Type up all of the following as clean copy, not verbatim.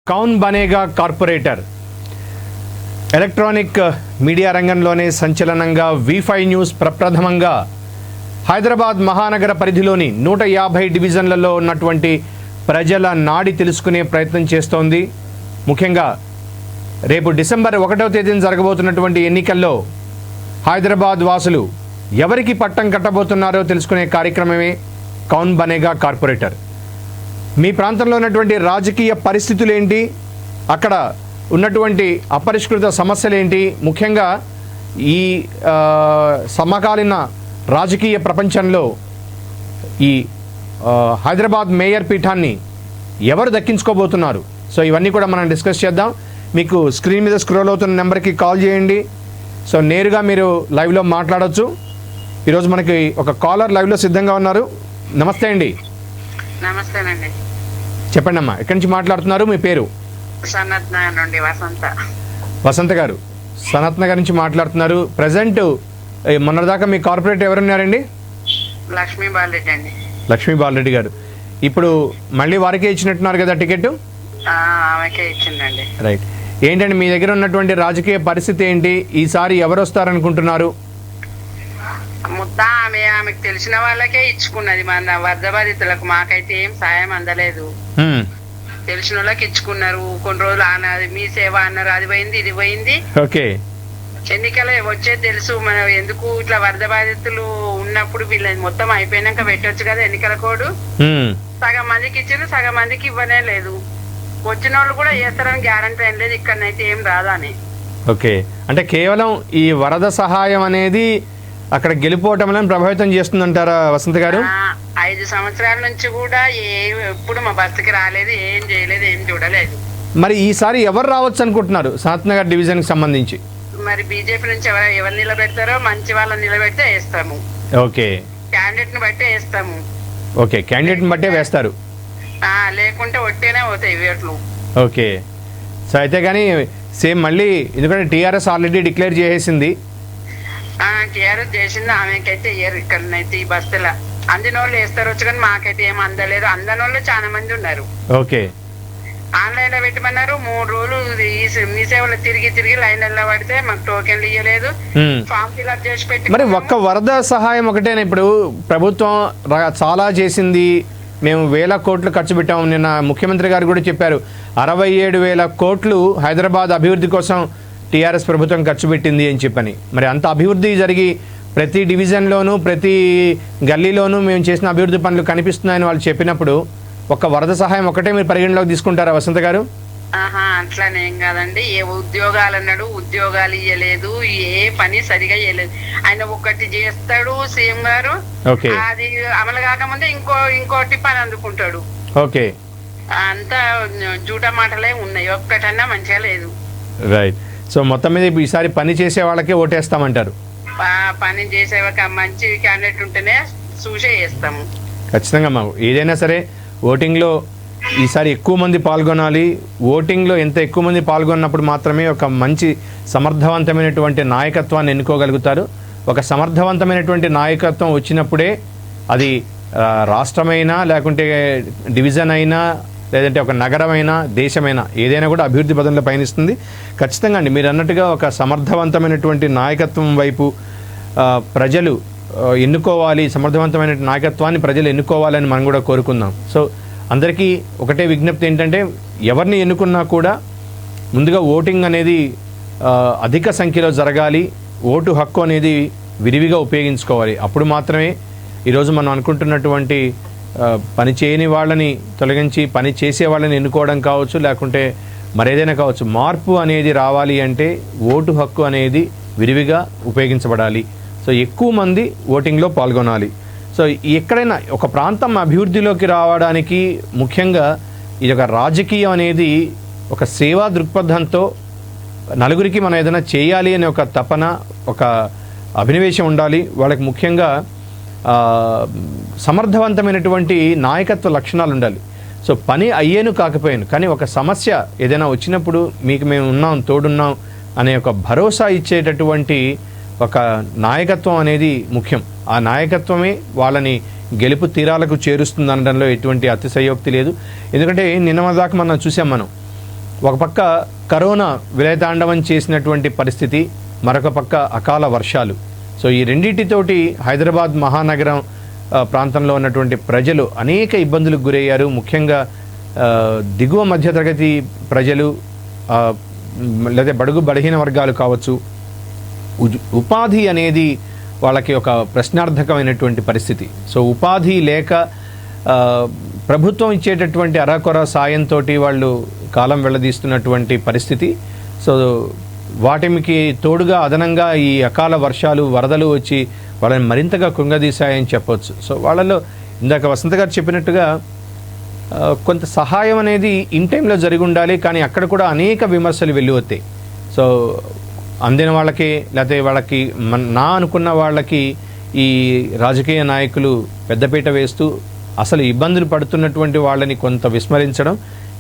కౌన్ Banega corporator electronic media రంగంలోనే సంచలనంగా V5 news ప్రప్రథమంగా హైదరాబాద్ మహానగర పరిధిలోని 150 డివిజన్లలో ఉన్నటువంటి ప్రజల నాడి తెలుసుకునే ప్రయత్నం చేస్తోంది. ముఖ్యంగా రేపు డిసెంబర్ 1వ తేదీన జరగబోతున్నటువంటి ఎన్నికల్లో హైదరాబాద్ వాసులు ఎవరికి పట్టం కట్టబోతున్నారో తెలుసుకునే కార్యక్రమమే కౌన్ బనేగా కార్పొరేటర్. మీ ప్రాంతంలో ఉన్నటువంటి రాజకీయ పరిస్థితులు ఏంటి, అక్కడ ఉన్నటువంటి అపరిష్కృత సమస్యలు ఏంటి, ముఖ్యంగా ఈ సమకాలీన రాజకీయ ప్రపంచంలో ఈ హైదరాబాద్ మేయర్ పీఠాన్ని ఎవరు దక్కించుకోబోతున్నారు, సో ఇవన్నీ కూడా మనం డిస్కస్ చేద్దాం. మీకు స్క్రీన్ మీద స్క్రోల్ అవుతున్న నెంబర్కి కాల్ చేయండి. సో నేరుగా మీరు లైవ్లో మాట్లాడవచ్చు. ఈరోజు మనకి ఒక కాలర్ లైవ్లో సిద్ధంగా ఉన్నారు. నమస్తే అండి. నమస్తేనండి. చెప్పండి అమ్మా, ఎక్కడి నుంచి మాట్లాడుతున్నారు, మీ పేరు? సనత్ నగర్ నుండి వసంత గారు సనత్ నగర్ నుంచి మాట్లాడుతున్నారు. ప్రజెంట్ మొన్నదాకా మీ కార్పొరేటర్ ఎవరున్నారండి? లక్ష్మీ బాలరెడ్డి అండి. లక్ష్మీ బాలరెడ్డి గారు ఇప్పుడు మళ్ళీ వారికే ఇచ్చినట్టున్నారు కదా టికెట్? ఆమెకే ఇచ్చిందండి. రైట్. ఏంటండి మీ దగ్గర ఉన్నటువంటి రాజకీయ పరిస్థితి ఏంటి, ఈసారి ఎవరు వస్తారనుకుంటున్నారు? ముద్దా ఆమెకు తెలిసిన వాళ్ళకే ఇచ్చుకున్నది. మన వరద బాధితులకు మాకైతే ఏం సాయం అందలేదు. తెలిసిన వాళ్ళకి ఇచ్చుకున్నారు. కొన్ని రోజులు అన్నది మీ సేవ అన్నారు, అది పోయింది ఇది పోయింది. ఓకే. ఎన్నికలు వచ్చేది తెలుసు. మనం ఎందుకు ఇట్లా వరద బాధితులు ఉన్నప్పుడు వీళ్ళని మొత్తం అయిపోయినాక పెట్టొచ్చు కదా ఎన్నికల కోడ్. సగం మందికి ఇచ్చారు, సగం మందికి ఇవ్వనే లేదు. వచ్చిన వాళ్ళు కూడా చేస్తారని గ్యారంటీ ఏం లేదు. ఇక్కడనైతే ఏం రాదని. ఓకే, అంటే కేవలం ఈ వరద సహాయం అనేది అక్కడ గెలిపోవటం ప్రభావితం చేస్తుందంటారా వసంత గారు? 5 సంవత్సరాల నుంచి కూడా ఎప్పుడు మా బస్సుకి రాలేదు, ఏం చేయలేదు, ఏం చూడలేదు. మరి ఈసారి ఎవరు రావచ్చు అనుకుంటున్నారు సనత్ నగర్ డివిజన్ కి సంబంధించి? మరి బీజేపీ నుంచి ఎవరు నిలబెడతారో మంచి వాళ్ళని నిలబెడితే వేస్తాము. ఓకే, క్యాండిడేట్ ని బట్టే వేస్తాము. ఓకే, క్యాండిడేట్ ని బట్టే వేస్తారు. లేకుంటే ఒట్టేనే పోతాయి వేట్లు. ఓకే. సో అయితే కానీ సేమ్ మళ్ళీ, ఎందుకంటే టీఆర్ఎస్ ఆల్రెడీ డిక్లేర్ చేసేసింది. టీఆర్ఎస్ చేసింది, ఆమెకైతే ఇయ్యరు. ఇక్కడనైతే ఈ బస్సుల అందిన వాళ్ళు వేస్తారు వచ్చు, కానీ మాకైతే ఏం అందలేదు. అందని వాళ్ళు చాలా మంది ఉన్నారు. ఓకే. ఆన్లైన్ లో పెట్టమన్నారు. 3 రోజులు మీ సేవలో తిరిగి లైన్లలో పడితే మాకు టోకెన్లు ఇవ్వలేదు. ఫామ్ ఫిల్అప్ చేసి పెట్టి మరి ఒక్క వరద సహాయం ఒకటేనా? ఇప్పుడు ప్రభుత్వం చాలా చేసింది, మేము 1000 కోట్లు ఖర్చు పెట్టాము. నిన్న ముఖ్యమంత్రి గారు కూడా చెప్పారు 67,000 కోట్లు హైదరాబాద్ అభివృద్ధి కోసం టీఆర్ఎస్ ప్రభుత్వం ఖర్చు పెట్టింది అని చెప్పని. మరి అంత అభివృద్ధి జరిగి ప్రతి డివిజన్లోనూ ప్రతి గల్లీలోనూ మేము చేసిన అభివృద్ధి పనులు కనిపిస్తున్నాయని వాళ్ళు చెప్పినప్పుడు ఒక్క వరద సహాయం ఒకటే మీరు పరిగణలోకి తీసుకుంటారా వసంత గారు? అట్లానేం కాదండి. ఏ ఉద్యోగాలు అన్నాడు, ఉద్యోగాలు ఇవ్వలేదు. ఏ పని సరిగా ఇవ్వలేదు. ఆయన ఒకటి చేస్తాడు సీఎం గారు, అది అమలు కాకముందే ఇంకోటి పని అందుకుంటాడు. ఓకే. అంతా జూటా మాటలే ఉన్నాయి, ఒక్కటన్నా మంచిగా లేదు. రైట్. సో మొత్తం మీద ఈసారి పని చేసే వాళ్ళకే ఓటేస్తామంటారు? పని చేసే మంచి క్యాండిడేట్ ఉంటేనే చూసే చేస్తాము. ఖచ్చితంగా మా ఏదైనా సరే ఓటింగ్లో ఈసారి ఎక్కువ మంది పాల్గొనాలి. ఓటింగ్లో ఎంత ఎక్కువ మంది పాల్గొన్నప్పుడు మాత్రమే ఒక మంచి సమర్థవంతమైనటువంటి నాయకత్వాన్ని ఎన్నుకోగలుగుతారు. ఒక సమర్థవంతమైనటువంటి నాయకత్వం వచ్చినప్పుడే అది రాష్ట్రమైనా, లేకుంటే డివిజన్ అయినా, లేదంటే ఒక నగరమైనా, దేశమైనా, ఏదైనా కూడా అభివృద్ధి పదంలో పయనిస్తుంది. ఖచ్చితంగా అండి, మీరు అన్నట్టుగా ఒక సమర్థవంతమైనటువంటి నాయకత్వం వైపు ప్రజలు ఎన్నుకోవాలి. సమర్థవంతమైన నాయకత్వాన్ని ప్రజలు ఎన్నుకోవాలని మనం కూడా కోరుకుందాం. సో అందరికీ ఒకటే విజ్ఞప్తి ఏంటంటే, ఎవరిని ఎన్నుకున్నా కూడా ముందుగా ఓటింగ్ అనేది అధిక సంఖ్యలో జరగాలి. ఓటు హక్కు అనేది విరివిగా ఉపయోగించుకోవాలి. అప్పుడు మాత్రమే ఈరోజు మనం అనుకుంటున్నటువంటి పని చేయని వాళ్ళని తొలగించి పని చేసే వాళ్ళని ఎన్నుకోవడం కావచ్చు, లేకుంటే మరేదైనా కావచ్చు, మార్పు అనేది రావాలి అంటే ఓటు హక్కు అనేది విరివిగా ఉపయోగించబడాలి. సో ఎక్కువ మంది ఓటింగ్లో పాల్గొనాలి. సో ఎక్కడైనా ఒక ప్రాంతం అభివృద్ధిలోకి రావడానికి ముఖ్యంగా ఇది ఒక రాజకీయం అనేది ఒక సేవా దృక్పథంతో నలుగురికి మనం ఏదైనా చేయాలి అనే ఒక తపన, ఒక అభినవేశం ఉండాలి. వాళ్ళకి ముఖ్యంగా సమర్థవంతమైనటువంటి నాయకత్వ లక్షణాలు ఉండాలి. సో పని అయ్యేను కాకపోయాను, కానీ ఒక సమస్య ఏదైనా వచ్చినప్పుడు మీకు మేము ఉన్నాం, తోడున్నాం అనే ఒక భరోసా ఇచ్చేటటువంటి ఒక నాయకత్వం అనేది ముఖ్యం. ఆ నాయకత్వమే వాళ్ళని గెలుపు తీరాలకు చేరుస్తుంది అనడంలో ఎటువంటి అతిశయోక్తి లేదు. ఎందుకంటే నిన్న దాకా మనం చూసాం, మనం ఒక పక్క కరోనా విలయతాండవం చేసినటువంటి పరిస్థితి, మరొక పక్క అకాల వర్షాలు. సో ఈ రెండింటితోటి హైదరాబాద్ మహానగరం ప్రాంతంలో ఉన్నటువంటి ప్రజలు అనేక ఇబ్బందులకు గురయ్యారు. ముఖ్యంగా దిగువ మధ్యతరగతి ప్రజలు, లేదా బడుగు బలహీన వర్గాలు కావచ్చు, ఉపాధి అనేది వాళ్ళకి ఒక ప్రశ్నార్థకమైనటువంటి పరిస్థితి. సో ఉపాధి లేక ప్రభుత్వం ఇచ్చేటటువంటి అరాకొర సాయంతో వాళ్ళు కాలం వెళ్ళదీస్తున్నటువంటి పరిస్థితి. సో వాటికి తోడుగా అదనంగా ఈ అకాల వర్షాలు, వరదలు వచ్చి వాళ్ళని మరింతగా కృంగదీశాయని చెప్పొచ్చు. సో వాళ్ళలో ఇందాక వసంత గారు చెప్పినట్టుగా కొంత సహాయం అనేది ఇన్ టైంలో జరిగి ఉండాలి, కానీ అక్కడ కూడా అనేక విమర్శలు వెల్లువెత్తాయి. సో అందిన వాళ్ళకి, లేకపోతే వాళ్ళకి నా అనుకున్న వాళ్ళకి ఈ రాజకీయ నాయకులు పెద్దపీట వేస్తూ అసలు ఇబ్బందులు పడుతున్నటువంటి వాళ్ళని కొంత విస్మరించడం,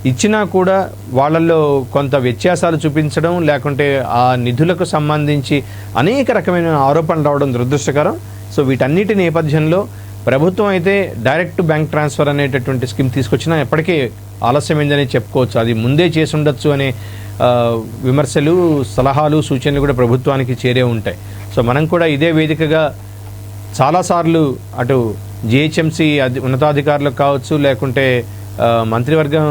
ఇచ్చినా కూడా వాళ్ళల్లో కొంత వ్యత్యాసాలు చూపించడం, లేకుంటే ఆ నిధులకు సంబంధించి అనేక రకమైన ఆరోపణలు రావడం దురదృష్టకరం. సో వీటన్నిటి నేపథ్యంలో ప్రభుత్వం అయితే డైరెక్ట్ బ్యాంక్ ట్రాన్స్ఫర్ అనేటటువంటి స్కీమ్ తీసుకొచ్చినా ఎప్పటికీ ఆలస్యమైందని చెప్పుకోవచ్చు. అది ముందే చేసి ఉండొచ్చు అనే విమర్శలు, సలహాలు, సూచనలు కూడా ప్రభుత్వానికి చేరే ఉంటాయి. సో మనం కూడా ఇదే వేదికగా చాలాసార్లు అటు జిహెచ్ఎంసీ ఉన్నతాధికారులకు కావచ్చు, లేకుంటే మంత్రివర్గం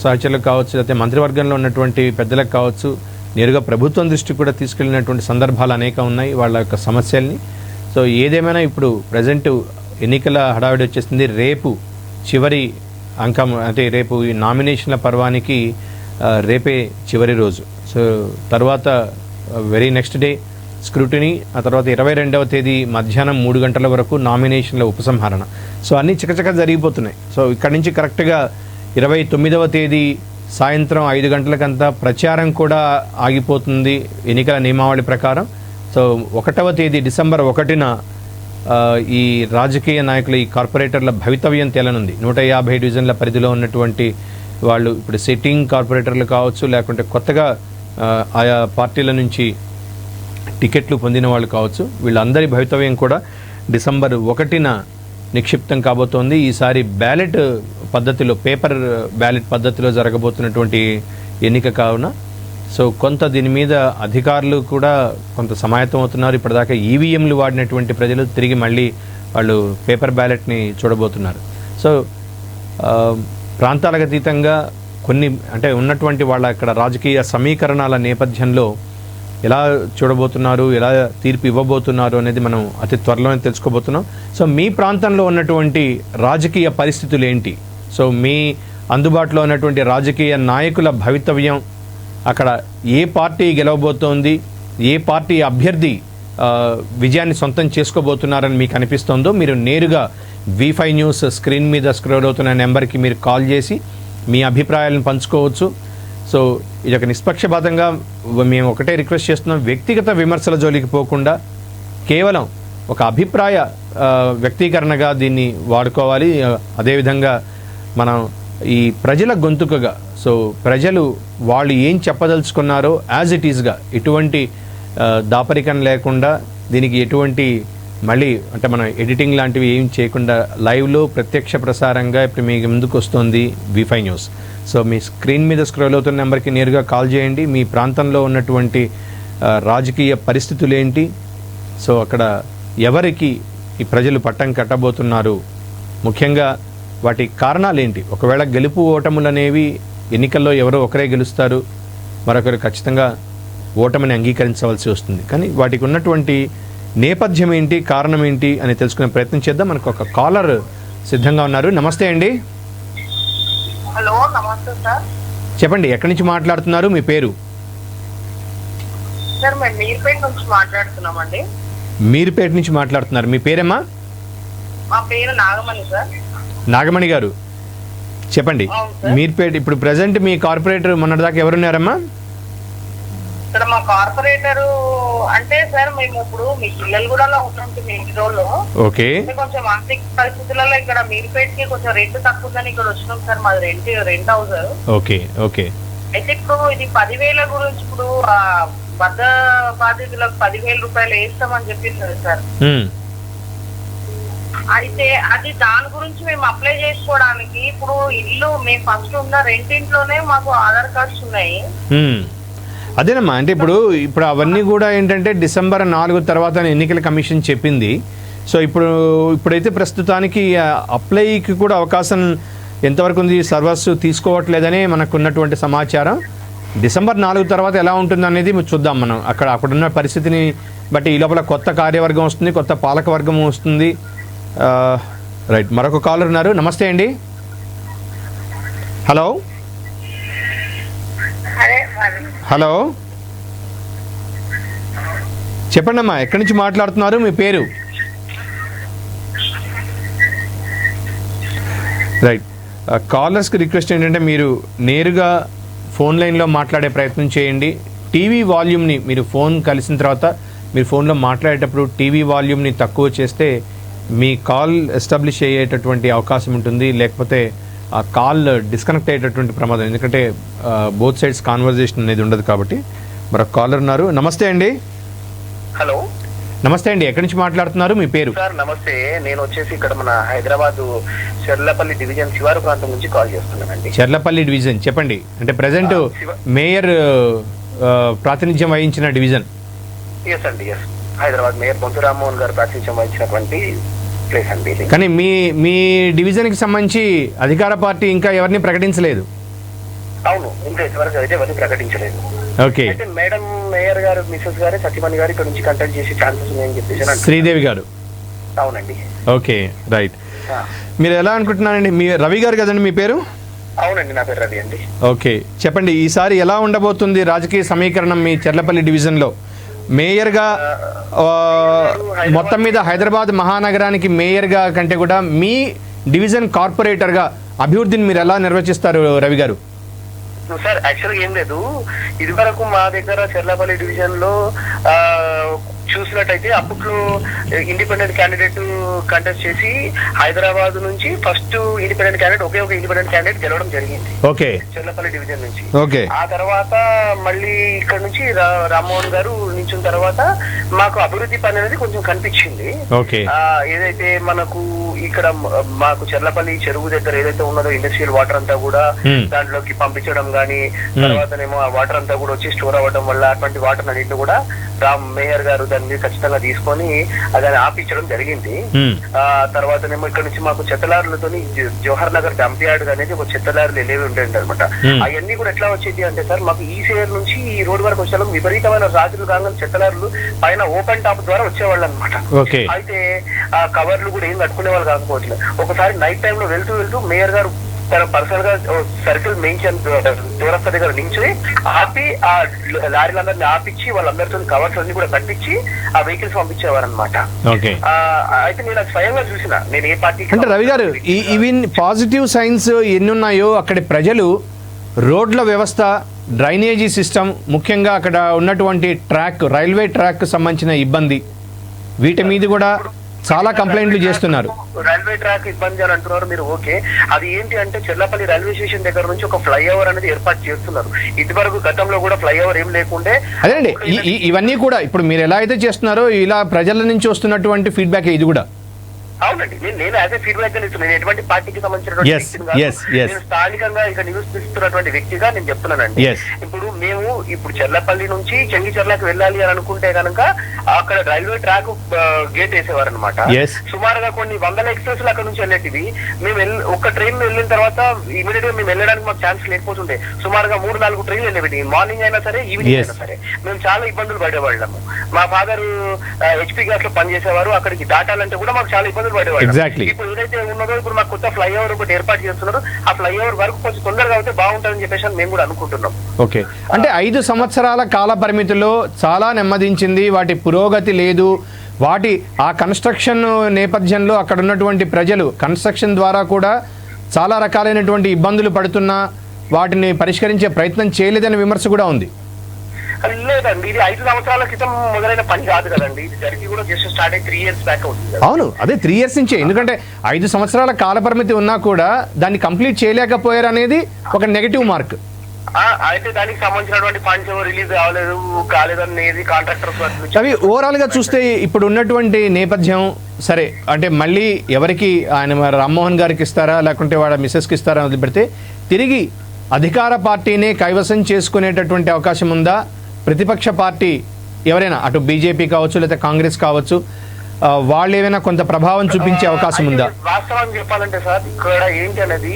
సహచరులకు కావచ్చు, లేకపోతే మంత్రివర్గంలో ఉన్నటువంటి పెద్దలకు కావచ్చు, నేరుగా ప్రభుత్వం దృష్టికి కూడా తీసుకెళ్ళినటువంటి సందర్భాలు అనేక ఉన్నాయి వాళ్ళ యొక్క సమస్యల్ని. సో ఏదేమైనా ఇప్పుడు ప్రజెంట్ ఎన్నికల హడావిడి వచ్చేసింది. రేపు చివరి అంకం, అంటే రేపు ఈ నామినేషన్ల పర్వానికి రేపే చివరి రోజు. సో తర్వాత వెరీ నెక్స్ట్ డే స్క్రూటినీ, ఆ తర్వాత 22వ తేదీ మధ్యాహ్నం 3 గంటల వరకు నామినేషన్ల ఉపసంహరణ. సో అన్నీ చకచక జరిగిపోతున్నాయి. సో ఇక్కడి నుంచి కరెక్ట్గా 29వ తేదీ సాయంత్రం 5 గంటలకంతా ప్రచారం కూడా ఆగిపోతుంది ఎన్నికల నియమావళి ప్రకారం. సో 1వ తేదీ డిసెంబర్ 1న ఈ రాజకీయ నాయకులు, ఈ కార్పొరేటర్ల భవితవ్యం తేలనుంది. 150 డివిజన్ల పరిధిలో ఉన్నటువంటి వాళ్ళు, ఇప్పుడు సిట్టింగ్ కార్పొరేటర్లు కావచ్చు, లేకుంటే కొత్తగా ఆయా పార్టీల నుంచి టికెట్లు పొందిన వాళ్ళు కావచ్చు, వీళ్ళందరి భవితవ్యం కూడా డిసెంబర్ 1న నిక్షిప్తం కాబోతోంది. ఈసారి బ్యాలెట్ పద్ధతిలో, పేపర్ బ్యాలెట్ పద్ధతిలో జరగబోతున్నటువంటి ఎన్నిక కావున సో కొంత దీని మీద అధికారులు కూడా కొంత సమాయత్తం అవుతున్నారు. ఇప్పటిదాకా ఈవీఎంలు వాడినటువంటి ప్రజలు తిరిగి మళ్ళీ వాళ్ళు పేపర్ బ్యాలెట్ని చూడబోతున్నారు. సో ప్రాంతాలకు అతీతంగా కొన్ని, అంటే ఉన్నటువంటి వాళ్ళ ఇక్కడ రాజకీయ సమీకరణాల నేపథ్యంలో ఎలా చూడబోతున్నారు, ఎలా తీర్పు ఇవ్వబోతున్నారు అనేది మనం అతి త్వరలోనే తెలుసుకోబోతున్నాం. సో మీ ప్రాంతంలో ఉన్నటువంటి రాజకీయ పరిస్థితులు ఏంటి? సో మీ అందుబాటులో ఉన్నటువంటి రాజకీయ నాయకుల భవితవ్యం, అక్కడ ఏ పార్టీ గెలవబోతోంది, ఏ పార్టీ అభ్యర్థి విజయాన్ని సొంతం చేసుకోబోతున్నారని మీకు అనిపిస్తుందో మీరు నేరుగా V5 న్యూస్ స్క్రీన్ మీద స్క్రోల్ అవుతున్న నెంబర్కి మీరు కాల్ చేసి మీ అభిప్రాయాలను పంచుకోవచ్చు. సో ఇది ఒక నిష్పక్షపాతంగా మేము ఒకటే రిక్వెస్ట్ చేస్తున్నాం, వ్యక్తిగత విమర్శల జోలికి పోకుండా కేవలం ఒక అభిప్రాయ వ్యక్తీకరణగా దీన్ని వాడుకోవాలి. అదేవిధంగా మనం ఈ ప్రజల గొంతుకగా, సో ప్రజలు వాళ్ళు ఏం చెప్పదలుచుకున్నారో యాజ్ ఇట్ ఈస్గా, ఎటువంటి దాపరికం లేకుండా, దీనికి ఎటువంటి మళ్ళీ అంటే మనం ఎడిటింగ్ లాంటివి ఏం చేయకుండా లైవ్లో ప్రత్యక్ష ప్రసారంగా ఇప్పుడు మీకు ముందుకు వస్తుంది V5 న్యూస్. సో మీ స్క్రీన్ మీద స్క్రోల్ అవుతున్న నెంబర్కి నేరుగా కాల్ చేయండి. మీ ప్రాంతంలో ఉన్నటువంటి రాజకీయ పరిస్థితులు ఏంటి, సో అక్కడ ఎవరికి ఈ ప్రజలు పట్టం కట్టబోతున్నారు, ముఖ్యంగా వాటి కారణాలు ఏంటి, ఒకవేళ గెలుపు ఓటములు అనేవి ఎన్నికల్లో ఎవరో ఒకరే గెలుస్తారు, మరొకరు ఖచ్చితంగా ఓటమిని అంగీకరించవలసి వస్తుంది. కానీ వాటికి ఉన్నటువంటి నేపథ్యం ఏంటి, కారణం ఏంటి అని తెలుసుకునే ప్రయత్నం చేద్దాం. మనకు ఒక కాలర్ సిద్ధంగా ఉన్నారు. నమస్తే అండి. హలో, నమస్తే సార్. చెప్పండి, ఎక్కడి నుంచి మాట్లాడుతున్నారు, మీ పేరు? సార్ మేము మీర్పేట నుంచి మాట్లాడుతున్నామండి. మీర్పేట నుంచి మాట్లాడుతున్నారు, మీ పేరేమ్మా? మా పేరు నాగమణి సార్. నాగమణి గారు చెప్పండి, మీర్పేట ఇప్పుడు ప్రజెంట్ మీ కార్పొరేటర్ మొన్నటిదాకా ఎవరున్నారమ్మా? ఇక్కడ మా కార్పొరేటర్ అంటే సార్ మేము ఇప్పుడు మీ పిల్లలు కూడా ఉంటుంది మీ ఇంటిలో. ఓకే, కొంచెం ఆర్థిక పరిస్థితులలో ఇక్కడ మీర్పేటకి కొంచెం రెంట్ తక్కువ ఉందని ఇక్కడ వచ్చినాం సార్. మాది రెంట్ హౌస్. Okay okay. అయితే ఇప్పుడు ఇది 10,000 గురించి ఇప్పుడు వద్ద బాధితులకు 10,000 రూపాయలు వేస్తామని చెప్పింది సార్. అయితే అది దాని గురించి మేము అప్లై చేసుకోవడానికి ఇప్పుడు ఇల్లు మేము ఫస్ట్ ఉన్న రెంటింట్లోనే మాకు ఆధార్ కార్డ్స్ ఉన్నాయి. అదేనమ్మా, అంటే ఇప్పుడు అవన్నీ కూడా ఏంటంటే December 4 తర్వాత ఎన్నికల కమిషన్ చెప్పింది. సో ఇప్పుడైతే ప్రస్తుతానికి అప్లైకి కూడా అవకాశం ఎంతవరకు ఉంది, సర్వర్స్ తీసుకోవట్లేదని మనకున్నటువంటి సమాచారం. December 4 తర్వాత ఎలా ఉంటుంది అనేది చూద్దాం మనం. అక్కడున్న పరిస్థితిని బట్టి ఈ లోపల కొత్త కార్యవర్గం వస్తుంది, కొత్త పాలక వర్గం వస్తుంది. రైట్, మరొక కాలర్ ఉన్నారు. నమస్తే అండి. హలో హలో చెప్పండి అమ్మా, ఎక్కడి నుంచి మాట్లాడుతున్నారు, మీ పేరు? రైట్, కాలర్స్కి రిక్వెస్ట్ ఏంటంటే మీరు నేరుగా ఫోన్ లైన్లో మాట్లాడే ప్రయత్నం చేయండి. టీవీ వాల్యూమ్ని మీరు ఫోన్ కలిసిన తర్వాత మీరు ఫోన్లో మాట్లాడేటప్పుడు టీవీ వాల్యూమ్ని తక్కువ చేస్తే మీ కాల్ ఎస్టాబ్లిష్ అయ్యేటటువంటి అవకాశం ఉంటుంది, లేకపోతే ఆ కాల్ డిస్కనెక్ట్ అయ్యేటటువంటి ప్రమాదం, ఎందుకంటే బోత్ సైడ్స్ కాన్వర్జేషన్ అనేది ఉండదు కాబట్టి. మరొక కాలర్ ఉన్నారు. నమస్తే అండి. హలో నమస్తే అండి, ఎక్కడి నుంచి మాట్లాడుతున్నారు, మీ పేరు? సార్ నమస్తే, నేను వచ్చేసి ఇక్కడ మన హైదరాబాద్ చెర్లపల్లి డివిజన్ శివారు ప్రాంతం నుంచి కాల్ చేస్తున్నానండి. చెర్లపల్లి డివిజన్ చెప్పండి. అంటే ప్రజెంట్ మేయర్ ప్రాతినిధ్యం వహించిన డివిజన్. ఎస్ అండి, ఎస్. హైదరాబాద్ మేయర్ బొంతు రామ్మోహన్ గారు ప్రాతినిధ్యం వహించినటువంటి ప్లేస్ అండి. కానీ మీ డివిజన్కి సంబంధించి అధికార పార్టీ ఇంకా ఎవరిని ప్రకటించలేదు. అవును, ఇంకా ఇంతవరకు అయితే ఎవరిని ప్రకటించలేదు. ఓకే, అయితే మేడం మేయర్ గారు మిసెస్ గారు సత్యమణి గారు ఇక్కడ నుంచి కంటెక్ట్ చేసే ఛాన్సెస్ ఉన్నాయని చెప్పేసి శ్రీదేవి గారు. అవునండి. Okay right. మీరు ఎలా అనుకుంటున్నారండి? మీ రవి గారు కదండి మీ పేరు? అవునండి, నా పేరు రవి అండి. ఓకే, చెప్పండి ఈసారి ఎలా ఉండబోతుంది రాజకీయ సమీకరణం మీ చెర్లపల్లి డివిజన్లో? మేయర్గా మొత్తం మీద హైదరాబాద్ మహానగరానికి మేయర్గా కంటే కూడా మీ డివిజన్ కార్పొరేటర్గా అభివృద్ధిని మీరు ఎలా నిర్వచిస్తారు రవి గారు? సార్ యాక్చువల్గా ఏం లేదు, ఇది వరకు మా దగ్గర చెర్లపల్లి డివిజన్ లో చూసినట్టయితే అప్పట్లో ఇండిపెండెంట్ క్యాండిడేట్ కంటెస్ట్ చేసి హైదరాబాద్ నుంచి ఫస్ట్ ఇండిపెండెంట్ క్యాండిడేట్ ఒకే ఒక ఇండిపెండెంట్ క్యాండిడేట్ గెలవడం జరిగింది. ఓకే, చెర్లపల్లి డివిజన్ నుంచి. ఓకే, ఆ తర్వాత మళ్ళీ ఇక్కడ నుంచి రామ్మోహన్ గారు నించిన తర్వాత మాకు అభివృద్ధి పని అనేది కొంచెం కనిపించింది. ఓకే, ఏదైతే మనకు ఇక్కడ మాకు చెర్లపల్లి చెరువు దగ్గర ఏదైతే ఉన్నదో ఇండస్ట్రియల్ వాటర్ అంతా కూడా దాంట్లోకి పంపించడం గానీ, తర్వాతనేమో ఆ వాటర్ అంతా కూడా వచ్చి స్టోర్ అవ్వడం వల్ల అటువంటి వాటర్ అన్నింటిని కూడా మేయర్ గారు దాన్ని మీద ఖచ్చితంగా తీసుకొని దాన్ని ఆపించడం జరిగింది. ఆ తర్వాతనేమో ఇక్కడ నుంచి మాకు చెత్తలారులతో జవహర్ నగర్ డంప్ యార్డ్ అనేది ఒక చెత్తలారులు వెళ్ళేవి ఉండేది అనమాట. అవన్నీ కూడా ఎట్లా వచ్చేది అంటే సార్, మాకు ఈ సేర్ నుంచి ఈ రోడ్ వరకు వచ్చే విపరీతమైన రాత్రులు కాగా చెత్తలారులు పైన ఓపెన్ టాప్ ద్వారా వచ్చేవాళ్ళు అనమాట. అయితే ఆ కవర్లు కూడా ఏం కట్టుకునే వాళ్ళు కాకపోవట్లేదు. ఒకసారి నైట్ టైమ్ లో వెళ్తూ మేయర్ గారు తన పర్సనల్ గా సర్కిల్ మెయిన్ దూరస్థ దగ్గర నుంచి ఆపి ఆ లారీలందరినీ ఆపించి వాళ్ళందరితో కవర్స్ అన్ని కూడా కట్టించి ఆ వెహికల్స్ పంపించేవారు అనమాట. అయితే నేను అది స్వయంగా చూసిన. నేను ఏ పార్టీ అంటే రవి గారు ఇవి పాజిటివ్ సైన్స్ ఎన్ని ఉన్నాయో అక్కడి ప్రజలు రోడ్ల వ్యవస్థ, డ్రైనేజీ సిస్టమ్, ముఖ్యంగా అక్కడ ఉన్నటువంటి ట్రాక్, రైల్వే ట్రాక్ సంబంధించిన ఇబ్బంది, వీటి మీద కూడా చాలా కంప్లైంట్లు చేస్తున్నారు. రైల్వే ట్రాక్ ఇబ్బంది అని అంటున్నారు మీరు. ఓకే, అది ఏంటి అంటే చెర్లపల్లి రైల్వే స్టేషన్ దగ్గర నుంచి ఒక ఫ్లైఓవర్ అనేది ఏర్పాటు చేస్తున్నారు. ఇదివరకు గతంలో కూడా ఫ్లైఓవర్ ఏం లేకుండే. అదేండి, ఇవన్నీ కూడా ఇప్పుడు మీరు ఎలా అయితే చేస్తున్నారో ఇలా ప్రజల నుంచి వస్తున్నటువంటి ఫీడ్బ్యాక్ ఇది కూడా. అవునండి, నేను యాజ్ ఏ ఫీడ్బ్యాక్ ఇస్తున్నాను. నేను ఎటువంటి పార్టీకి సంబంధించినటువంటి స్థానికంగా ఇక్కడ నివసిస్తున్నటువంటి వ్యక్తిగా నేను చెప్తున్నానండి. ఇప్పుడు చెర్లపల్లి నుంచి చెంగిచెర్లకు వెళ్ళాలి అని అనుకుంటే కనుక అక్కడ రైల్వే ట్రాక్ గేట్ వేసేవారు అనమాట. సుమారుగా కొన్ని వందల ఎక్స్ప్రెస్లు అక్కడ నుంచి వెళ్ళేటివి. మేము ఒక ట్రైన్ వెళ్ళిన తర్వాత ఇమీడియట్ గా మేము వెళ్ళడానికి మాకు ఛాన్స్ లేకపోతుండే. సుమారుగా 3-4 ట్రైన్లు వెళ్ళేవి, మార్నింగ్ అయినా సరే ఈవినింగ్ అయినా సరే. మేము చాలా ఇబ్బందులు పడేవాళ్ళము. మా ఫాదర్ HP గ్యాస్ లో పనిచేసేవారు, అక్కడికి దాటాలంటే కూడా మాకు చాలా ఇబ్బందులు పడేవాళ్ళు. ఇప్పుడు ఏదైతే ఉన్నదో ఇప్పుడు మాకు కొత్త ఫ్లైఓవర్ ఒకటి ఏర్పాటు చేస్తున్నారు. ఆ ఫ్లైఓవర్ వరకు కొంచెం తొందరగా అయితే బాగుంటుందని చెప్పేసి మేము కూడా అనుకుంటున్నాం. ఓకే, అంటే 5 సంవత్సరాల కాల పరిమితిలో చాలా నెమ్మదించింది, వాటి పురోగతి లేదు. వాటి ఆ కన్స్ట్రక్షన్ నేపథ్యంలో అక్కడ ఉన్నటువంటి ప్రజలు కన్స్ట్రక్షన్ ద్వారా కూడా చాలా రకాలైనటువంటి ఇబ్బందులు పడుతున్నా వాటిని పరిష్కరించే ప్రయత్నం చేయలేదనే విమర్శ కూడా ఉంది. లేదండి, ఇది 5 సంవత్సరాల క్రితం మొదలైన పని కాదు కదండి. ఇది జరిగి కూడా జస్ట్ స్టార్ట్ అయ్యి 3 years బ్యాక్ అవుతుంది. అవును, అదే 3 years నుంచే. ఎందుకంటే 5 సంవత్సరాల కాల పరిమితి ఉన్నా కూడా దాన్ని కంప్లీట్ చేయలేకపోయారు అనేది ఒక నెగటివ్ మార్క్. అయితే దానికి సంబంధించినటువంటి ఫండ్స్ రిలీజ్ కాలేదనేది కాంట్రాక్టర్స్ అవి ఓవరాల్ గా చూస్తే ఇప్పుడు ఉన్నటువంటి నేపథ్యం సరే అంటే మళ్ళీ ఎవరికి ఆయన రామ్మోహన్ గారికి ఇస్తారా లేకుంటే వాళ్ళ మిస్సెస్కి ఇస్తారా అని పెడితే తిరిగి అధికార పార్టీనే కైవసం చేసుకునేటటువంటి అవకాశం ఉందా? ప్రతిపక్ష పార్టీ ఎవరైనా అటు బీజేపీ కావచ్చు లేదా కాంగ్రెస్ కావచ్చు వాళ్ళు ఏమైనా కొంత ప్రభావం చూపించే అవకాశం ఉందా? వాస్తవాన్ని చెప్పాలంటే సార్ ఇక్కడ ఏంటి అనేది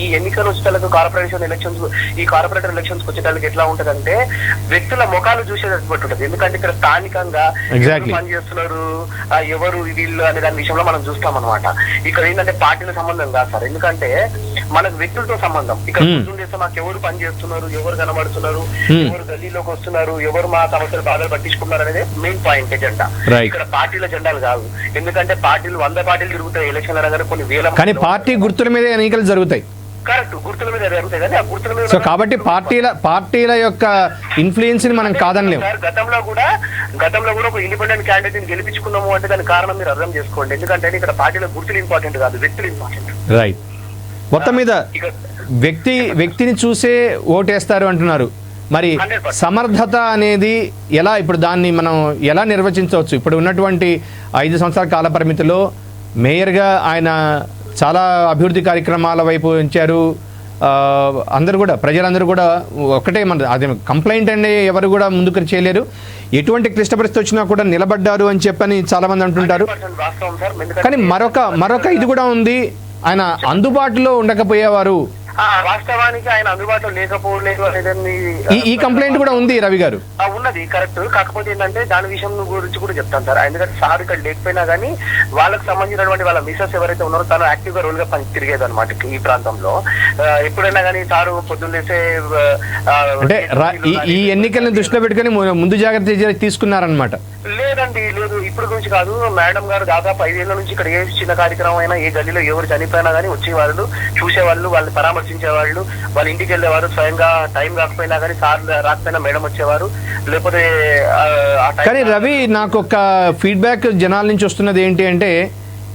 ఈ ఎన్నికలు వచ్చేటలకు కార్పొరేషన్ ఎలక్షన్స్ ఈ కార్పొరేటర్ ఎలక్షన్స్ వచ్చేటలకు ఎట్లా ఉంటదంటే వ్యక్తుల ముఖాలు చూసేటట్టు ఉంటుంది. ఎందుకంటే ఇక్కడ స్థానికంగా పని చేస్తున్నారు ఎవరు వీళ్ళు అనే దాని విషయంలో మనం చూస్తాం అనమాట. ఇక్కడ ఏంటంటే పార్టీల సంబంధం కాదు సార్, ఎందుకంటే మనకు వ్యక్తులతో సంబంధం. ఇక్కడ చేస్తే మాకు ఎవరు పని చేస్తున్నారు, ఎవరు కనబడుతున్నారు, ఎవరు గల్లీలోకి వస్తున్నారు, ఎవరు మా సమస్యలు బాధలు పట్టించుకున్నారు అనేది మెయిన్ పాయింట్ ఎజెండా. ఇక్కడ పార్టీల జెండాలు కాదు, ఎందుకంటే పార్టీలు 100 పార్టీలు తిరుగుతాయి ఎలక్షన్ అనగానే కొన్ని వేల. కానీ పార్టీ గుర్తుల మీద ఎన్నికలు జరుగుతాయి. కరెక్ట్, గుర్తుల మీద జరుగుతాయి కానీ ఆ గుర్తుల మీద. సో కాబట్టి పార్టీల యొక్క ఇన్ఫ్లుయెన్స్ ని మనం కాదనలేము. గతంలో కూడా ఒక ఇండిపెండెంట్ క్యాండిడేట్ ని గెలిపించుకున్నాము అంటే దానికి కారణం మీరు అర్థం చేసుకోండి. ఎందుకంటే ఇక్కడ పార్టీల గుర్తులు ఇంపార్టెంట్ కాదు, వ్యక్తులు ఇంపార్టెంట్. రైట్. మొత్తం మీద వ్యక్తిని చూసే ఓటేస్తారు అంటున్నారు. మరి సమర్థత అనేది ఎలా, ఇప్పుడు దాన్ని మనం ఎలా నిర్వచించవచ్చు? ఇప్పుడు ఉన్నటువంటి 5 సంవత్సరాల కాల పరిమితిలో మేయర్గా ఆయన చాలా అభివృద్ధి కార్యక్రమాల వైపు ఉంచారు. అందరూ కూడా ప్రజలందరూ కూడా ఒకటే మన అది కంప్లైంట్ అండి, ఎవరు కూడా ముందుకు చేయలేరు. ఎటువంటి క్లిష్ట పరిస్థితి వచ్చినా కూడా నిలబడ్డారు అని చెప్పని చాలా మంది అంటుంటారు. కానీ మరొక ఇది కూడా ఉంది, ఆయన అందుబాటులో ఉండకపోయేవారు. వాస్తవానికి ఆయన అందుబాటులో లేకపోలేదు అనేది ఈ కంప్లైంట్ కూడా ఉంది రవి గారు. ఉన్నది కరెక్ట్. కాకపోతే ఏంటంటే దాని విషయం గురించి కూడా చెప్తాను సార్. ఎందుకంటే సార్ ఇక్కడ లేకపోయినా కానీ వాళ్ళకి సంబంధించినటువంటి వాళ్ళ మిసెస్ ఎవరైతే ఉన్నారో తను యాక్టివ్ గా రోల్ గా పని తిరిగేది అనమాట ఈ ప్రాంతంలో. ఎప్పుడైనా కానీ సారు పొద్దున్నేసే అంటే ఈ ఎన్నికలను దృష్టిలో పెట్టుకుని ముందు జాగ్రత్త తీసుకున్నారనమాట. లేదండి, లేదు, ఇప్పుడు గురించి కాదు. మేడం గారు దాదాపు 5 ఏళ్ల నుంచి ఇక్కడ ఏ చిన్న కార్యక్రమం అయినా, ఏ గల్లీలో ఎవరు చనిపోయినా కానీ వచ్చేవాళ్ళు, చూసేవాళ్ళు, వాళ్ళని పరామర్శించేవాళ్ళు, వాళ్ళ ఇంటికి వెళ్ళేవారు. స్వయంగా టైం కాకపోయినా కానీ సార్ రాకపోయినా మేడం వచ్చేవారు. లేకపోతే కానీ రవి, నాకు ఒక ఫీడ్బ్యాక్ జనాల నుంచి వస్తున్నది ఏంటి అంటే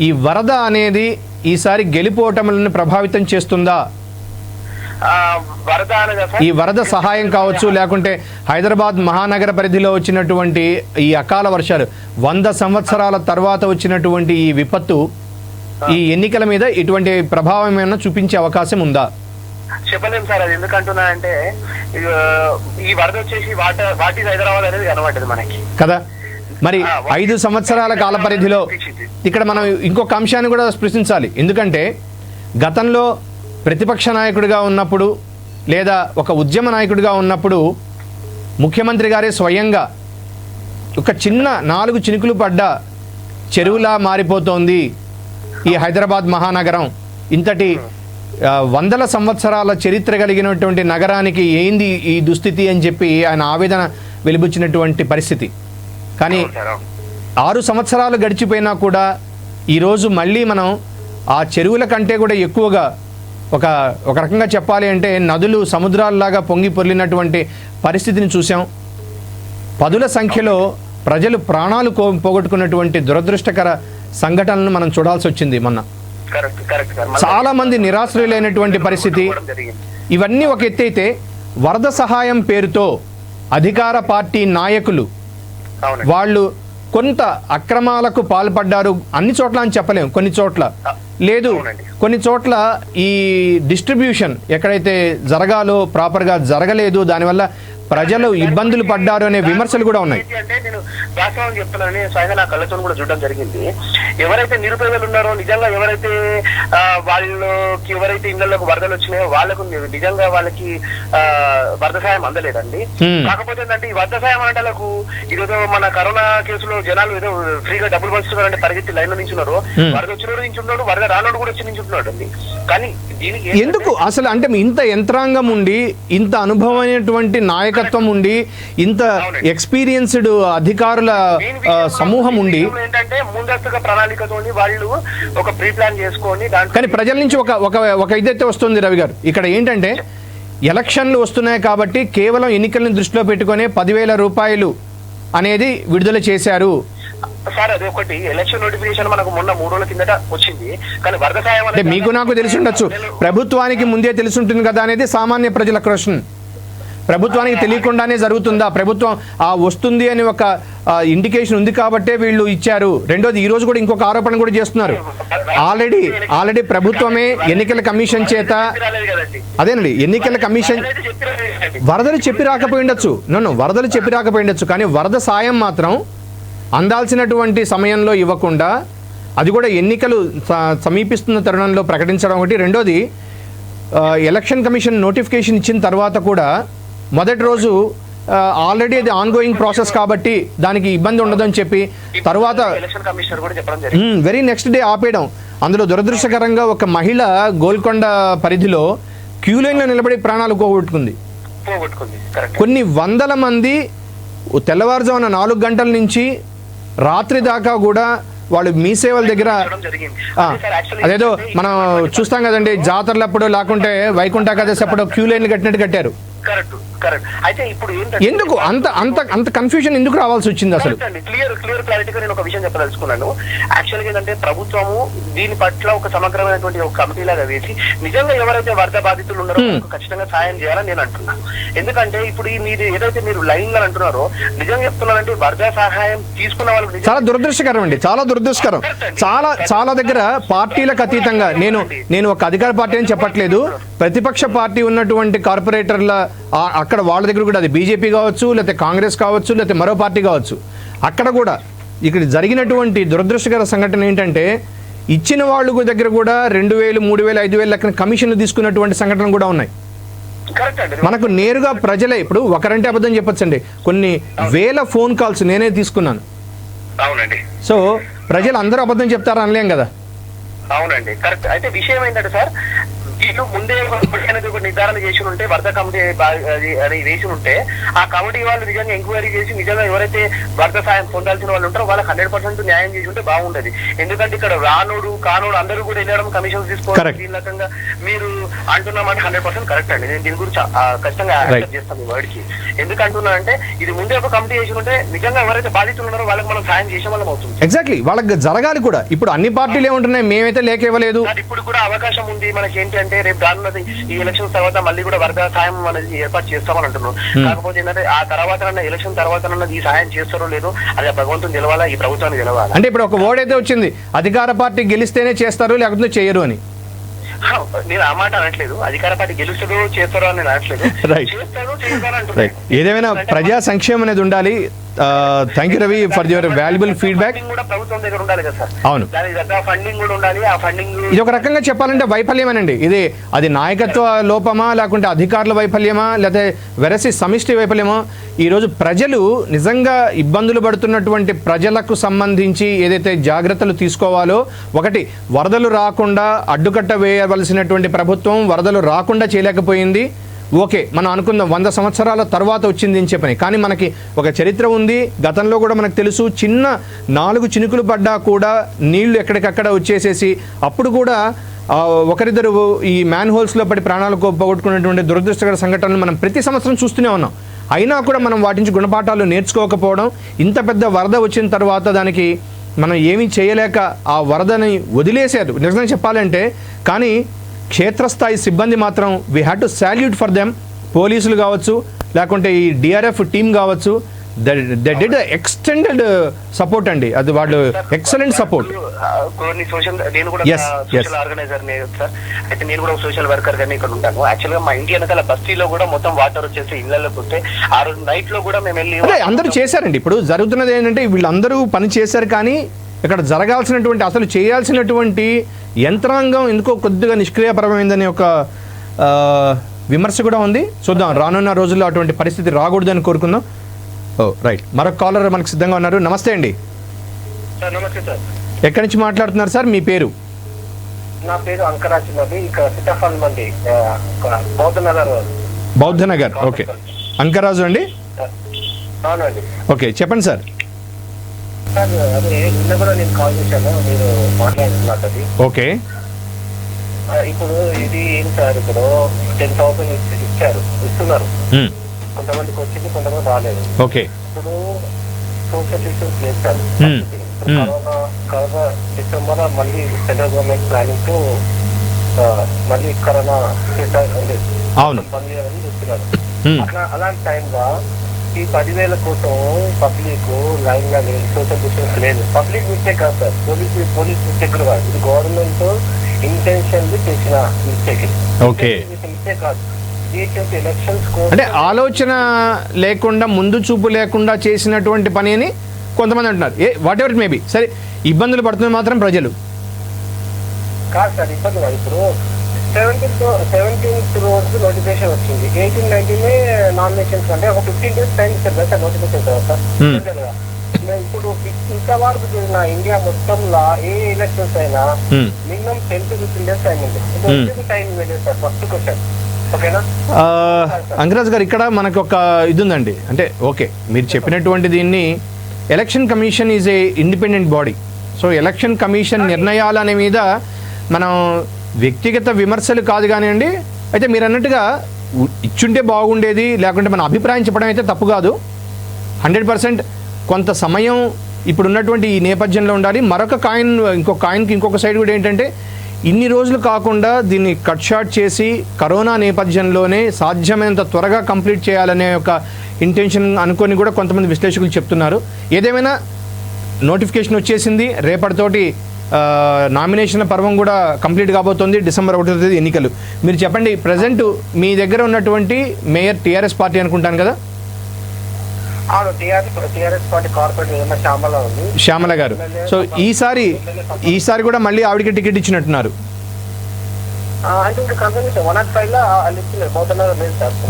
ఈ వరద అనేది ఈసారి గెలిపోవటములను ప్రభావితం చేస్తుందా? ఈ వరద సహాయం కావచ్చు, లేకుంటే హైదరాబాద్ మహానగర పరిధిలో వచ్చినటువంటి ఈ అకాల వర్షాలు, 100 సంవత్సరాల తర్వాత వచ్చినటువంటి ఈ విపత్తు ఈ ఎన్నికల మీద ఇటువంటి ప్రభావం ఏమైనా చూపించే అవకాశం ఉందా? చెప్పలేము సార్. అది ఎందుకంటున్నా అంటే ఈ వరద వచ్చేసి వాటి హైదరాబాద్ అనేది కనబడ్డది మనకి కదా. మరి 5 సంవత్సరాల కాల పరిధిలో ఇక్కడ మనం ఇంకొక అంశాన్ని కూడా స్పృశించాలి. ఎందుకంటే గతంలో ప్రతిపక్ష నాయకుడిగా ఉన్నప్పుడు లేదా ఒక ఉద్యమ నాయకుడిగా ఉన్నప్పుడు ముఖ్యమంత్రి గారే స్వయంగా ఒక చిన్న 4 చినుకులు పడ్డ చెరువులా మారిపోతోంది ఈ హైదరాబాద్ మహానగరం, ఇంతటి 100 సంవత్సరాల చరిత్ర కలిగినటువంటి నగరానికి ఏంది ఈ దుస్థితి అని చెప్పి ఆయన ఆవేదన వెలిబుచ్చినటువంటి పరిస్థితి. కానీ 6 సంవత్సరాలు గడిచిపోయినా కూడా ఈరోజు మళ్ళీ మనం ఆ చెరువుల కంటే కూడా ఎక్కువగా ఒక రకంగా చెప్పాలి అంటే నదులు సముద్రాల్లాగా పొంగి పొర్లినటువంటి పరిస్థితిని చూసాం. పదుల సంఖ్యలో ప్రజలు ప్రాణాలు పోగొట్టుకున్నటువంటి దురదృష్టకర సంఘటనలను మనం చూడాల్సి వచ్చింది మొన్న. చాలా మంది నిరాశ్రయులైనటువంటి పరిస్థితి. ఇవన్నీ ఒక ఎత్తైతే వరద సహాయం పేరుతో అధికార పార్టీ నాయకులు వాళ్ళు కొంత అక్రమాలకు పాల్పడ్డారు. అన్ని చోట్ల అని చెప్పలేము, కొన్ని చోట్ల లేదు, కొన్ని చోట్ల ఈ డిస్ట్రిబ్యూషన్ ఎక్కడైతే జరగాలో ప్రాపర్గా జరగలేదు, దానివల్ల ప్రజలు ఇబ్బందులు పడ్డారు అనే విమర్శలు కూడా ఉన్నాయి. అంటే నేను వాస్తవం చెప్తున్నాను, స్వయంగా నా కళ్ళతో కూడా చూడడం జరిగింది. ఎవరైతే నిరుపేదలు ఉన్నారో, నిజంగా ఎవరైతే వాళ్ళకి ఎవరైతే ఇళ్లలోకి వరదలు వచ్చినాయో వాళ్ళకు నిజంగా వాళ్ళకి వరద సాయం అందలేదండి. కాకపోతే ఏంటంటే ఈ వరద సాయం అనేటలకు ఈరోజు మన కరోనా కేసులో జనాలు ఏదో ఫ్రీగా డబ్బులు పంచుతున్నారంటే పరిగెత్తి లైన్ లో నించున్నారు. వరద వచ్చినోడు నించున్నాడు, వరద రానోడు కూడా వచ్చి నించుంటున్నాడు అండి. కానీ దీనికి ఎందుకు అసలు అంటే ఇంత యంత్రాంగం ఉండి, ఇంత అనుభవమైనటువంటి నాయకత్వం ఉండి, ఇంత ఎక్స్పీరియన్స్డ్ అధికారుల సమూహం ఉండి ఏంటంటే ముందస్తుగా ప్రణాళికతో వాళ్ళు ఒక ప్రీ ప్లాన్ చేసుకొని కానీ ప్రజల నుంచి ఒక ఇదైతే వస్తుంది రవి గారు. ఇక్కడ ఏంటంటే ఎలక్షన్లు వస్తున్నాయి కాబట్టి కేవలం ఎన్నికలను దృష్టిలో పెట్టుకునే 10,000 రూపాయలు అనేది విడుదల చేశారు. సార్ అది ఒకటి ఎలక్షన్ నోటిఫికేషన్ మనకు మొన్న 3 రోజుల కిందట వచ్చింది. కానీ వరద సాయం అంటే మీకు నాకు తెలిసి ఉండొచ్చు, ప్రభుత్వానికి ముందే తెలిసి ఉంటుంది కదా అనేది సామాన్య ప్రజల క్వశ్చన్. ప్రభుత్వానికి తెలియకుండానే జరుగుతుందా? ప్రభుత్వం వస్తుంది అని ఒక ఇండికేషన్ ఉంది కాబట్టే వీళ్ళు ఇచ్చారు. రెండోది ఈ రోజు కూడా ఇంకొక ఆరోపణ కూడా చేస్తున్నారు. ఆల్రెడీ ప్రభుత్వమే ఎన్నికల కమిషన్ చేత, అదేనండి ఎన్నికల కమిషన్ వరదలు చెప్పి రాకపోయి ఉండొచ్చు, వరదలు చెప్పి రాకపోయి ఉండొచ్చు, కానీ వరద సాయం మాత్రం అందాల్సినటువంటి సమయంలో ఇవ్వకుండా అది కూడా ఎన్నికలు సమీపిస్తున్న తరుణంలో ప్రకటించడం ఒకటి. రెండోది ఎలక్షన్ కమిషన్ నోటిఫికేషన్ ఇచ్చిన తర్వాత కూడా మొదటి రోజు ఆల్రెడీ అది ఆన్గోయింగ్ ప్రాసెస్ కాబట్టి దానికి ఇబ్బంది ఉండదని చెప్పి తర్వాత వెరీ నెక్స్ట్ డే ఆపేయడం. అందులో దురదృష్టకరంగా ఒక మహిళ గోల్కొండ పరిధిలో క్యూ లైన్లో నిలబడి ప్రాణాలు పోగొట్టుకుంది. కొన్ని వందల మంది తెల్లవారుజామున 4 గంటల నుంచి రాత్రి దాకా కూడా వాళ్ళు మీ సేవల దగ్గర, అదేదో మనం చూస్తాం కదండి జాతరలప్పుడు లేకుంటే వైకుంఠ ఏకాదశి అప్పుడు క్యూ లైన్లు కట్టినట్టు కట్టారు. అయితే ఇప్పుడు ఎందుకు అంత కన్ఫ్యూజన్ ఎందుకు రావాల్సి వచ్చింది అసలు? క్లియర్ క్లారిటీగా నేను ఒక విషయం చెప్పదలుచుకున్నాను. యాక్చువల్గా ఏంటంటే ప్రభుత్వము దీని పట్ల ఒక సమగ్రమైనటువంటి ఒక కమిటీ లాగా వేసి నిజంగా ఎవరైతే వరద బాధితులు ఉన్నారో ఖచ్చితంగా సాయం చేయాలని నేను అంటున్నాను. ఎందుకంటే ఇప్పుడు మీరు ఏదైతే మీరు లైన్ గా అంటున్నారో నిజంగా చెప్తున్నారంటే వరద సహాయం తీసుకున్న వాళ్ళకి చాలా దురదృష్టకరం అండి, చాలా దురదృష్టకరం. చాలా దగ్గర పార్టీలకు అతీతంగా నేను ఒక అధికార పార్టీ అని చెప్పట్లేదు, ప్రతిపక్ష పార్టీ ఉన్నటువంటి కార్పొరేటర్ల అక్కడ వాళ్ళ దగ్గర కూడా, అది బీజేపీ కావచ్చు లేకపోతే కాంగ్రెస్ కావచ్చు లేకపోతే మరో పార్టీ కావచ్చు, అక్కడ కూడా ఇక్కడ జరిగినటువంటి దురదృష్టకర సంఘటన ఏంటంటే ఇచ్చిన వాళ్ళ దగ్గర కూడా 2000, 3000, 5000 లెక్కన కమిషన్లు తీసుకున్నటువంటి సంఘటనలు కూడా ఉన్నాయి. మనకు నేరుగా ప్రజలే, ఇప్పుడు ఒకరంటే అబద్ధం చెప్పొచ్చండి, కొన్ని వేల ఫోన్ కాల్స్ నేనే తీసుకున్నాను. అవునండి. సో ప్రజలు అందరూ అబద్ధం చెప్తారా అనలేం కదా. అవునండి, కరెక్ట్. అయితే విషయం ఏంటంటే సార్, వీళ్ళు ముందే ఒక నిర్ధారణ చేసి ఉంటే వరద కమిటీ అని వేసి ఉంటే ఆ కమిటీ వాళ్ళు నిజంగా ఎంక్వైరీ చేసి నిజంగా ఎవరైతే వరద సాయం పొందాల్సిన వాళ్ళు ఉంటారో వాళ్ళకి 100% న్యాయం చేసి ఉంటే బాగుండేది. ఎందుకంటే ఇక్కడ రానోడు కానోడు అందరూ కూడా వెళ్ళడం కమిషన్ తీసుకోవడం ఈ రకంగా మీరు అంటున్నామంటే 100% కరెక్ట్ అండి. నేను దీని గురించి ఖచ్చితంగా యాక్సెప్ట్ చేస్తాను ఈ వర్డ్ కి. ఎందుకంటున్నా అంటే ఇది ముందే ఒక కమిటీ చేసి ఉంటే నిజంగా ఎవరైతే బాధితులు ఉన్నారో వాళ్ళకి మనం సాయం చేసే వాళ్ళం అవుతుంది. ఎగ్జాక్ట్లీ, వాళ్ళకి జరగాలి కూడా. ఇప్పుడు అన్ని పార్టీలు ఏముంటున్నాయి, మేమైతే లేక ఇవ్వలేదు. ఇప్పుడు కూడా అవకాశం ఉంది మనకి ఏంటి అంటే రేపు రానున్నది ఈ ఎలక్షన్ తర్వాత మళ్ళీ కూడా వరద సాయం అనేది ఏర్పాటు చేస్తామని అంటున్నాం. కాకపోతే ఏంటంటే ఆ తర్వాత ఎలక్షన్ తర్వాత ఈ సాయం చేస్తారో లేదో అది భగవంతుని తెలవాలా, ఈ ప్రభుత్వానికి తెలవాలా. అంటే ఇప్పుడు ఒక ఓడ్ అయితే వచ్చింది, అధికార పార్టీ గెలిస్తేనే చేస్తారు లేకపోతే చేయరు అని. నేను ఆ మాట అనట్లేదు, అధికార పార్టీ గెలుస్తుందో చేస్తారో అని నేను అనట్లేదు, చేస్తారో చేస్తారో అంటున్నాను. ఏదేమైనా ప్రజా సంక్షేమం అనేది ఉండాలి. Thank you Ravi for your valuable feedback. ప్రభుత్వం దగ్గర ఉండాలి కదా సార్. అవును, ఫండింగ్ కూడా ఉండాలి. ఆ ఫండింగ్ ఇది ఒక రకంగా చెప్పాలంటే వైఫల్యమేనండి. ఇది అది నాయకత్వ లోపమా లేకుంటే అధికారుల వైఫల్యమా లేకపోతే వెరసి సమిష్టి వైఫల్యమా? ఈరోజు ప్రజలు నిజంగా ఇబ్బందులు పడుతున్నటువంటి ప్రజలకు సంబంధించి ఏదైతే జాగ్రత్తలు తీసుకోవాలో, ఒకటి వరదలు రాకుండా అడ్డుకట్ట వేయవలసినటువంటి ప్రభుత్వం వరదలు రాకుండా చేయలేకపోయింది. ఓకే, మనం అనుకుందాం 100 సంవత్సరాల తర్వాత వచ్చింది అని చెప్పని, కానీ మనకి ఒక చరిత్ర ఉంది. గతంలో కూడా మనకు తెలుసు, చిన్న 4 చినుకులు పడ్డా కూడా నీళ్లు ఎక్కడికక్కడ వచ్చేసేసి అప్పుడు కూడా ఒకరిద్దరు ఈ మ్యాన్ హోల్స్లో పడి ప్రాణాలు పోగొట్టుకున్నటువంటి దురదృష్టకర సంఘటనలు మనం ప్రతి సంవత్సరం చూస్తూనే ఉన్నాం. అయినా కూడా మనం వాటి నుంచి గుణపాఠాలు నేర్చుకోకపోవడం, ఇంత పెద్ద వరద వచ్చిన తర్వాత దానికి మనం ఏమీ చేయలేక ఆ వరదని వదిలేశారు నిజంగా చెప్పాలంటే. కానీ క్షేత్రస్థాయి సిబ్బంది మాత్రం we had to salute for them. పోలీసులు కావచ్చు లేకుంటే ఈ డిఆర్ఎఫ్ టీమ్ కావచ్చు, దే డిడ్ ఎక్స్టెండెడ్ సపోర్ట్ అండి. అది వాళ్ళు ఎక్సలెంట్ సపోర్ట్. కొన్ని సోషల్, నేను కూడా సోషల్ ఆర్గనైజర్ సార్. అయితే నేను కూడా సోషల్ వర్కర్ గానే ఇక్కడ ఉంటాను. యాక్చువల్ గా మా ఇంటి వెనకాల బస్తీలో కూడా మొత్తం వాటర్ వచ్చేసి ఇళ్లలోకి వస్తే ఆ రోజు నైట్ లో కూడా మేము వెళ్ళి అందరూ చేశారండి. ఇప్పుడు జరుగుతున్నది ఏంటంటే వీళ్ళందరూ పని చేశారు, కానీ ఇక్కడ జరగాల్సినటువంటి అసలు చేయాల్సినటువంటి యంత్రాంగం ఎందుకో కొద్దిగా నిష్క్రియాపరమైందనే ఒక విమర్శ కూడా ఉంది. చూద్దాం, రానున్న రోజుల్లో అటువంటి పరిస్థితి రాకూడదని కోరుకుందాం. రైట్, మరొక కాలర్ మనకు సిద్ధంగా ఉన్నారు. నమస్తే అండి. నమస్తే సార్. ఎక్కడి నుంచి మాట్లాడుతున్నారు సార్? మీ పేరు? నా పేరు అంకరాజ్ అండి. ఇక్కడ సిటాఫాన్ మంది బౌద్ధనగర్. బౌద్ధనగర్, ఓకే. అంకరాజు అండి. అవునండి. ఓకే, చెప్పండి సార్. సార్ అదే నిన్న కూడా నేను కాల్ చేశాను, మీరు మాట్లాడుతున్నది. ఓకే, ఇప్పుడు ఇది ఏం సార్, ఇప్పుడు 10,000 ఇస్తున్నారు. కొంతమందికి వచ్చింది, కొంతమంది రాలేదు. ఓకే, ఇప్పుడు సోషల్ డిస్టెన్స్ చేస్తారు. కరోనా డిసెంబర్ మళ్ళీ సెంట్రల్ గవర్నమెంట్ ప్లానింగ్ తో మళ్ళీ కరోనా అవును. బంద్ చేయాలని చెప్తున్నారు. అలాంటి టైంలో ఈ 10,000 కోసం పబ్లిక్ లైన్ గా లేదు, సోషల్ డిస్టెన్స్ లేదు. పబ్లిక్ మిస్టేక్ కాదు సార్, పోలీస్ మిస్టేక్ కాదు, ఇది గవర్నమెంట్ ఇంటెన్షన్ చేసిన మిస్టేక్. ఓకే, మిస్టేక్ కాదు, ఎలక్షన్స్ అంటే ఆలోచన లేకుండా ముందు చూపు లేకుండా చేసినటువంటి పని అని కొంతమంది అంటున్నారు. What ever it maybe. సరే, ఇబ్బందులు పడుతున్నారు మాత్రం ప్రజలు కాదు సార్, ఇబ్బంది కాదు. ఇప్పుడు 17th రోజు నోటిఫికేషన్ వచ్చింది, 18, 19 నామినేషన్స్ అంటే ఒక 15 days టైం ఇస్తారు కదా సార్ నోటిఫికేషన్ తర్వాత. ఇప్పుడు ఇంతవరకు జరిగిన ఇండియా మొత్తంలో ఏ ఎలక్షన్స్ అయినా మినిమం 10 to 15 days టైం ఉంది. టైం ఇవ్వలేదు సార్. ఫస్ట్ క్వశ్చన్ ఓకేనా. అంకరాజ్ గారు, ఇక్కడ మనకు ఒక ఇది ఉందండి. అంటే ఓకే, మీరు చెప్పినటువంటి దీన్ని election commission is a independent body. So election commission నిర్ణయాలు అనే మీద మనం వ్యక్తిగత విమర్శలు కాదు కానివ్వండి. అయితే మీరు అన్నట్టుగా ఇచ్చుంటే బాగుండేది, లేకుంటే మన అభిప్రాయం చెప్పడం అయితే తప్పు కాదు. 100% కొంత సమయం ఇప్పుడున్నటువంటి ఈ నేపథ్యంలో ఉండాలి. మరొక కాయిన్, ఇంకొక కాయిన్కి ఇంకొక సైడ్ కూడా ఏంటంటే, ఇన్ని రోజులు కాకుండా దీన్ని కట్ షార్ట్ చేసి కరోనా నేపథ్యంలోనే సాధ్యమైనంత త్వరగా కంప్లీట్ చేయాలనే ఒక ఇంటెన్షన్ అనుకొని కూడా కొంతమంది విశ్లేషకులు చెప్తున్నారు. ఏదేమైనా నోటిఫికేషన్ వచ్చేసింది, రేపటితోటి నామినేషన్ల పర్వం కూడా కంప్లీట్ కాబోతోంది. December 1వ తేదీ ఎన్నికలు. మీరు చెప్పండి, ప్రజెంట్ మీ దగ్గర ఉన్నటువంటి మేయర్ టీఆర్ఎస్ పార్టీ అనుకుంటాను కదా? టీఆర్ఎస్ పార్టీ కార్పొరేటర్ శ్యామల గారు. సో ఈసారి కూడా మళ్ళీ ఆవిడకి టికెట్ ఇచ్చినట్టున్నారు.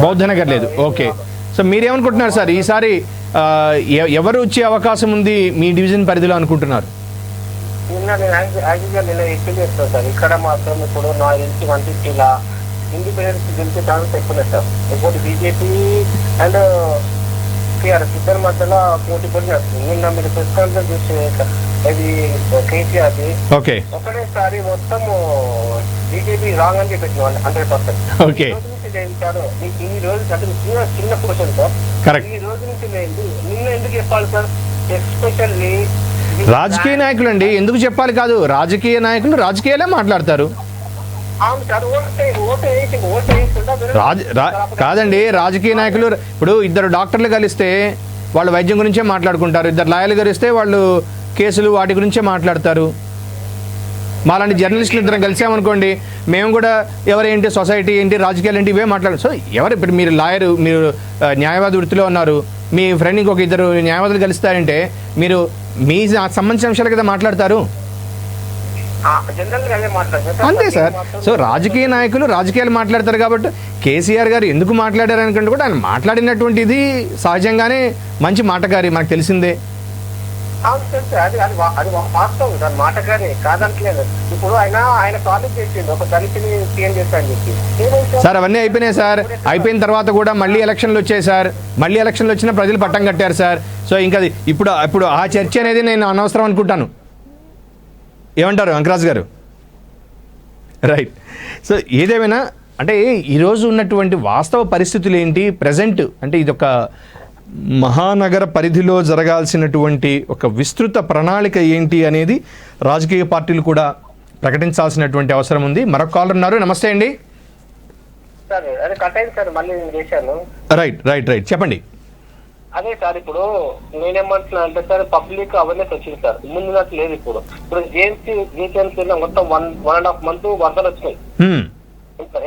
బౌద్ధనగర్ లేదు. ఓకే, సో మీరేమనుకుంటున్నారు సార్, ఈసారి ఎవరు వచ్చే అవకాశం ఉంది మీ డివిజన్ పరిధిలో అనుకుంటున్నారు? నిన్న ఎక్కువ చేస్తాను సార్. ఇక్కడ మాత్రం ఇప్పుడు నా తెలిసి 150 ఇండిపెండెన్స్ గెలిచే ఛాన్స్ ఎక్కువ సార్. ఇంకోటి బీజేపీ అండ్ టీఆర్ఎస్ ఇద్దరి మధ్యలో పోటీ నడుస్తుంది. నిన్న మీరు ప్రెస్ కాన్ఫరెన్స్ చూసి అది కేసీఆర్ది ఒకటేసారి మొత్తం బీజేపీ రాంగ్ అని చెప్పేసి 100%. ఈ రోజు అంటే చిన్న క్వశ్చన్ సార్, ఈ రోజు నుంచి లేదు, నిన్న ఎందుకు చెప్పాలి సార్? ఎస్పెషల్లీ రాజకీయ నాయకులు అండి, ఎందుకు చెప్పాలి కాదు, రాజకీయ నాయకులు రాజకీయాలే మాట్లాడతారు. కాదండి, రాజకీయ నాయకులు ఇప్పుడు ఇద్దరు డాక్టర్లు కలిస్తే వాళ్ళు వైద్యం గురించే మాట్లాడుకుంటారు, ఇద్దరు లాయర్లు కలిస్తే వాళ్ళు కేసులు వాటి గురించే మాట్లాడతారు. మాలాంటి జర్నలిస్టులు ఇద్దరం కలిసామనుకోండి, మేము కూడా ఎవరేంటి, సొసైటీ ఏంటి, రాజకీయాలు ఏంటి, ఇవే మాట్లాడు. సో ఎవరు, ఇప్పుడు మీరు లాయరు, మీరు న్యాయవాది వృత్తిలో ఉన్నారు, మీ ఫ్రెండ్ ఇంకొక ఇద్దరు న్యాయవాదులు కలుస్తారంటే మీరు మీ సంబంధించిన అంశాలు కదా మాట్లాడతారు. అంతే సార్. సో రాజకీయ నాయకులు రాజకీయాలు మాట్లాడతారు కాబట్టి కేసీఆర్ గారు ఎందుకు మాట్లాడారు అనుకుంటే కూడా ఆయన మాట్లాడినటువంటిది సహజంగానే మంచి మాటగారి, మనకు తెలిసిందే. అది వాస్తవం సార్, మాటగానే కాదంటలేదు. ఇప్పుడు ఆయన ప్రామిస్ చేసిండు ఒక దళితుని సీఎం చేస్తాను చెప్పి. సార్ అవన్నీ అయిపోయినాయి సార్. అయిపోయిన తర్వాత కూడా మళ్ళీ ఎలక్షన్లు వచ్చాయి సార్. మళ్ళీ ఎలక్షన్లు వచ్చినా ప్రజలు పట్టం కట్టారు సార్. సో ఇంకా ఇప్పుడు ఆ చర్చ అనేది నేను అనవసరం అనుకుంటాను. ఏమంటారు అంకరాజ్ గారు? రైట్. సో ఏదేమైనా అంటే ఈరోజు ఉన్నటువంటి వాస్తవ పరిస్థితులు ఏంటి, ప్రజెంట్ అంటే ఇదొక మహానగర పరిధిలో జరగాల్సినటువంటి ఒక విస్తృత ప్రణాళిక ఏంటి అనేది రాజకీయ పార్టీలు కూడా ప్రకటించాల్సినటువంటి అవసరం ఉంది. మరొక కాలర్ ఉన్నారు. నమస్తే అండి. రైట్ చెప్పండి. అదే సార్, ఇప్పుడు నేనేమంటున్నా అంటే సార్, పబ్లిక్ అవేర్నెస్ వచ్చింది సార్, ముందున్నట్టు లేదు. ఇప్పుడు జేఎంసీ మొత్తం 1.5 month వరదలు వచ్చినాయి,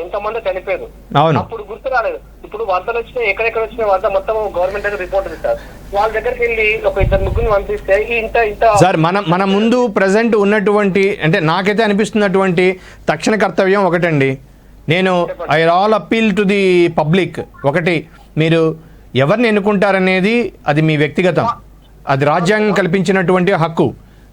ఎంతమంది చనిపోయారు, అప్పుడు గుర్తు రాలేదు. ఇప్పుడు వరదలు వచ్చినాయి, ఎక్కడెక్కడ వచ్చినాయి వరద మొత్తం గవర్నమెంట్ దగ్గర రిపోర్ట్ ఉంది సార్. వాళ్ళ దగ్గరికి వెళ్ళి ఒక 2 ముగ్గురిని పంపిస్తే ఇంత సార్ మన ముందు ప్రజెంట్ ఉన్నటువంటి అంటే నాకైతే అనిపిస్తున్నటువంటి తక్షణ కర్తవ్యం ఒకటండి. నేను I all appeal to the public. ఒకటి, మీరు ఎవరిని ఎన్నుకుంటారనేది అది మీ వ్యక్తిగతం, అది రాజ్యాంగం కల్పించినటువంటి హక్కు.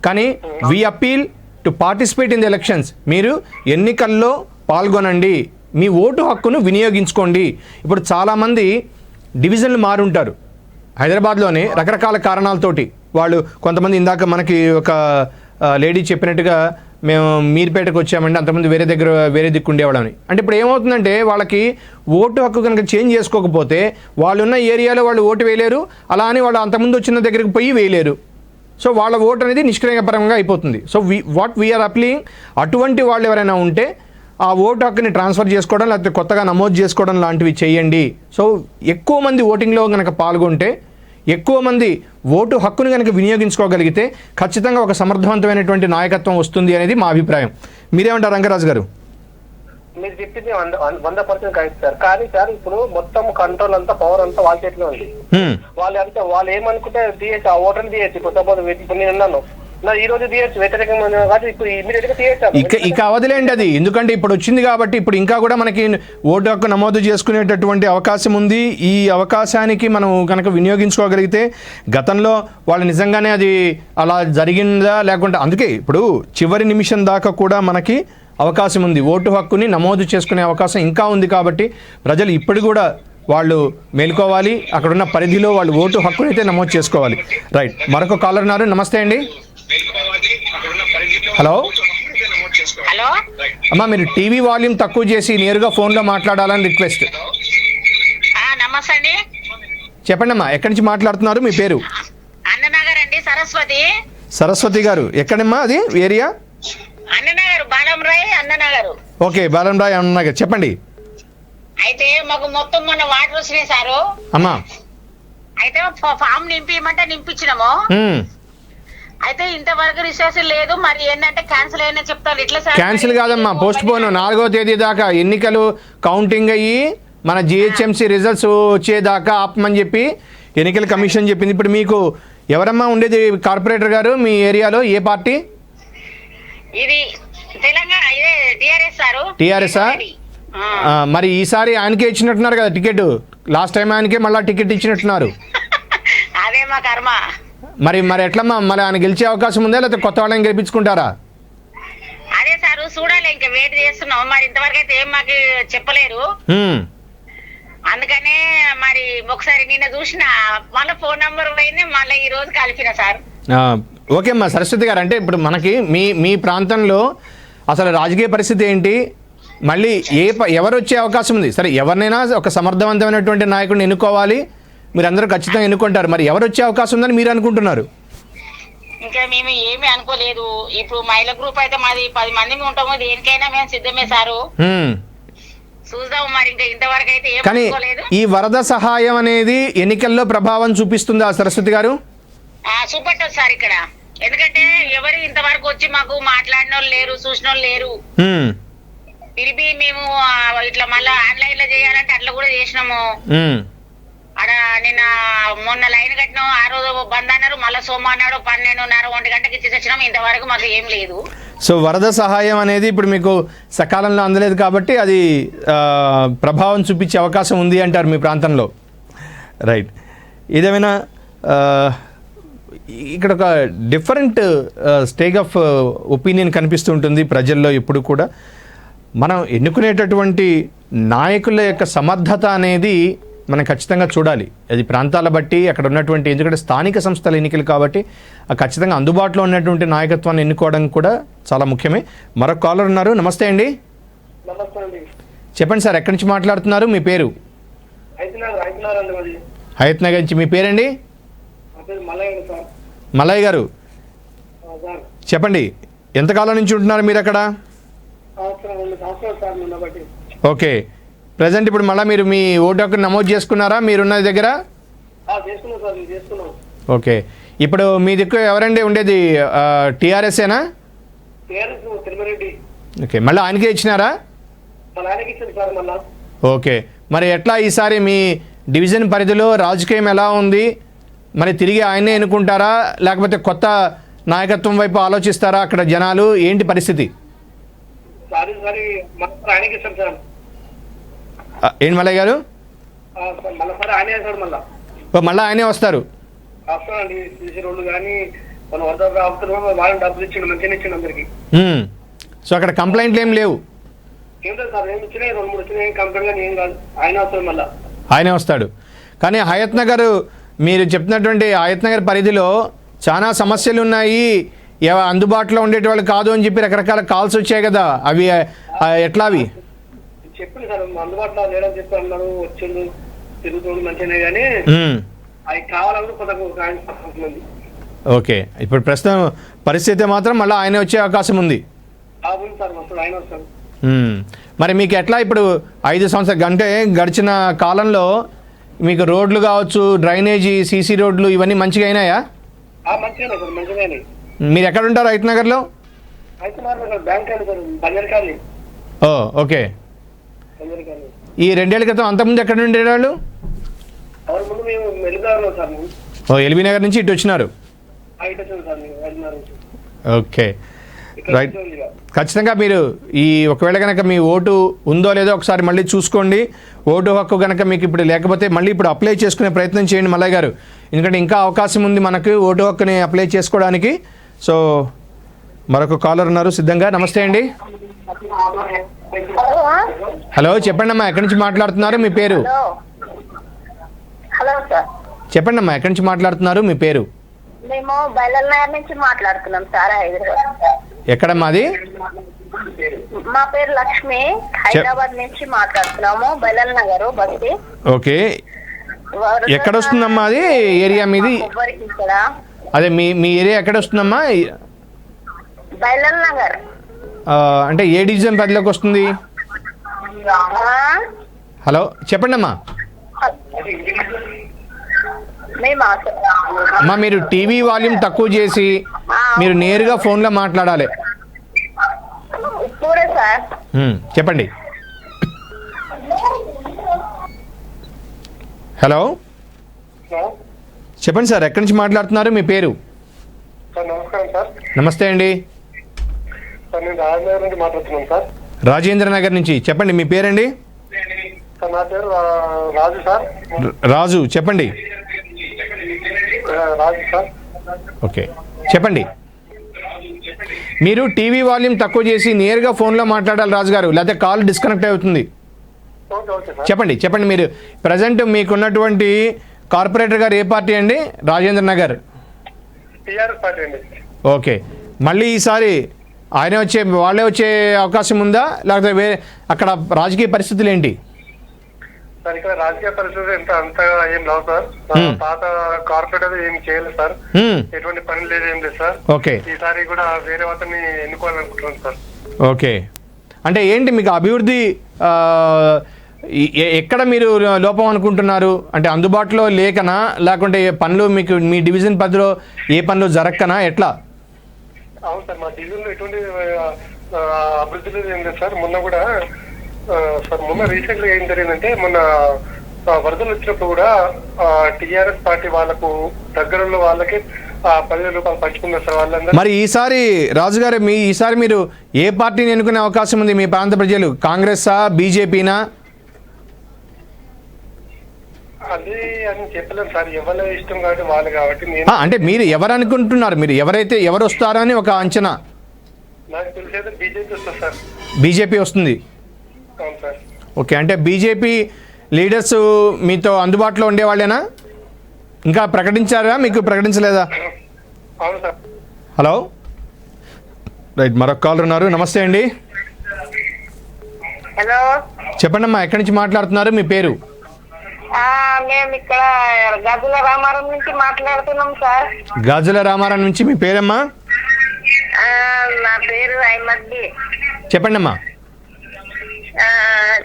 కానీ we appeal to participate in the elections. మీరు ఎన్నికల్లో పాల్గొనండి, మీ ఓటు హక్కును వినియోగించుకోండి. ఇప్పుడు చాలామంది డివిజన్లు మారుంటారు హైదరాబాద్లోనే రకరకాల కారణాలతోటి. వాళ్ళు కొంతమంది ఇందాక మనకి ఒక లేడీ చెప్పినట్టుగా మేము మీర్పేటకు వచ్చామండి, అంతకుముందు వేరే దిక్కు ఉండేవాళ్ళని. అంటే ఇప్పుడు ఏమవుతుందంటే వాళ్ళకి ఓటు హక్కు కనుక చేంజ్ చేసుకోకపోతే వాళ్ళు ఉన్న ఏరియాలో వాళ్ళు ఓటు వేయలేరు, అలా అని వాళ్ళు అంతకుముందు వచ్చిన దగ్గరికి పోయి వేయలేరు. సో వాళ్ళ ఓటు అనేది నిష్క్రియాపరంగా అయిపోతుంది. సో వాట్ వీఆర్ అప్లీయింగ్, అటువంటి వాళ్ళు ఎవరైనా ఉంటే ఆ ఓటు హక్కుని ట్రాన్స్ఫర్ చేసుకోవడం లేకపోతే కొత్తగా నమోదు చేసుకోవడం లాంటివి చేయండి. సో ఎక్కువ మంది ఓటింగ్లో కనుక పాల్గొంటే, ఎక్కువ మంది ఓటు హక్కుని కనుక వినియోగించుకోగలిగితే ఖచ్చితంగా ఒక సమర్థవంతమైనటువంటి నాయకత్వం వస్తుంది అనేది మా అభిప్రాయం. మీరేమంటారు రంగరాజు గారు? మీరు చెప్పింది 100% కరెక్ట్ సార్. కానీ సార్ ఇప్పుడు మొత్తం కంట్రోల్ అంతా, పవర్ అంతా వాళ్ళ చేతిలో ఉంది. వాళ్ళు ఏమనుకుంటే తీయచ్చు, ఆ ఓటర్ని తీయచ్చు. ఇప్పుడు సపోజ్ ఇప్పుడు నేను ఉన్నాను, ఈ రోజు తీయచ్చు, వ్యతిరేకంగా కాదు, ఇప్పుడు ఇమీడియట్ గా తీయచ్చు. ఇక అవదిలేండి అది, ఎందుకంటే ఇప్పుడు వచ్చింది కాబట్టి ఇప్పుడు ఇంకా కూడా మనకి ఓటు హక్కు నమోదు చేసుకునేటటువంటి అవకాశం ఉంది. ఈ అవకాశానికి మనం కనుక వినియోగించుకోగలిగితే, గతంలో వాళ్ళు నిజంగానే అది అలా జరిగిందా లేకుంటే, అందుకే ఇప్పుడు చివరి నిమిషం దాకా కూడా మనకి అవకాశం ఉంది. ఓటు హక్కుని నమోదు చేసుకునే అవకాశం ఇంకా ఉంది. కాబట్టి ప్రజలు ఇప్పుడు కూడా వాళ్ళు మేల్కోవాలి, అక్కడున్న పరిధిలో వాళ్ళు ఓటు హక్కుని అయితే నమోదు చేసుకోవాలి. రైట్, మరొక కాలర్ ఉన్నారు. నమస్తే అండి. హలో హలో అమ్మా, మీరు టీవీ వాల్యూమ్ తక్కువ చేసి నేరుగా ఫోన్లో మాట్లాడాలని రిక్వెస్ట్. నమస్తే అండి. చెప్పండి అమ్మా, ఎక్కడి నుంచి మాట్లాడుతున్నారు? మీ పేరు? అన్ననగర్ అండి. సరస్వతి. సరస్వతి గారు, ఎక్కడమ్మా అది ఏరియా? అన్ననగర్, బాలంరాయ్ అన్ననగర్. ఓకే, బాలంరాయ్ అన్ననగర్, చెప్పండి. అయితే మాకు మొత్తం మొన్న వాటర్ వచ్చినాయి సారు. అమ్మా అయితే ఫామ్ నింపిమంటే నింపించినాము. అయితే ఇంతవరకు రిసోర్స్ లేదు. మరి ఏంటంటే క్యాన్సిల్ అయినా చెప్తారు. ఇట్లా సార్ క్యాన్సిల్ కాదమ్మా, పోస్ట్ పోన్. 4వ తేదీ దాకా ఎన్నికలు కౌంటింగ్ అయ్యి మన జిహెచ్ఎంసీ రిజల్ట్స్ వచ్చేదాకా ఆపమని చెప్పి ఎన్నికల కమిషన్ చెప్పింది. ఇప్పుడు మీకు ఎవరమ్మా ఉండేది కార్పొరేటర్ గారు మీ ఏరియాలో? ఏ పార్టీ? ఇది తెలంగాణ, ఇదే టిఆర్ఎస్ సారు. టిఆర్ఎస్ఆ? మరి ఈసారి ఆయనకే ఇచ్చినట్టున్నారు కదా టికెట్. లాస్ట్ టైం ఆయనకే మళ్ళీ టికెట్ ఇచ్చినట్టున్నారు. అదే మా కర్మ. మరి ఎట్లమ్మా, మరి ఆయన గెలిచే అవకాశం ఉందా లేకపోతే కొత్త వాళ్ళని గెలిపించుకుంటారా? అదే సారు, చూడాలి, ఇంకా వెయిట్ చేస్తున్నాం. మరి ఇంతవరకు అయితే ఏం మాకు చెప్పలేరు. అందుకనే మరి ఒకసారి నిన్న చూసిన, మళ్ళీ ఫోన్ నంబర్ పోయింది, మళ్ళీ ఈ రోజు కలిపిన సార్. ఓకే అమ్మా సరస్వతి గారు, అంటే ఇప్పుడు మనకి మీ ప్రాంతంలో అసలు రాజకీయ పరిస్థితి ఏంటి, మళ్ళీ ఎవరు వచ్చే అవకాశం ఉంది? సరే, ఎవరినైనా ఒక సమర్థవంతమైనటువంటి నాయకుడిని ఎన్నుకోవాలి, మీరందరూ ఖచ్చితంగా ఎన్నుకుంటారు. మరి ఎవరు వచ్చే అవకాశం ఉందని మీరు అనుకుంటున్నారు? ఇంకా మేము ఏమీ అనుకోలేదు. ఇప్పుడు మహిళా గ్రూప్ అయితే మాది 10 మంది ఉంటాము. దేనికైనా మేము సిద్ధమే సారు. చూద్దాం, మరి ఇంకా ఇంతవరకు అయితే ఏం అనుకోలేదు. ఈ వరద సహాయం అనేది ఎన్నికల్లో ప్రభావం చూపిస్తుందా సరస్వతి గారు? చూపట్టదు సార్ ఇక్కడ. ఎందుకంటే ఎవరు ఇంతవరకు వచ్చి మాకు మాట్లాడిన వాళ్ళు లేరు, చూసిన వాళ్ళు లేరు. తిరిగి మేము ఇట్లా మళ్ళా ఆన్లైన్ లో చేయాలంటే అట్లా కూడా చేసినాము. అక్కడ నిన్న మొన్న లైన్ కట్టినాం, ఆ రోజు బంద్ అన్నారు, మళ్ళీ సోమ అన్నాడు, 12:30 1 గంటకి ఇచ్చేసి వచ్చినాం. ఇంతవరకు మాకు ఏం లేదు. సో వరద సహాయం అనేది ఇప్పుడు మీకు సకాలంలో అందలేదు కాబట్టి అది ప్రభావం చూపించే అవకాశం ఉంది అంటారు మీ ప్రాంతంలో. రైట్, ఇదేమైనా ఇక్కడ ఒక డిఫరెంట్ స్టేజ్ ఆఫ్ ఒపీనియన్ కనిపిస్తూ ఉంటుంది ప్రజల్లో ఎప్పుడు కూడా. మనం ఎన్నుకునేటటువంటి నాయకుల యొక్క సమర్థత అనేది మనం ఖచ్చితంగా చూడాలి. అది ప్రాంతాల బట్టి అక్కడ ఉన్నటువంటి, ఎందుకంటే స్థానిక సంస్థల ఎన్నికలు కాబట్టి ఖచ్చితంగా అందుబాటులో ఉన్నటువంటి నాయకత్వాన్ని ఎన్నుకోవడం కూడా చాలా ముఖ్యమే. మరొక కాలర్ ఉన్నారు. నమస్తే అండి. చెప్పండి సార్, ఎక్కడి నుంచి మాట్లాడుతున్నారు? మీ పేరు? హయత్ నగర్ నుంచి. మీ పేరండి? మలయ్ గారు, చెప్పండి, ఎంతకాలం నుంచి ఉంటున్నారు మీరు అక్కడ? ఓకే, ప్రజెంట్ ఇప్పుడు మళ్ళీ మీరు మీ ఓటు హక్కు నమోదు చేసుకున్నారా మీరున్న దగ్గర? ఓకే, ఇప్పుడు మీ దిక్కు ఎవరండి ఉండేది? టీఆర్ఎస్ఏనా? ఓకే, మళ్ళీ ఆయనకే ఇచ్చినారా? ఓకే, మరి ఎట్లా ఈసారి మీ డివిజన్ పరిధిలో రాజకీయం ఎలా ఉంది? మరి తిరిగి ఆయనే ఎన్నుకుంటారా లేకపోతే కొత్త నాయకత్వం వైపు ఆలోచిస్తారా అక్కడ జనాలు? ఏంటి పరిస్థితి? ఏంటి మల్లయ్య గారు? మళ్ళీ ఆయనే వస్తారు. సో అక్కడ కంప్లైంట్లు ఏం లేవు? ఆయనే వస్తాడు. కానీ హయత్ నగర్, మీరు చెప్తున్నటువంటి హయత్ నగర్ పరిధిలో చాలా సమస్యలు ఉన్నాయి, అందుబాటులో ఉండేటి వాళ్ళు కాదు అని చెప్పి రకరకాల కాల్స్ వచ్చాయి కదా, అవి ఎట్లా? అవి చెప్పింది సార్, అందుబాటులో లేదని చెప్పి అన్నారు, వచ్చిండు తిరుగుతుంది మంచిగానే, కానీ అవి కావాలని కొంతమంది. ఓకే, ఇప్పుడు ప్రస్తుతం పరిస్థితి మాత్రం మళ్ళీ ఆయన వచ్చే అవకాశం ఉంది. మరి మీకు ఎట్లా ఇప్పుడు 5 సంవత్సరాలు అంటే గడిచిన కాలంలో మీకు రోడ్లు కావచ్చు, డ్రైనేజీ, సీసీ రోడ్లు ఇవన్నీ మంచిగా అయినాయా? మంచిగానే సార్, మంచిగానే. మీరు ఎక్కడ ఉంటారు రైతు నగర్లో? ఓ ఓకే. ఈ 2 ఏళ్ల క్రితం అంతకుముందు ఎక్కడ ఉండేవాళ్ళు? ఓ ఎల్బీ నగర్ నుంచి ఇటు వచ్చినారు. Okay right. ఖచ్చితంగా మీరు ఒకవేళ కనుక మీ ఓటు ఉందో లేదో ఒకసారి మళ్ళీ చూసుకోండి. ఓటు హక్కు కనుక మీకు ఇప్పుడు లేకపోతే మళ్ళీ ఇప్పుడు అప్లై చేసుకునే ప్రయత్నం చేయండి మల్లయ్య గారు, ఎందుకంటే ఇంకా అవకాశం ఉంది మనకు ఓటు హక్కుని అప్లై చేసుకోవడానికి. సో మరొక కాలర్ ఉన్నారు సిద్ధంగా. నమస్తే అండి. హలో చెప్పండి అమ్మా, ఎక్కడి నుంచి మాట్లాడుతున్నారు, మీ పేరు? Hello sir. చెప్పండి అమ్మా, ఎక్కడి నుంచి మాట్లాడుతున్నారు, మీ పేరు? మేము బయలుదేరి నుంచి మాట్లాడుతున్నాం సార్, హైదరాబాద్. ఎక్కడమ్మా అది? మా పేరు లక్ష్మి, హైదరాబాద్ నుంచి మాట్లాడుతున్నాము, బయలల్ నగర్ బస్తి. ఓకే, ఎక్కడ వస్తుందమ్మా అది ఏరియా మీది? అదే మీ ఏరియా ఎక్కడ వస్తుందమ్మా? బయలల్ నగర్. అంటే ఏ డివిజన్ పరిధిలోకి వస్తుంది? హలో చెప్పండి అమ్మా. అమ్మా మీరు టీవీ వాల్యూమ్ తక్కువ చేసి మీరు నేరుగా ఫోన్లో మాట్లాడాలి. చెప్పండి. హలో చెప్పండి సార్, ఎక్కడి నుంచి మాట్లాడుతున్నారు, మీ పేరు? నమస్కారం సార్. నమస్తే అండి. నేను రాజేంద్ర నుంచి మాట్లాడుతున్నాను సార్. రాజేంద్ర నగర్ నుంచి. చెప్పండి మీ పేరండి? నా పేరు రాజు సార్. రాజు చెప్పండి. రాజు సార్. ఓకే చెప్పండి. మీరు టీవీ వాల్యూమ్ తక్కువ చేసి నేరుగా ఫోన్లో మాట్లాడాలి రాజు గారు, లేకపోతే కాల్ డిస్కనెక్ట్ అవుతుంది. చెప్పండి చెప్పండి. మీరు ప్రజెంట్ మీకున్నటువంటి కార్పొరేటర్ గారు ఏ పార్టీ అండి? రాజేంద్ర నగర్ టీఆర్ఎస్ పార్టీ అండి. ఓకే, మళ్ళీ ఈసారి వాళ్ళే వచ్చే అవకాశం ఉందా, లేకపోతే వేరే అక్కడ రాజకీయ పరిస్థితులు ఏంటి సార్? ఇక్కడ రాజకీయ పరిస్థితులు అంతగా ఏం లేవు సార్. పాత కార్పొరేటర్ ఏం చేయలేదు సార్, ఎటువంటి పని లేదు, ఏం లేదు సార్. ఓకే, ఈసారి కూడా వేరే అతన్ని ఎన్నుకోవాలనుకుంటున్నాను సార్. ఓకే, అంటే ఏంటి మీకు అభివృద్ధి ఎక్కడ మీరు లోపం అనుకుంటున్నారు? అంటే అందుబాటులో లేకనా, లేకుంటే పనులు మీకు మీ డివిజన్ పరిధిలో ఏ పనులు జరగకనా, ఎట్లా? అవును సార్, మా డివిజన్ లో ఎటువంటి అభివృద్ధి లేదు, ఏం లేదు సార్. మొన్న రీసెంట్ గా ఏం జరిగిందంటే, మొన్న వరదలు వచ్చినప్పుడు కూడా టీఆర్ఎస్ పార్టీ వాళ్ళకు దగ్గరలో వాళ్ళకి 10,000 రూపాయలు పంచుకున్నారు సార్ వాళ్ళందరూ. మరి ఈసారి రాజుగారు ఈసారి మీరు ఏ పార్టీని ఎన్నుకునే అవకాశం ఉంది మీ ప్రాంత ప్రజలు? కాంగ్రెసా, బీజేపీనా? అది అని చెప్పలేము సార్, ఎవరు ఇష్టం కాబట్టి వాళ్ళు కాబట్టి. అంటే మీరు ఎవరు అనుకుంటున్నారు? మీరు ఎవరు వస్తారో అని ఒక అంచనా? నాకు తెలిసేది బీజేపీ వస్తుంది సార్. బీజేపీ వస్తుంది. అవును సార్. ఓకే, అంటే బీజేపీ లీడర్స్ మీతో అందుబాటులో ఉండేవాళ్ళేనా? ఇంకా ప్రకటించారా, మీకు ప్రకటించలేదా? అవును సార్. హలో రైట్, మరొక కాలర్ ఉన్నారు. నమస్తే అండి. హలో చెప్పండి అమ్మా, ఎక్కడి నుంచి మాట్లాడుతున్నారు, మీ పేరు? మేము ఇక్కడ గజుల రామారం నుంచి మాట్లాడుతున్నాం సార్. గాజుల రామారావు నుంచి. మీ పేరమ్మా? నా పేరు అహ్మద్ది. చెప్పండి అమ్మా.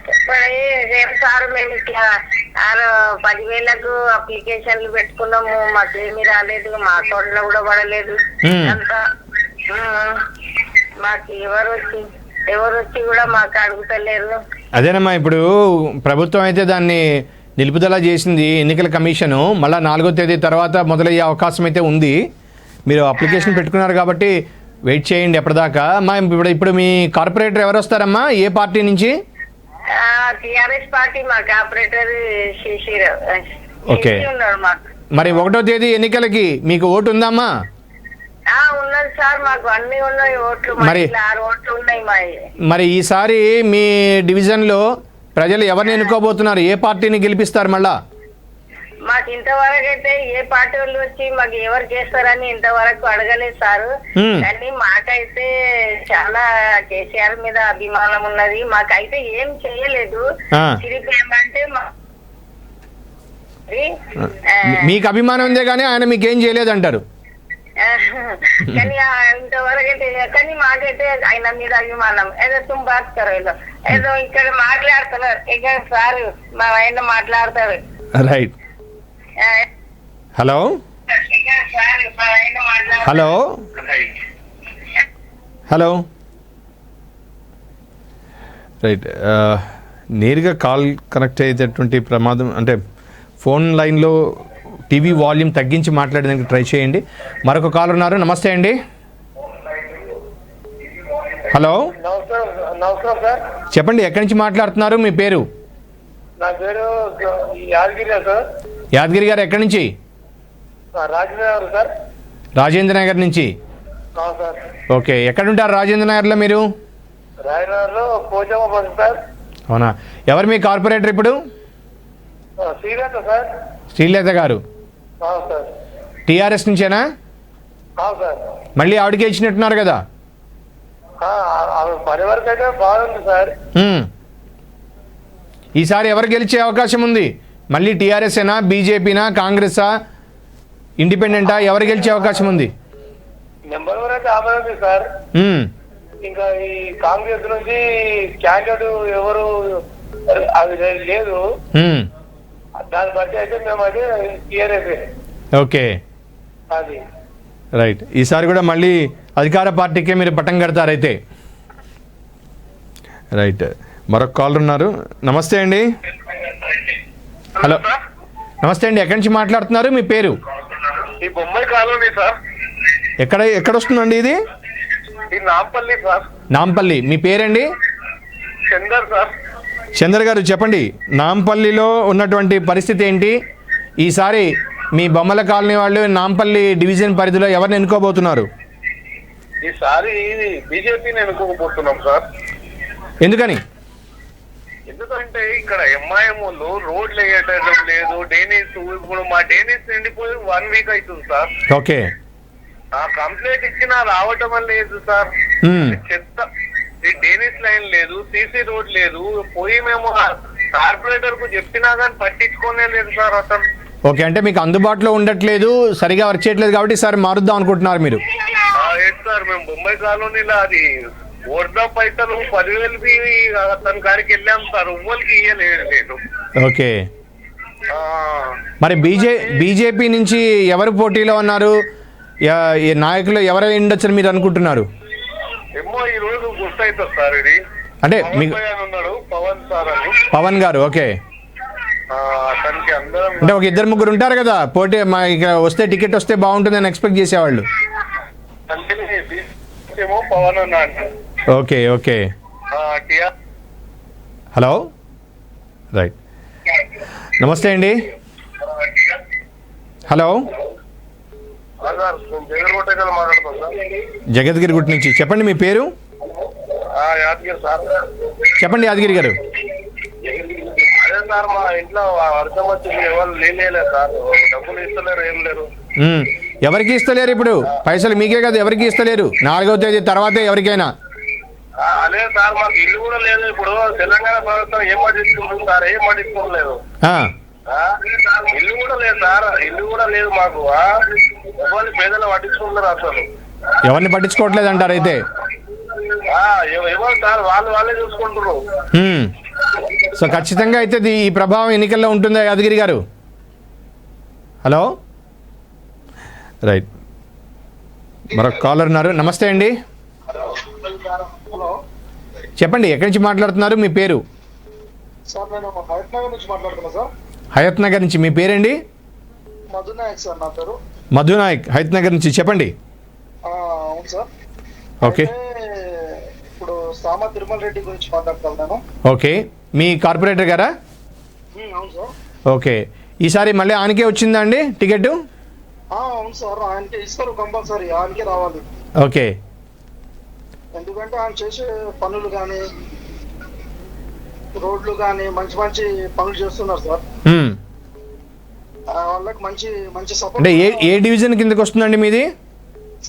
చెప్పండి సార్, మేము ఇట్లా 10,000కు అప్లికేషన్లు పెట్టుకున్నాము, మాకేమీ రాలేదు, మా అకౌంట్ లో కూడా పడలేదు అంతా. మాకు ఎవరు వచ్చి కూడా మాకు అడుగుతలేరు. అదేనమ్మా, ఇప్పుడు ప్రభుత్వం అయితే దాన్ని నిలుపుదల చేసింది, ఎన్నికల కమిషను. మళ్ళీ 4వ తేదీ తర్వాత మొదలయ్యే అవకాశం అయితే ఉంది. మీరు అప్లికేషన్ పెట్టుకున్నారు కాబట్టి వెయిట్ చేయండి ఎప్పటిదాకా. అమ్మా ఇప్పుడు మీ కార్పొరేటర్ ఎవరు వస్తారమ్మా, ఏ పార్టీ నుంచి? టిఆర్ఎస్ పార్టీ మా కార్పొరేటర్ శిశిర్. ఓకే, మరి 1వ తేదీ ఎన్నికలకి మీకు ఓటు ఉందమ్మా? ఉన్నది సార్, మాకు అన్ని ఉన్నాయి ఓట్లు. మరి 6 ఓట్లు ఉన్నాయి. మరి ఈసారి మీ డివిజన్లో ప్రజలు ఎవరిని ఎన్నుకోబోతున్నారు? ఏ పార్టీని గెలిపిస్తారు మళ్ళా? మాకు ఇంతవరకు అయితే ఏ పార్టీ వాళ్ళు వచ్చి మాకు ఎవరు చేస్తారని ఇంతవరకు అడగలేదు సార్. కానీ మాకైతే చాలా కేసీఆర్ మీద అభిమానం ఉన్నది. మాకైతే ఏం చేయలేదు. తిరిగేమంటే మీకు అభిమానం ఉందే కానీ ఆయన మీకేం చేయలేదు అంటారు. కానీ ఇంతవరకు అయితే కానీ మాకైతే ఆయన మీద అభిమానం ఏదో తుమ్ బాత్ కరో ఏదో ఇక్కడ మాట్లాడుతున్నారు ఇక సార్ మా ఆయన మాట్లాడతారు. Right. Hello hello hello right. నేరుగా కాల్ కనెక్ట్ అయ్యేటటువంటి ప్రమాదం అంటే ఫోన్ లైన్లో టీవీ వాల్యూమ్ తగ్గించి మాట్లాడడానికి ట్రై చేయండి. మరొక కాల్ ఉన్నారు. నమస్తే అండి. హలో నమస్కారం సార్. చెప్పండి, ఎక్కడి నుంచి మాట్లాడుతున్నారు? మీ పేరు? నా పేరు యాదగిరి సార్. యాదగిరి గారు ఎక్కడి నుంచి? రాజనగర్ సార్. రాజేంద్ర నగర్ నుంచి. సార్ ఓకే, ఎక్కడ ఉంటారు రాజేంద్ర నగర్లో మీరు? రాజనగర్ లో పోచమ్మ బస్ సార్. అవునా, ఎవరు మీ కార్పొరేటర్ ఇప్పుడు? శ్రీలేఖ సార్. శ్రీలేఖ గారు సార్. టీఆర్ఎస్ నుంచేనా? సార్. మళ్ళీ ఆవిడకే ఇచ్చినట్టున్నారు కదా? పని వరకు అయితే బాగుంది సార్. ఈసారి ఎవరు గెలిచే అవకాశం ఉంది? మళ్ళీ టీఆర్ఎస్ఏనా, బీజేపీనా, కాంగ్రెసా, ఇండిపెండెంటా, ఎవరు గెలిచే అవకాశం ఉంది? నెంబర్ వన్ అయితే ఆమె ఉంది సార్. ఇంకా ఈ కాంగ్రెస్ నుంచి క్యాండిడేట్ ఎవరు అది లేదు. దాన్ని బట్టి అయితే మేము అయితే టీఆర్ఎస్. ఓకే, అది రైట్. ఈసారి కూడా మళ్ళీ అధికార పార్టీకే మీరు పట్టం కడతారైతే. రైట్. మరొక కాలర్ ఉన్నారు. నమస్తే అండి. హలో నమస్తే అండి, ఎక్కడి నుంచి మాట్లాడుతున్నారు? మీ పేరు? ఈ బొమ్మాయి కాలనీ సార్. ఎక్కడ వస్తుందండి ఇది? ఈ నాంపల్లి సార్. నాంపల్లి. మీ పేరండి? చందర్ సార్. చందర్ గారు చెప్పండి, నాంపల్లిలో ఉన్నటువంటి పరిస్థితి ఏంటి? ఈసారి మీ బొమ్మల కాలనీ వాళ్ళు నాంపల్లి డివిజన్ పరిధిలో ఎవరిని ఎన్నుకోబోతున్నారు? ఈసారి బీజేపీని ఎన్నుకోకపోతున్నాం సార్. ఎందుకని? ఎందుకంటే ఇక్కడ ఎంఐఎం వాళ్ళు రోడ్లు వేయటం లేదు. డేనిస్ ఇప్పుడు మా డేనిస్ నిండిపోయి 1 వీక్ అవుతుంది సార్. ఓకే. ఆ కంప్లైంట్ ఇచ్చినా రావటం లేదు సార్. చెత్త. ఈ డేనిస్ లైన్ లేదు, సీసీ రోడ్ లేదు. పోయి మేము కార్పొరేటర్ కు చెప్పినా కానీ పట్టించుకోనే లేదు సార్ అతను. ఓకే, అంటే మీకు అందుబాటులో ఉండట్లేదు, సరిగా వర్క్ చేయట్లేదు కాబట్టి ఈసారి మారుద్దాం అనుకుంటున్నారు మీరు? ఏంటి సార్, మేము బొంబాయి కాలనీలో అది ఓట్ల పైసలు 10,000 అతని కాడికి వెళ్ళాం సార్. ఉవ్వలకి ఇయ్యలేదు. ఓకే. మరి బీజేపీ నుంచి ఎవరు పోటీలో ఉన్నారు? ఈ నాయకులు ఎవరు ఉండొచ్చని మీరు అనుకుంటున్నారు? ఏమో ఈ రోజు గుర్తవుతుంది సార్. ఇది అంటే మీకు ఉన్నాడు పవన్ సార్ అని. పవన్ గారు. ఓకే. అతనికి అందరం అంటే ఒక 2-3 ఉంటారు కదా పోటీ, మా ఇక్కడ వస్తే టికెట్ వస్తే బాగుంటుందని ఎక్స్పెక్ట్ చేసేవాళ్ళు. ఏమో పవన్ అన్నాడు. Okay okay. Hello right. నమస్తే అండి. హలో జగద్గిరి గుట్ నుంచి. చెప్పండి మీ పేరు? యాదగిరి సార్. చెప్పండి యాదగిరి గారు. అదే సార్, మా ఇంట్లో వర్షం వచ్చింది, ఎవరు లేలేదు సార్. డబ్బులు ఇస్తలేరు, ఏం లేరు. ఎవరికి ఇస్తలేరు? ఇప్పుడు పైసలు మీకే కదా, ఎవరికి ఇస్తలేరు? 4వ తేదీ తర్వాతే ఎవరికైనా. అదే సార్, మాకు ఇల్లు కూడా లేదు. ఇప్పుడు తెలంగాణ ప్రభుత్వం ఏం పట్టించుకుంటుంది సార్? ఏం పట్టించుకోలేదు. ఇల్లు కూడా లేదు సార్. ఇల్లు కూడా లేదు మాకు. ఎవరిని పేదలు పట్టించుకుంటున్నారు అసలు. ఎవరిని పట్టించుకోవట్లేదు అంటారు అయితే? ఎవరు సార్, వాళ్ళే చూసుకుంటారు. సో ఖచ్చితంగా అయితే ఈ ప్రభావం ఎన్నికల్లో ఉంటుందా యాదగిరి గారు? Hello right. మరొక కాలర్ ఉన్నారు. నమస్తే అండి. చెప్పండి, ఎక్కడి నుంచి మాట్లాడుతున్నారు? మీ పేరు? సార్ నేను హయత్ నగర్ నుంచి మాట్లాడుతున్నా సార్. హయత్ నగర్ నుంచి. మీ పేరండి? మధునాయక్ సార్ నా పేరు. మధునాయక్, హయత్ నగర్ నుంచి. చెప్పండి. అవును సార్. ఓకే. ఇప్పుడు సామా తిరుమల రెడ్డి గురించి మాట్లాడుతున్నాను. ఓకే, మీ కార్పొరేటర్ గారా? అవును సార్. ఓకే, ఈసారి మళ్ళీ ఆయనకే వచ్చిందా అండి టికెట్? అవును సార్, ఆయనకే ఇస్తారు కంపల్సరీ. ఆయనకే రావాలి. ఓకే. ఎందుకంటే ఆయన చేసే పనులు కానీ రోడ్లు కానీ మంచి మంచి పనులు చేస్తున్నారు సార్. వాళ్ళకి మంచి మంచి సపోర్ట్. అంటే ఏ డివిజన్ కిందకి వస్తుందండి మీది?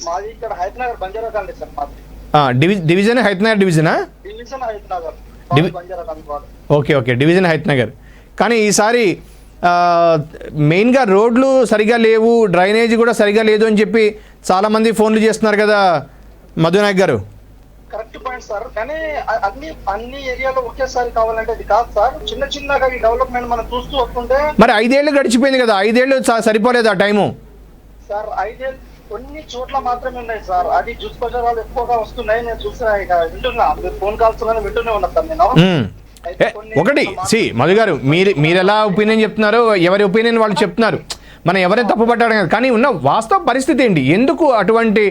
మాది ఇక్కడ హయత్ నగర్ బంజారా కాలనీ సార్. మాది డివిజన్ హయత్ నగర్ డివిజనా? Division Hayat Nagar Banjara colony. Okay okay, division Hayat Nagar. కానీ ఈసారి మెయిన్గా రోడ్లు సరిగా లేవు, డ్రైనేజ్ కూడా సరిగా లేదు అని చెప్పి చాలామంది ఫోన్లు చేస్తున్నారు కదా మధునాయక్ గారు. కరెక్ట్ పాయింట్ సార్, కానీ అన్ని ఏరియాలో ఒకేసారి కావాలంటే అది కాదు సార్. చిన్న చిన్నగా ఈ డెవలప్మెంట్ మనం చూస్తూ వస్తుంటే. మరి 5 ఏళ్ళు గడిచిపోయింది కదా, 5 ఏళ్ళు సరిపోలేదు ఆ టైము సార్. 5 ఏళ్ళు కొన్ని చోట్ల మాత్రమే ఉన్నాయి సార్. అది దుష్ప్రచారాలు ఎక్కువగా వస్తున్నాయి, నేను చూసా, ఇక వింటున్నా, ఫోన్ కాల్స్ వింటూనే ఉన్నా సార్ నేను. ఒకటి మధు గారు, మీరు ఎలా ఒపీనియన్ చెప్తున్నారో, ఎవరి ఒపీనియన్ వాళ్ళు చెప్తున్నారు, మనం ఎవరైనా తప్పుపట్టాడు కదా. కానీ ఉన్న వాస్తవ పరిస్థితి ఏంటి, ఎందుకు అటువంటి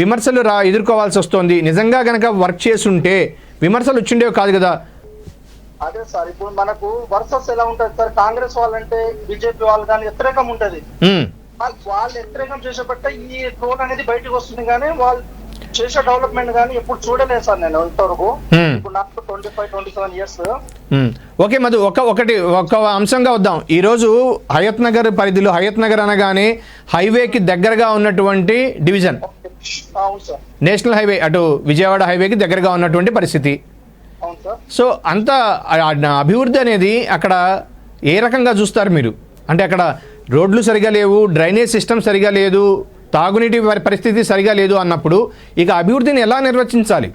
విమర్శలు ఎదుర్కోవాల్సి వస్తుంది? నిజంగా కనుక వర్క్ చేస్తుంటే విమర్శలు వచ్చిండేవి కాదు కదా. అదే సార్, ఇప్పుడు మనకు వర్సెస్ ఎలా ఉంటది సార్, కాంగ్రెస్ వాళ్ళంటే బీజేపీ వాళ్ళు కానీ వ్యతిరేకం ఉంటది. వాళ్ళు వ్యతిరేకం చేసేపట్టే ఈ ట్రోల్ అనేది బయటకు వస్తుంది, కానీ వాళ్ళు చేసే డెవలప్మెంట్ కానీ ఎప్పుడు చూడలేదు సార్ నేను ఇంతవరకు. ఇప్పుడు నాకు 25-27 ఇయర్స్. ఓకే మధు, ఒక అంశంగా వద్దాం. ఈరోజు హయత్ నగర్ పరిధిలో, హయత్ నగర్ అనగానే హైవేకి దగ్గరగా ఉన్నటువంటి డివిజన్, నేషనల్ హైవే, అటు విజయవాడ హైవేకి దగ్గరగా ఉన్నటువంటి పరిస్థితి. సో అంత అభివృద్ధి అనేది అక్కడ ఏ రకంగా చూస్తారు మీరు? అంటే అక్కడ రోడ్లు సరిగా లేవు, డ్రైనేజ్ సిస్టమ్ సరిగా లేదు, తాగునీటి పరిస్థితి సరిగా లేదు అన్నప్పుడు ఇక అభివృద్ధిని ఎలా నిర్వచించాలి?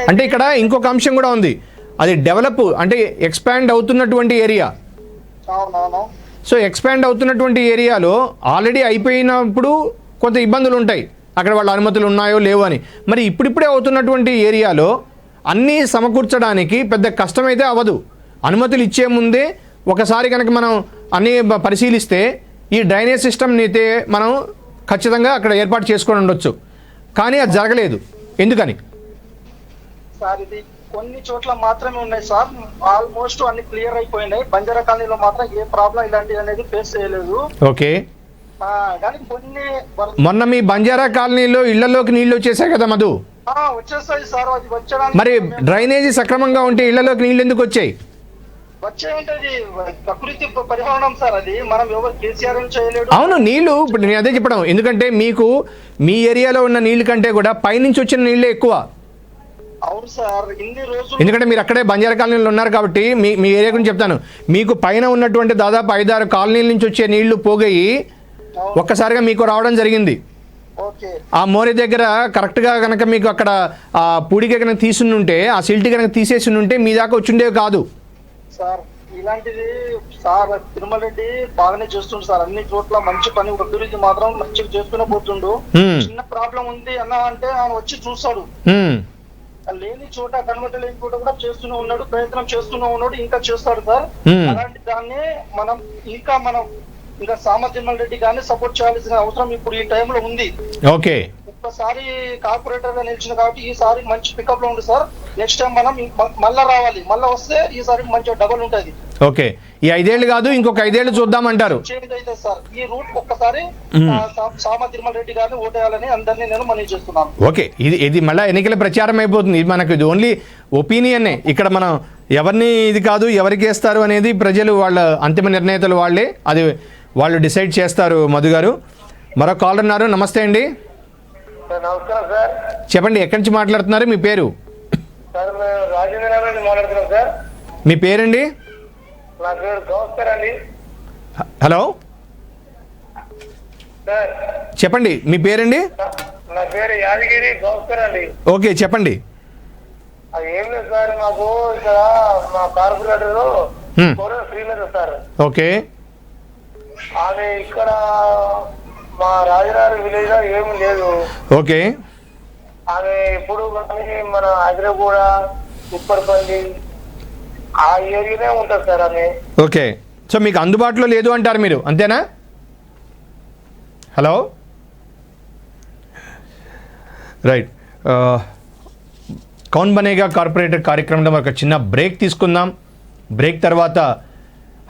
అంటే ఇక్కడ ఇంకొక అంశం కూడా ఉంది, అది డెవలప్ అంటే ఎక్స్పాండ్ అవుతున్నటువంటి ఏరియా. సో ఎక్స్పాండ్ అవుతున్నటువంటి ఏరియాలో ఆల్రెడీ అయిపోయినప్పుడు కొంత ఇబ్బందులు ఉంటాయి, అక్కడ వాళ్ళ అనుమతులు ఉన్నాయో లేవో అని. మరి ఇప్పుడిప్పుడే అవుతున్నటువంటి ఏరియాలో అన్నీ సమకూర్చడానికి పెద్ద కష్టమైతే అవ్వదు. అనుమతులు ఇచ్చే ముందే ఒకసారి కనుక మనం అన్నీ పరిశీలిస్తే ఈ డ్రైనేజ్ సిస్టమ్ని అయితే మనం ఖచ్చితంగా అక్కడ ఏర్పాటు చేసుకొని ఉండొచ్చు, కానీ అది జరగలేదు. ఎందుకని సార్? ఇది కొన్ని చోట్ల మాత్రమే ఉన్నాయి సార్, ఆల్మోస్ట్ అన్ని క్లియర్ అయిపోయినాయి. బంజారా కాలనీలో మాత్రం ఏ ప్రాబ్లం ఇలాంటిది అనేది ఫేస్ చేయలేదు. ఓకే, కానీ కొన్ని మొన్న మీ బంజారా కాలనీలో ఇళ్లలోకి నీళ్లు వచ్చేసాయి కదా మధు? వచ్చేస్తాయి సార్. అది వచ్చడానికి మరి డ్రైనేజీ సక్రమంగా ఉంటే ఇళ్లలోకి నీళ్లు ఎందుకు వచ్చాయి? వచ్చే ఉంటది, ప్రకృతి పరిమాణం సార్. అది మనం ఎవరు కేసీఆర్ చేయలేడు. అవును, నీళ్లు ఇప్పుడు నేను అదే చెప్పడం, ఎందుకంటే మీకు మీ ఏరియాలో ఉన్న నీళ్లు కంటే కూడా పైనుంచి వచ్చిన నీళ్లే ఎక్కువ. అవును సార్, ఇన్ని రోజులు ఎందుకంటే మీరు అక్కడే బంజారా కాలనీలో ఉన్నారు కాబట్టి మీ ఏరియా గురించి చెప్తాను. మీకు పైన ఉన్నటువంటి దాదాపు 5-6 కాలనీల నుంచి వచ్చే నీళ్లు పోగయి ఒక్కసారిగా మీకు రావడం జరిగింది. ఆ మోరి దగ్గర కరెక్ట్గా కనుక మీకు అక్కడ ఆ పూడిక కనుక తీసుంటే, ఆ సిల్ట్ కనుక తీసేసి ఉంటే మీ దాకా వచ్చిండేవి కాదు సార్. ఇలాంటిది సార్ తిరుమల రెడ్డి బాగానే చేస్తుండు సార్, అన్ని చోట్ల మంచి పని, అభివృద్ధి మాత్రం మంచిగా చేసుకునే పోతుండు. చిన్న ప్రాబ్లం ఉంది అన్నా అంటే ఆయన వచ్చి చూస్తాడు, లేని చోట కనుమతి లేని చోట కూడా చేస్తూనే ఉన్నాడు, ప్రయత్నం చేస్తూనే ఉన్నాడు, ఇంకా చేస్తాడు సార్. అలాంటి దాన్ని ఇంకా సామర్థ్యం రెడ్డి గానీ సపోర్ట్ చేయాల్సిన అవసరం ఇప్పుడు ఈ టైంలో ఉంది. ఓకే, ఒక్కసారి కార్పొరేటర్ గా నిలిచిన కాబట్టి ఈసారి మంచి పికప్ లో ఉంది సార్. నెక్స్ట్ టైం మనం మళ్ళా రావాలి, మళ్ళా వస్తే ఈసారి మంచి డబల్ ఉంటది. ఓకే, ఈ 5 ఏళ్ళు కాదు ఇంకొక 5 ఏళ్ళు చూద్దామంటారు. చేంజ్ అయితే సార్ ఈ రూట్ ఒక్కసారి సామర్థ్యం రెడ్డి గారిని ఓటేయాలని అందరినీ నేను మనవి చేస్తున్నాను. ఓకే, ఇది మళ్ళీ ఎన్నికల ప్రచారం అయిపోతుంది. ఇది మనకు ఇది ఓన్లీ ఒపీనియన్. ఇక్కడ మనం ఎవరిని ఇది కాదు, ఎవరికి వేస్తారు అనేది ప్రజలు, వాళ్ళ అంతిమ నిర్ణేతలు వాళ్ళే, అది వాళ్ళు డిసైడ్ చేస్తారు. మధు గారు, మరో కాలర్ ఉన్నారు. నమస్తే అండి. నమస్కారం సార్. చెప్పండి, ఎక్కడి నుంచి మాట్లాడుతున్నారు? మీ పేరు? సార్ మేము రాజేంద్ర నుంచి మాట్లాడుతున్నాం సార్. మీ పేరండి? నా పేరు గౌస్కర్ అండి. హలో సార్ చెప్పండి, మీ పేరండి? నా పేరు యాదగిరి గౌస్కర్ అండి. ఓకే, చెప్పండి. అది ఏం లేదు సార్, మాకు ఇక్కడ మా కార్పొరేటర్ శ్రీనగర్ సార్. ఓకే, ఆమె ఇక్కడ మా రాజనగర్ విలేజ్ లో ఏమి లేదు. ఓకే, ఆమె ఇప్పుడు మన హైదరాబాద్ ఉప్పర్పల్లి ఆ ఏరియానే ఉంటుంది సార్ ఆమె. ఓకే, సో మీకు అందుబాటులో లేదు అంటారు మీరు, అంతేనా? Hello, right. Kaun Banega corporator కార్యక్రమంలో ఒక చిన్న బ్రేక్ తీసుకుందాం. బ్రేక్ తర్వాత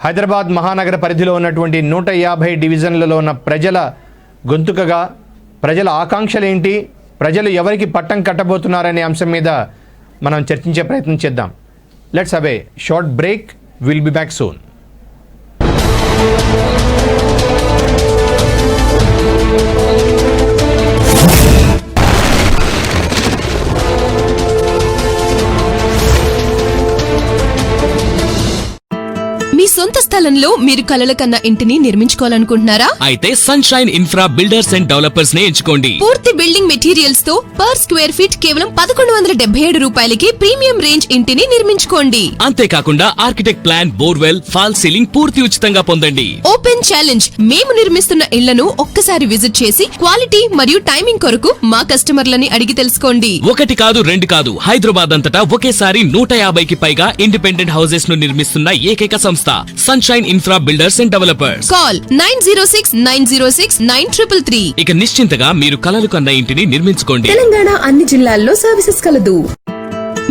హైదరాబాద్ మహానగర పరిధిలో ఉన్నటువంటి 150 డివిజన్లలో ఉన్న ప్రజల గొంతుకగా ప్రజల ఆకాంక్షలు ఏంటి, ప్రజలు ఎవరికి పట్టం కట్టబోతున్నారనే అంశం మీద మనం చర్చించే ప్రయత్నం చేద్దాం. Let's have a short break. Will be back soon. మీ సొంత స్థలంలో మీరు కలల కన్నా ఇంటిని నిర్మించుకోవాలనుకుంటున్నారా? అయితే Sunshine Infra Builders and Developers నే ఎంచుకోండి. పూర్తి బిల్డింగ్ మెటీరియల్స్ తో పర్ స్క్వేర్ ఫీట్ కేవలం 1177 రూపాయలకి ప్రీమియం రేంజ్ ఇంటిని నిర్మించుకోండి. అంతేకాకుండా architect plan, borewell, fall ceiling పూర్తి ఉచితంగా పొందండి. ఓపెన్ ఛాలెంజ్, మేము నిర్మిస్తున్న ఇళ్లను ఒక్కసారి విజిట్ చేసి క్వాలిటీ మరియు టైమింగ్ కొరకు మా కస్టమర్లని అడిగి తెలుసుకోండి. 1 కాదు 2 కాదు, హైదరాబాద్ అంతటా ఒకేసారి 150కి పైగా ఇండిపెండెంట్ హౌసెస్ ను నిర్మిస్తున్న ఏకైక సంస్థ sunshine Infra Builders and developers. Call 9069069333. ఇక నిశ్చింతగా మీరు కలలు కన్న ఇంటిని నిర్మించుకోండి. తెలంగాణ అన్ని జిల్లాల్లో సర్వీసెస్ కలదు.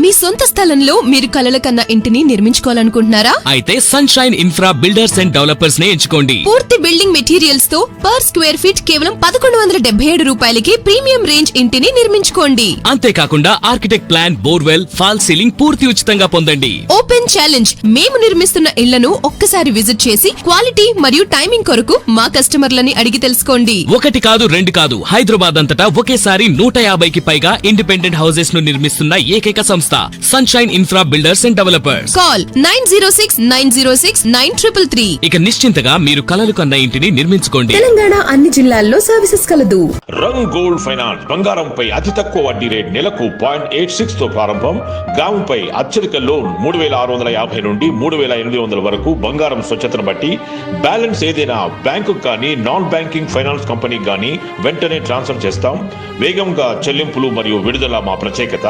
మీ సొంత స్థలంలో మీరు కలల కన్నా ఇంటిని నిర్మించుకోవాలనుకుంటున్నారా? అయితే Sunshine Infra Builders and Developers నే ఎంచుకోండి. పూర్తి బిల్డింగ్ మెటీరియల్స్ తో పర్ స్క్వేర్ ఫీట్ కేవలం 1177 రూపాయలకి ప్రీమియం రేంజ్ ఇంటిని నిర్మించుకోండి. అంతేకాకుండా architect plan, borewell, fall ceiling పూర్తి ఉచితంగా పొందండి. ఓపెన్ ఛాలెంజ్, మేము నిర్మిస్తున్న ఇళ్లను ఒక్కసారి విజిట్ చేసి క్వాలిటీ మరియు టైమింగ్ కొరకు మా కస్టమర్లని అడిగి తెలుసుకోండి. 1 కాదు 2 కాదు, హైదరాబాద్ అంతటా ఒకేసారి 150కి పైగా ఇండిపెండెంట్ హౌసెస్ ను నిర్మిస్తున్న ఏకైక సంస్థ sunshine Infra Builders and developers. Call 9069069333. ఇక నిశ్చింతగా మీరు కలలు కన్న ఇంటిని నిర్మించుకోండి. తెలంగాణ అన్ని జిల్లాల్లో సర్వీసెస్ కలదు. రంగ్ గోల్డ్ ఫైనాన్స్ బంగారంపై అతి తక్కువ వడ్డీ రేట్ నెలకు 0.86 తో ప్రారంభం. గ్రాముపై అత్యధిక లోన్ 3650 నుండి 3800 వరకు. బంగారం స్వచ్ఛతను బట్టి బ్యాలెన్స్ ఏదైనా బ్యాంకు కానీ నాన్ బ్యాంకింగ్ ఫైనాన్స్ కంపెనీ కానీ వెంటనే ట్రాన్స్ఫర్ చేస్తాం. వేగంగా చెల్లింపులు మరియు విడుదల మా ప్రత్యేకత.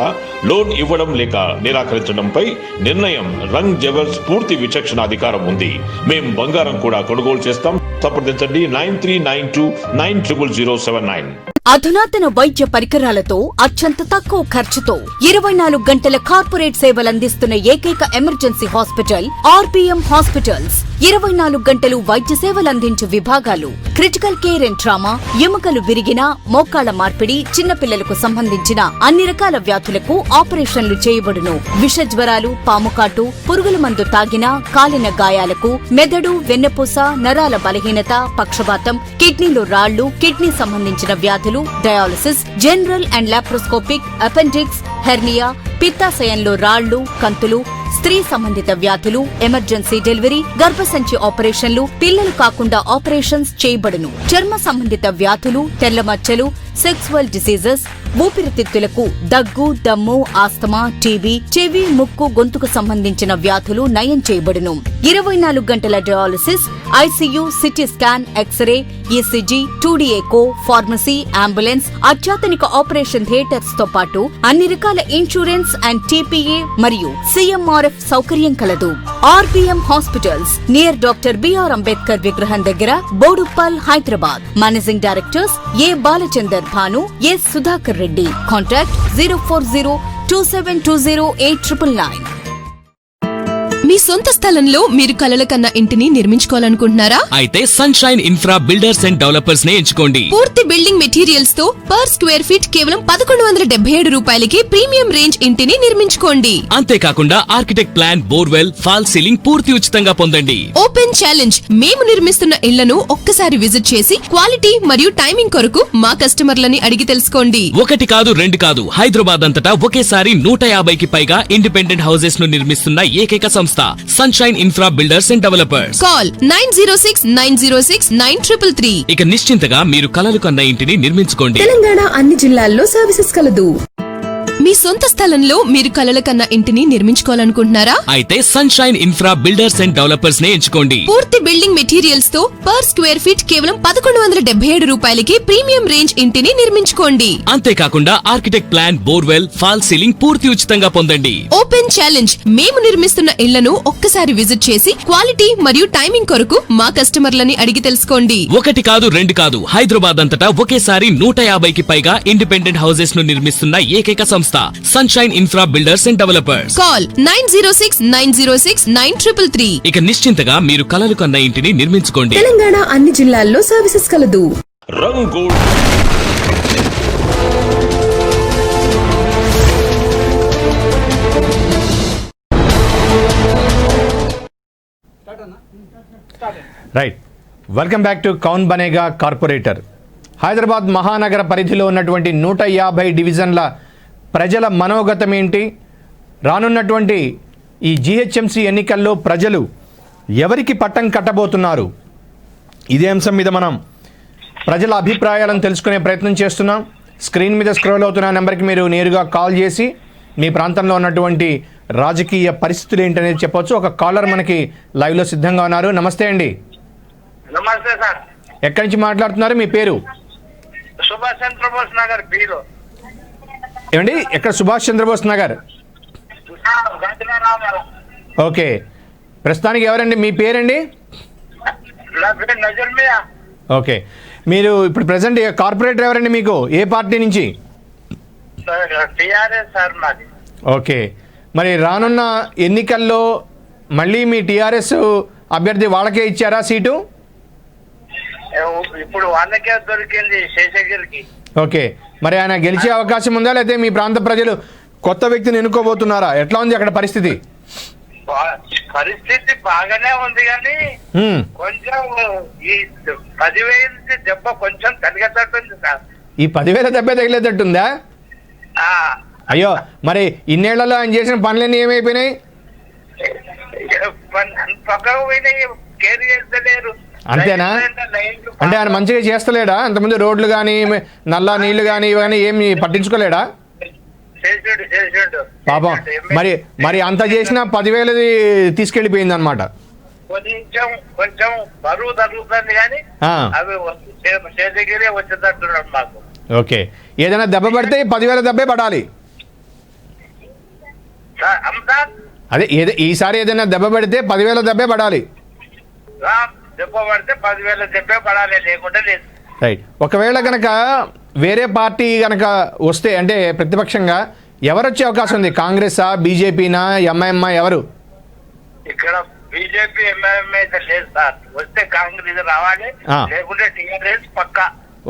లోన్ ఇవ్వడం లేక నిరాకరించడంపై నిర్ణయం రంగ్ జెవెల్స్ పూర్తి విచక్షణ అధికారం ఉంది. మేం బంగారం కూడా కొనుగోలు చేస్తాం. సంప్రదించండి 9392900079. అధునాతన వైద్య పరికరాలతో అత్యంత తక్కువ ఖర్చుతో 24 గంటల కార్పొరేట్ సేవలందిస్తున్న ఏకైక ఎమర్జెన్సీ హాస్పిటల్ ఆర్బీఎం హాస్పిటల్స్. 24 గంటలు వైద్య సేవలందించే విభాగాలు క్రిటికల్ కేర్ అండ్ ట్రామా, ఎముకలు విరిగిన, మోకాళ్ల మార్పిడి, చిన్నపిల్లలకు సంబంధించిన అన్ని రకాల వ్యాధులకు ఆపరేషన్లు చేయబడును. విష జ్వరాలు, పాముకాటు, పురుగుల మందు తాగిన, కాలిన గాయాలకు, మెదడు, వెన్నపూస, నరాల బలహీనత, పక్షపాతం, కిడ్నీలో రాళ్లు, కిడ్నీ సంబంధించిన వ్యాధులు, dialysis, general and laparoscopic, appendix, hernia, పిత్తాశయంలో రాళ్లు, కంతులు, స్త్రీ సంబంధిత వ్యాధులు, ఎమర్జెన్సీ డెలివరీ, గర్భసంచి ఆపరేషన్లు, పిల్లలు కాకుండా ఆపరేషన్స్ చేయబడును. చర్మ సంబంధిత వ్యాధులు, తెల్లమచ్చలు, సెక్సువల్ డిసీజెస్, ఊపిరితిత్తులకు దగ్గు, దమ్ము, ఆస్తమా, టీబీ, చెవి, ముక్కు, గొంతుకు సంబంధించిన వ్యాధులు నయం చేయబడును. 24 గంటల dialysis, ICU, CT scan, X-ray, ECG, 2D echo, pharmacy, ambulance, అత్యాధునిక ఆపరేషన్ థియేటర్స్ తో పాటు అన్ని రకాల ఇన్సూరెన్స్ అండ్ టీపీఏ మరియు సీఎంఆర్ఎఫ్ సౌకర్యం కలదు. RBM hospitals near doctor BR Ambedkar విగ్రహం దగ్గర, Boduppal, Hyderabad. Managing directors A Balachandar Bhanu, S Sudhakar Reddy. Contact 04027208999. మీ సొంత స్థలంలో మీరు కలల కన్నా ఇంటిని నిర్మించుకోవాలనుకుంటున్నారా? అయితే Sunshine Infra Builders and Developers నే ఎంచుకోండి. పూర్తి బిల్డింగ్ మెటీరియల్స్ తో పర్ స్క్వేర్ ఫీట్ కేవలం 1177 రూపాయలకి ప్రీమియం రేంజ్ ఇంటిని నిర్మించుకోండి. అంతేకాకుండా architect plan, borewell, fall ceiling పూర్తి ఉచితంగా పొందండి. ఓపెన్ ఛాలెంజ్, మేము నిర్మిస్తున్న ఇళ్లను ఒక్కసారి విజిట్ చేసి క్వాలిటీ మరియు టైమింగ్ కొరకు మా కస్టమర్లని అడిగి తెలుసుకోండి. 1 కాదు 2 కాదు, హైదరాబాద్ అంతటా ఒకేసారి 150కి పైగా ఇండిపెండెంట్ హౌసెస్ ను నిర్మిస్తున్న ఏకైక సంస్థ sunshine Infra Builders and developers. Call 9069069333. ఇక నిశ్చింతగా మీరు కలలు కన్న ఇంటిని నిర్మించుకోండి. తెలంగాణ అన్ని జిల్లాల్లో సర్వీసెస్ కలదు. మీ సొంత స్థలంలో మీరు కలల కన్నా ఇంటిని నిర్మించుకోవాలనుకుంటున్నారా? అయితే Sunshine Infra Builders and Developers నే ఎంచుకోండి. పూర్తి బిల్డింగ్ మెటీరియల్స్ తో పర్ స్క్వేర్ ఫీట్ కేవలం 1177 రూపాయలకి ప్రీమియం రేంజ్ ఇంటిని నిర్మించుకోండి. అంతేకాకుండా architect plan, borewell, fall ceiling పూర్తి ఉచితంగా పొందండి. ఓపెన్ ఛాలెంజ్, మేము నిర్మిస్తున్న ఇళ్లను ఒక్కసారి విజిట్ చేసి క్వాలిటీ మరియు టైమింగ్ కొరకు మా కస్టమర్లని అడిగి తెలుసుకోండి. 1 కాదు 2 కాదు, హైదరాబాద్ అంతటా ఒకేసారి 150కి పైగా ఇండిపెండెంట్ హౌసెస్ ను నిర్మిస్తున్న ఏకైక సంస్థ sunshine Infra Builders and developers. Call 9069069333. ఇక నిశ్చింతగా మీరు కలలు కన్న ఇంటిని నిర్మించుకోండి. తెలంగాణ అన్ని జిల్లాల్లో సర్వీసెస్ కలదు. రంగ్ గోల్డ్ right, welcome back to Kaun Banega corporator. Hyderabad మహానగర పరిధిలో ఉన్నటువంటి 150 డివిజన్ల ప్రజల మనోగతం ఏంటి? రానున్నటువంటి ఈ జీహెచ్ఎంసీ ఎన్నికల్లో ప్రజలు ఎవరికి పట్టం కట్టబోతున్నారు? ఇదే అంశం మీద మనం ప్రజల అభిప్రాయాలను తెలుసుకునే ప్రయత్నం చేస్తున్నాం. స్క్రీన్ మీద స్క్రోల్ అవుతున్న నెంబర్కి మీరు నేరుగా కాల్ చేసి మీ ప్రాంతంలో ఉన్నటువంటి రాజకీయ పరిస్థితులు ఏంటనేది చెప్పవచ్చు. ఒక కాలర్ మనకి లైవ్లో సిద్ధంగా ఉన్నారు. నమస్తే అండి. నమస్తే సార్. ఎక్కడి నుంచి మాట్లాడుతున్నారు? మీ పేరు? సుభాష్ చంద్రబోస్ నగర్ బీలో. ఏమండి, ఎక్కడ? సుభాష్ చంద్రబోస్ నగర్. ఓకే, ప్రస్తుతానికి ఎవరండి? మీ పేరండి? ఓకే, మీరు ఇప్పుడు ప్రజెంట్ కార్పొరేటర్ ఎవరండి మీకు? ఏ పార్టీ నుంచి? టిఆర్ఎస్ సార్ మాది. ఓకే, మరి రానున్న ఎన్నికల్లో మళ్ళీ మీ టిఆర్ఎస్ అభ్యర్థి వాళ్ళకే ఇచ్చారా సీటు? ఇప్పుడు వాళ్ళకే దొరికింది, శేషగిరికి. ఓకే, మరి ఆయన గెలిచే అవకాశం ఉందా, లేకపోతే మీ ప్రాంత ప్రజలు కొత్త వ్యక్తిని ఎన్నుకోబోతున్నారా? ఎట్లా ఉంది అక్కడ పరిస్థితి? పరిస్థితి బాగానే ఉంది కానీ కొంచెం ఈ 10,000 దెబ్బ కొంచెం తగ్గేటట్టుంది సార్. ఈ 10,000 దెబ్బ తగిలేటట్టుందా? అయ్యో, మరి ఇన్నేళ్లలో ఆయన చేసిన పనులన్నీ ఏమైపోయినాయి? పక్కకు పోయినాయి, కేర్ చేస్తలేరు. అంతేనా? అంటే ఆయన మంచిగా చేస్తలేడా? అంతకుముందు రోడ్లు కానీ నల్ల నీళ్లు కానీ ఇవన్నీ ఏమి పట్టించుకోలేడా? పాపం, మరి అంత చేసినా 10,000 తీసుకెళ్లిపోయింది అనమాట. కొంచెం బరువు తగ్గుతుంది కానీ అవి శేషగిరి వచ్చేటట్టున్నాడు మాకు. ఓకే, ఏదైనా దెబ్బ పడితే 10,000 దెబ్బే పడాలి. అదే ఈసారి ఏదైనా దెబ్బ పడితే 10,000 దెబ్బే పడాలి. దెబ్బ పడితే 10,000 దెబ్బే పడాలి, లేకుండా లేదు. రైట్. ఒకవేళ కనుక వేరే పార్టీ కనుక వస్తే, అంటే ప్రతిపక్షంగా ఎవరు వచ్చే అవకాశం ఉంది? కాంగ్రెసా, బీజేపీనా, ఎంఐఎంఐ ఎవరు? ఇక్కడ బీజేపీ ఎంఐఎం అయితే లేదు సార్. వస్తే కాంగ్రెస్ రావాలి, లేకుంటే టీఆర్ఎస్ పక్కా.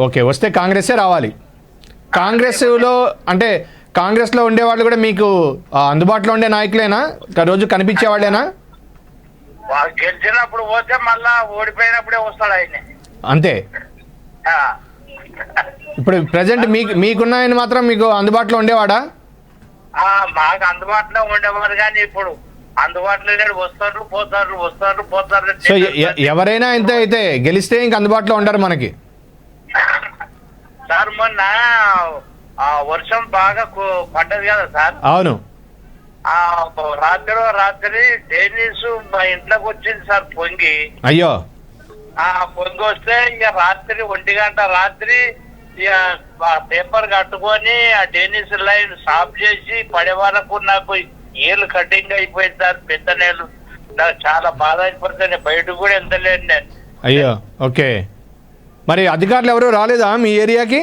ఓకే, వస్తే కాంగ్రెసే రావాలి. కాంగ్రెస్లో అంటే కాంగ్రెస్లో ఉండేవాళ్ళు కూడా మీకు అందుబాటులో ఉండే నాయకులేనా? రోజు కనిపించే వాళ్ళేనా? గెలిచినప్పుడు పోతే మళ్ళా ఓడిపోయినప్పుడే వస్తాడు ఆయన. అంతే. ఇప్పుడు ప్రజెంట్ మీకున్న ఆయన మాత్రం మీకు అందుబాటులో ఉండేవాడా? మాకు అందుబాటులో ఉండేవారు కానీ ఇప్పుడు అందుబాటులో వస్తారు పోతారు. సో ఎవరైనా ఇంతే అయితే గెలిస్తే ఇంక అందుబాటులో ఉండరు మనకి. సార్ మొన్న వర్షం బాగా పడ్డది కదా సార్. అవును. రాత్రి డెన్నిస్ మా ఇంట్లోకి వచ్చింది సార్ పొంగి. అయ్యో. పొంగి వస్తే ఇక రాత్రి 1 గంట రాత్రి ఇక పేపర్ కట్టుకొని ఆ డెన్నిస్ లైన్ సాఫ్ చేసి పడే వరకు నాకు ఏళ్ళు కటింగ్ అయిపోయింది సార్. పెద్ద నేలు. నాకు చాలా బాధ అయిపోతుంది, బయటకు కూడా వెళ్తలేను నేను. అయ్యో. ఓకే, మరి అధికారులు ఎవరు రాలేదా మీ ఏరియాకి?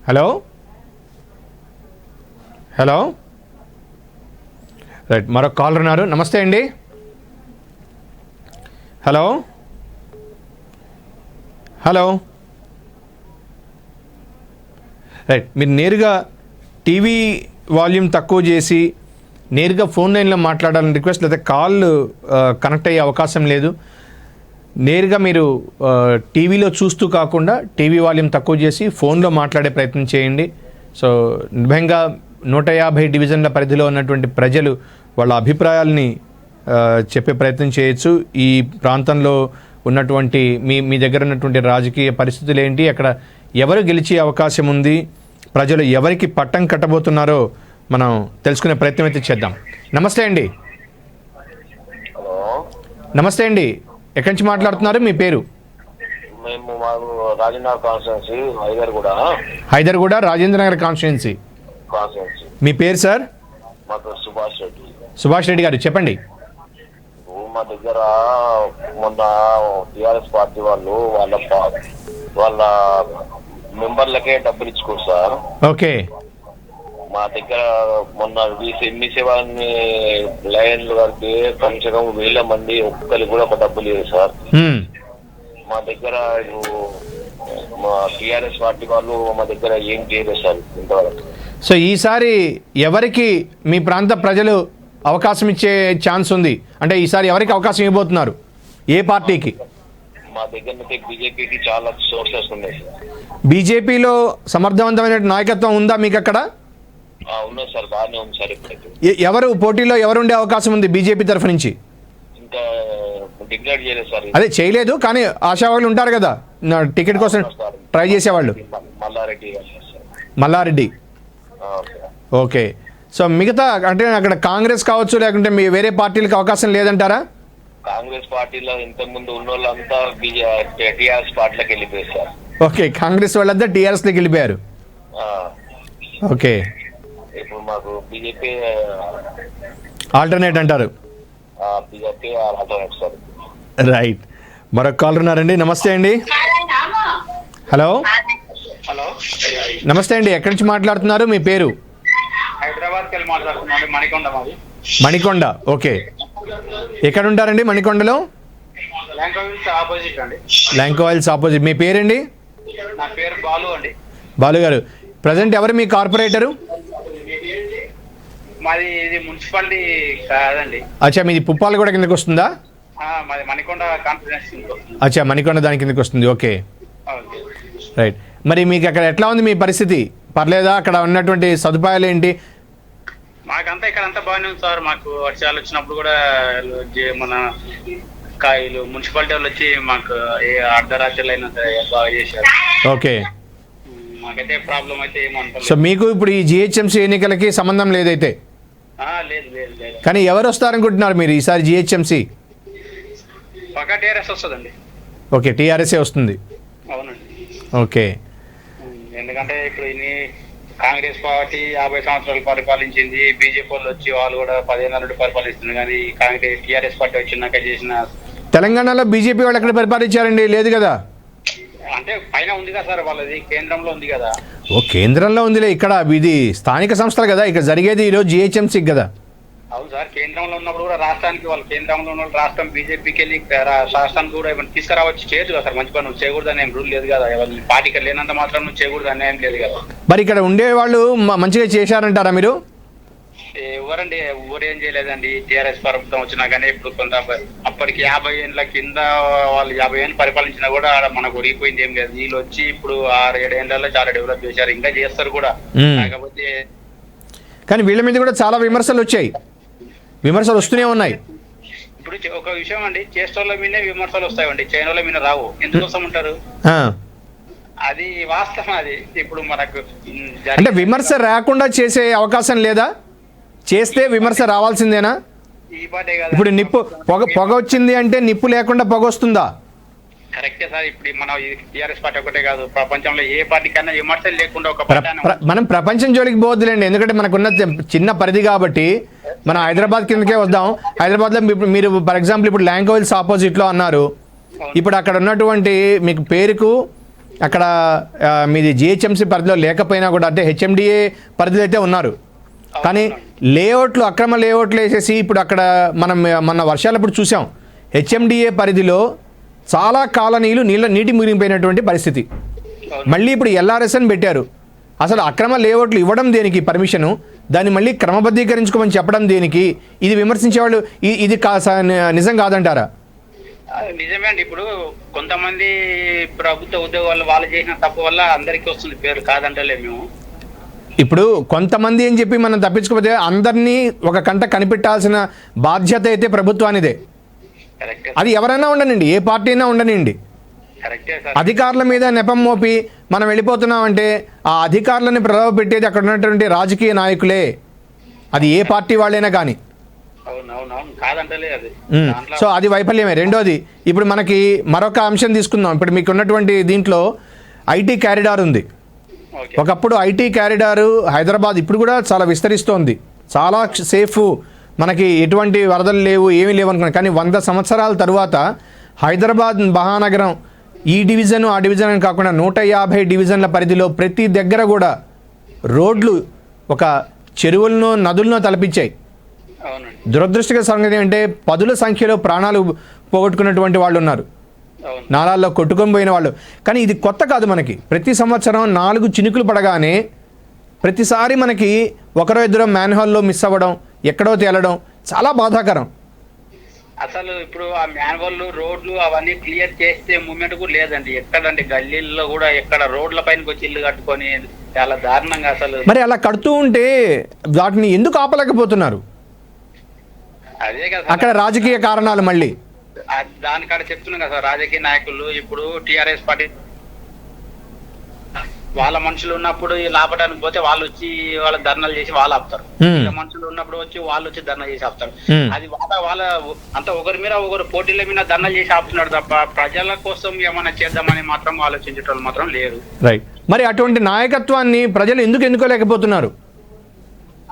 హలో రైట్, మరొక కాలర్ ఉన్నారు. నమస్తే అండి. హలో రైట్, మీరు నేరుగా టీవీ వాల్యూమ్ తక్కువ చేసి నేరుగా ఫోన్ లైన్లో మాట్లాడాలని రిక్వెస్ట్, లేదా కాల్ కనెక్ట్ అయ్యే అవకాశం లేదు. నేరుగా మీరు టీవీలో చూస్తూ కాకుండా టీవీ వాల్యూమ్ తక్కువ చేసి ఫోన్లో మాట్లాడే ప్రయత్నం చేయండి. సో నిర్భయంగా 150 డివిజన్ల పరిధిలో ఉన్నటువంటి ప్రజలు వాళ్ళ అభిప్రాయాలని చెప్పే ప్రయత్నం చేయొచ్చు. ఈ ప్రాంతంలో ఉన్నటువంటి మీ దగ్గర ఉన్నటువంటి రాజకీయ పరిస్థితులు ఏంటి, అక్కడ ఎవరు గెలిచే అవకాశం ఉంది, ప్రజలు ఎవరికి పట్టం కట్టబోతున్నారో మనం తెలుసుకునే ప్రయత్నం అయితే చేద్దాం. నమస్తే అండి. నమస్తే అండి, ఎక్కడి నుంచి మాట్లాడుతున్నారు? మీ పేరు? మేము రాజేంద్రనగర్ కాన్స్టిట్యున్సీ, హైదర్గూడ రాజేంద్రనగర్ కాన్స్టిట్యున్సీ. మీ పేరు సార్? సుభాష్ రెడ్డి గారు, చెప్పండి. మా దగ్గర మొన్న టిఆర్ఎస్ పార్టీ వాళ్ళు వాళ్ళ మెంబర్లకే డబ్బులు ఇచ్చుకోరు సార్. ఓకే. మా దగ్గర మొన్న ఎంఈసీ వాళ్ళని లైన్లు కడితే కనీసం 1000 మంది ఒక్కరికి కూడా ఒక డబ్బు లేదు సార్. మా దగ్గర మా టిఆర్ఎస్ పార్టీ వాళ్ళు మా దగ్గర ఏం చేయలేదు సార్ ఇంతవరకు. సో ఈసారి ఎవరికి మీ ప్రాంత ప్రజలు అవకాశం ఇచ్చే ఛాన్స్ ఉంది? అంటే ఈసారి ఎవరికి అవకాశం ఇవ్వబోతున్నారు? ఏ పార్టీకి? మా దగ్గర బీజేపీకి చాలా సోర్సెస్ ఉన్నాయి సార్. బీజేపీలో సమర్థవంతమైన నాయకత్వం ఉందా మీకు అక్కడ? ఉన్నాయి సార్, బాగానే ఉంది సార్. ఇప్పటికి ఎవరు పోటీలో ఎవరు ఉండే అవకాశం ఉంది బీజేపీ తరఫు నుంచి? డిక్లేర్ చేయలేదు సార్. అదే చేయలేదు, కానీ ఆశా వాళ్ళు ఉంటారు కదా టికెట్ కోసం ట్రై చేసేవాళ్ళు. మల్లారెడ్డి గారు సార్. మల్లారెడ్డి. ఓకే. సో మిగతా అంటే అక్కడ కాంగ్రెస్ కావచ్చు లేకుంటే మీ వేరే పార్టీలకు అవకాశం లేదంటారా? కాంగ్రెస్ పార్టీలో ఇంతకు ముందు ఉన్న వాళ్ళంతా టీఆర్ఎస్ పార్టీలోకి వెళ్ళిపోయారు సార్. ఓకే, కాంగ్రెస్ వాళ్ళంతా టీఆర్ఎస్లోకి వెళ్ళిపోయారు. ఓకే, ఇప్పుడు మాకు బీజేపీ ఆల్టర్నేట్ అంటారు. BJP alternate sir. రైట్. మరొక కాలర్ ఉన్నారండి. నమస్తే అండి. హలో. హలో, నమస్తే అండి. ఎక్కడి నుంచి మాట్లాడుతున్నారు? మీ పేరు? హైదరాబాద్కి వెళ్ళి మాట్లాడుతున్నాను. మణికొండ మాది. మణికొండ. ఓకే, ఎక్కడ ఉంటారండి మణికొండలో? ల్యాంకోవిల్స్ ఆపోజిట్ అండి. ల్యాంకోవిల్స్ ఆపోజిట్. మీ పేరండి? నా పేరు బాలు అండి. బాలు గారు, ప్రజెంట్ ఎవరు మీ కార్పొరేటరు? మాది ఇది మున్సిపాలిటీ కాదండి. అచ్చా, మీది పుప్పాలగూడ కిందకి వస్తుందా? మాది మణికొండ కాన్ఫరెన్స్. అచ్చా, మణికొండ దాని కిందకి వస్తుంది. Okay, right. మరి మీకు అక్కడ ఎట్లా ఉంది మీ పరిస్థితి? పర్లేదా? అక్కడ ఉన్నటువంటి సదుపాయాలు ఏంటి? మాకంతా ఇక్కడ అంతా బాగానే ఉంది సార్. మాకు వర్షాలు వచ్చినప్పుడు కూడా మన కాయలు మున్సిపాలిటీ వాళ్ళు వచ్చి మాకు ఏ అర్ధరాత్రులు అయినా బాగా చేశారు. ఓకే, మాకైతే ప్రాబ్లం అయితే ఏమంటారు. సో మీకు ఇప్పుడు ఈ జిహెచ్ఎంసీ ఎన్నికలకి సంబంధం లేదైతే? లేదు లేదు లేదు. కానీ ఎవరు వస్తారనుకుంటున్నారు మీరు ఈసారి జిహెచ్ఎంసీ? పక్కా టీఆర్ఎస్ వస్తుందండి. ఓకే, టీఆర్ఎస్ఏ వస్తుంది. అవునండి. ఓకే, ఎందుకంటే ఇప్పుడు ఇన్ని కాంగ్రెస్ పార్టీ 50 సంవత్సరాలు పరిపాలించింది. బీజేపీ వాళ్ళు వచ్చి వాళ్ళు కూడా 15 నుండి పరిపాలిస్తున్నారు. కానీ కాంగ్రెస్ టీఆర్ఎస్ పార్టీ వచ్చినాక చేసిన తెలంగాణలో బీజేపీ వాళ్ళు ఎక్కడ పరిపాలించారండి? లేదు కదా. అంటే పైన ఉంది కదా సార్, వాళ్ళది కేంద్రంలో ఉంది కదా. ఓ, కేంద్రంలో ఉందిలే. ఇక్కడ ఇది స్థానిక సంస్థలు కదా. ఇక్కడ జరిగేది ఈరోజు జిహెచ్ఎంసీ కదా. అవును సార్, కేంద్రంలో ఉన్నప్పుడు కూడా రాష్ట్రానికి వాళ్ళు కేంద్రంలో ఉన్న రాష్ట్రం బీజేపీకి వెళ్ళి రాష్ట్రానికి కూడా ఏమైనా తీసుకురావచ్చు, చేయొచ్చు కదా సార్. మంచి పని నువ్వు చేయకూడదు అని ఏం రూల్ లేదు కదా. పార్టీకి లేనంత మాత్రం నువ్వు చేయకూడదు అని ఏం లేదు కదా. మరి ఇక్కడ ఉండేవాళ్ళు మంచిగా చేశారంటారా మీరు? ఎవరండి, ఎవరు ఏం చేయలేదండి. టీఆర్ఎస్ ప్రభుత్వం వచ్చినా కానీ ఇప్పుడు కొంత అప్పటికి 50 ఏళ్ళ కింద వాళ్ళు 50 ఏళ్ళు పరిపాలించినా కూడా మనకు ఒరిగిపోయింది ఏం లేదు. వీళ్ళు వచ్చి ఇప్పుడు 6-7 ఏళ్లలో చాలా డెవలప్ చేశారు, ఇంకా చేస్తారు కూడా. కాకపోతే కానీ వీళ్ళ మీద కూడా చాలా విమర్శలు వచ్చాయి, విమర్శలు వస్తూనే ఉన్నాయి. ఇప్పుడు ఒక విషయం అండి, చేష్టోళ్ళ మీదే విమర్శలు వస్తాయండి, చైనాల మీద రావు. ఎందుకోసం ఉంటారు? అది వాస్తవం. అది ఇప్పుడు మనకు అంటే విమర్శ రాకుండా చేసే అవకాశం లేదా? చేస్తే విమర్శ రావాల్సిందేనా? ఈ పాటే కదా. ఇప్పుడు నిప్పు పొగ వచ్చింది అంటే నిప్పు లేకుండా పొగ వస్తుందా? కరెక్టే సార్. ఇప్పుడు మన టీఆర్ఎస్ పార్టీ ఒకటే కాదు, ప్రపంచంలో ఏ పార్టీ కన్నా విమర్శలు లేకుండా ఒక మనం ప్రపంచం జోలికి పోవద్దులేండి. ఎందుకంటే మనకున్న చిన్న పరిధి కాబట్టి మనం హైదరాబాద్ కిందకే వద్దాం. హైదరాబాద్లో మీరు ఫర్ ఎగ్జాంపుల్ ఇప్పుడు ల్యాంకోవిల్స్ ఆపోజిట్లో అన్నారు. ఇప్పుడు అక్కడ ఉన్నటువంటి మీకు పేరుకు అక్కడ మీది జిహెచ్ఎంసీ పరిధిలో లేకపోయినా కూడా, అంటే హెచ్ఎండిఏ పరిధిలో అయితే ఉన్నారు. కానీ లేఅవుట్లు, అక్రమ లేఅవుట్లు వేసేసి ఇప్పుడు అక్కడ మనం మన వర్షాలప్పుడు చూసాం. హెచ్ఎండిఏ పరిధిలో చాలా కాలనీలు నీటి మునిగిపోయినటువంటి పరిస్థితి. మళ్ళీ ఇప్పుడు ఎల్ఆర్ఎస్ అని పెట్టారు. అసలు అక్రమ లేఅవుట్లు ఇవ్వడం దేనికి పర్మిషను? దాన్ని మళ్ళీ క్రమబద్ధీకరించుకోమని చెప్పడం దేనికి? ఇది విమర్శించేవాళ్ళు ఇది నిజం కాదంటారా? నిజమే అండి. ఇప్పుడు కొంతమంది ప్రభుత్వ ఉద్యోగాలు వాళ్ళు చేసిన తప్పు వల్ల అందరికీ వస్తుంది పేరు, కాదంటలే మేము. ఇప్పుడు కొంతమంది అని చెప్పి మనం తప్పించుకోకపోతే అందరినీ ఒక కంట కనిపెట్టాల్సిన బాధ్యత అయితే ప్రభుత్వానిదే. అది ఎవరైనా ఉండనండి, ఏ పార్టీ అయినా ఉండనండి. అధికారుల మీద నెపం మోపి మనం వెళ్ళిపోతున్నామంటే ఆ అధికారులని ప్రభావ పెట్టేది అక్కడ ఉన్నటువంటి రాజకీయ నాయకులే, అది ఏ పార్టీ వాళ్ళైనా కానీ. సో అది వైఫల్యమే. రెండోది, ఇప్పుడు మనకి మరొక అంశం తీసుకుందాం. ఇప్పుడు మీకు ఉన్నటువంటి దీంట్లో ఐటీ క్యారిడార్ ఉంది. ఒకప్పుడు ఐటీ క్యారిడారు హైదరాబాద్ ఇప్పుడు కూడా చాలా విస్తరిస్తోంది, చాలా సేఫ్, మనకి ఎటువంటి వరదలు లేవు, ఏమీ లేవు అనుకున్నాను. కానీ 100 సంవత్సరాల తర్వాత హైదరాబాద్ మహానగరం ఈ డివిజన్ ఆ డివిజన్ అని కాకుండా 150 డివిజన్ల పరిధిలో ప్రతి దగ్గర కూడా రోడ్లు ఒక చెరువులను నదులను తలపించాయి. దురదృష్టకర సంగతి అంటే 10ల సంఖ్యలో ప్రాణాలు పోగొట్టుకున్నటువంటి వాళ్ళు ఉన్నారు, నాలాల్లో కొట్టుకొని పోయిన వాళ్ళు. కానీ ఇది కొత్త కాదు. మనకి ప్రతి సంవత్సరం 4 చినుకులు పడగానే ప్రతిసారి మనకి ఒకరో ఇద్దరు మ్యాన్హోల్లో మిస్ అవ్వడం, ఎక్కడో తేలడం చాలా బాధాకరం. అసలు ఇప్పుడు ఆ మ్యాన్హోల్ రోడ్లు అవన్నీ క్లియర్ చేస్తే మూమెంట్ కూడా లేదండి. ఎక్కడండి గల్లీల్లో కూడా ఎక్కడ రోడ్ల పైనకి వచ్చి ఇల్లు కట్టుకొని చాలా దారుణంగా. అసలు మరి అలా కడుతూ ఉంటే వాటిని ఎందుకు ఆపలేకపోతున్నారు? అదే కదా అక్కడ రాజకీయ కారణాలు. మళ్ళీ దానికాడ చెప్తున్నాం కదా సార్, రాజకీయ నాయకులు ఇప్పుడు టిఆర్ఎస్ పార్టీ వాళ్ళ మనుషులు ఉన్నప్పుడు లాపడానికి పోతే వాళ్ళు వచ్చి వాళ్ళ ధర్నాలు చేసి వాళ్ళు ఆపుతారు. మనుషులు ఉన్నప్పుడు వచ్చి వాళ్ళు వచ్చి ధర్నా చేసి ఆపుతారు. అది వాళ్ళ అంత ఒకరి మీద ఒకరు పోటీల మీద ధర్నాలు చేసి ఆపుతున్నాడు తప్ప ప్రజల కోసం ఏమైనా చేద్దామని మాత్రం ఆలోచించేటోళ్ళు మాత్రం లేరు. రైట్. మరి అటువంటి నాయకత్వాన్ని ప్రజలు ఎందుకు ఎన్నుకోలేకపోతున్నారు?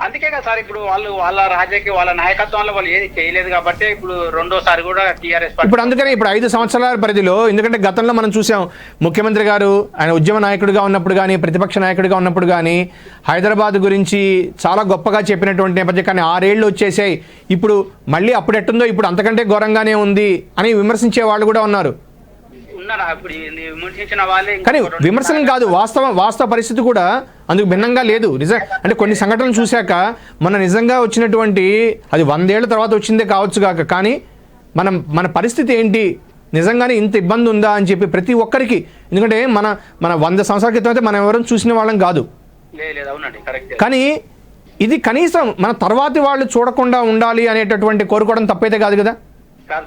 అందుకే కదా సార్ ఇప్పుడు వాళ్ళ రాజకీయ వాళ్ళ నాయకత్వంలో వాళ్ళు ఏది చేయలేదు కాబట్టి ఇప్పుడు రెండోసారి కూడా టీఆర్ఎస్ ఇప్పుడు అందుకని ఇప్పుడు 5 సంవత్సరాల పరిధిలో, ఎందుకంటే గతంలో మనం చూసాం ముఖ్యమంత్రి గారు ఆయన ఉద్యమ నాయకుడిగా ఉన్నప్పుడు కానీ ప్రతిపక్ష నాయకుడిగా ఉన్నప్పుడు కానీ హైదరాబాద్ గురించి చాలా గొప్పగా చెప్పినటువంటి నేపథ్యం, కానీ 6 ఏళ్ళు వచ్చేసాయి, ఇప్పుడు మళ్ళీ అప్పుడు ఎట్టుందో ఇప్పుడు అంతకంటే ఘోరంగానే ఉంది అని విమర్శించే వాళ్ళు కూడా ఉన్నారు. కానీ విమర్శనం కాదు, వాస్తవ పరిస్థితి కూడా అందుకు భిన్నంగా లేదు. నిజం అంటే కొన్ని సంఘటనలు చూశాక నిజంగా వచ్చినటువంటి అది 100 ఏళ్ల తర్వాత వచ్చిందే కావచ్చు కాక, కానీ మన పరిస్థితి ఏంటి, నిజంగానే ఇంత ఇబ్బంది ఉందా అని చెప్పి ప్రతి ఒక్కరికి, ఎందుకంటే మన 100 సంవత్సరాల క్రితం అయితే మనం ఎవరైనా చూసిన వాళ్ళం కాదు, కానీ ఇది కనీసం మన తర్వాతి వాళ్ళు చూడకుండా ఉండాలి అనేటటువంటి కోరుకోవడం తప్పైతే కాదు కదా?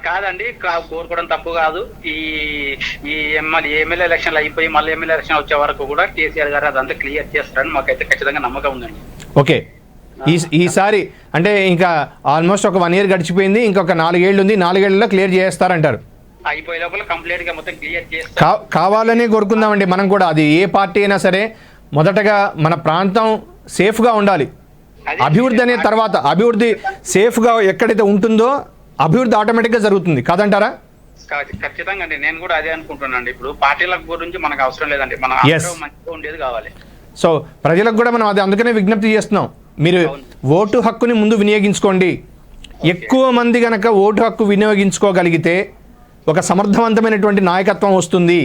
కాదండి, కోరుకోవడం తప్పు కాదు. ఈ ఎమ్మెల్యే ఎలక్షన్లు అయిపోయి మళ్ళీ ఎమ్మెల్యే ఎలక్షన్ వచ్చే వరకు కూడా కేసీఆర్ గారు అదంతా క్లియర్ చేస్తారని మాకైతే ఖచ్చితంగా నమ్మకం ఉందండి. ఓకే, ఈసారి అంటే ఇంకా ఆల్మోస్ట్ ఒక 1 ఇయర్ గడిచిపోయింది, ఇంకొక 4 ఏళ్ళు ఉంది, 4 ఏళ్లలో క్లియర్ చేస్తారంటారు. అయిపోయే లోపల కంప్లీట్ గా మొత్తం క్లియర్ చేస్తారు. కావాలని కోరుకుందామండి మనం కూడా. అది ఏ పార్టీ అయినా సరే మొదటగా మన ప్రాంతం సేఫ్గా ఉండాలి. అభివృద్ధి అనే తర్వాత అభివృద్ధి సేఫ్గా ఎక్కడైతే ఉంటుందో అభివృద్ధి ఆటోమేటిక్గా జరుగుతుంది, కాదంటారా? ఖచ్చితంగా అండి, నేను కూడా అదే అనుకుంటున్నాను. ఇప్పుడు పార్టీల గురించి మనకు అవసరం లేదండి, మన మంచిగా ఉండేది కావాలి. సో ప్రజలకు కూడా మనం అది అందుకనే విజ్ఞప్తి చేస్తున్నాం, మీరు ఓటు హక్కుని ముందు వినియోగించుకోండి. ఎక్కువ మంది గనక ఓటు హక్కు వినియోగించుకోగలిగితే ఒక సమర్థవంతమైనటువంటి నాయకత్వం వస్తుంది.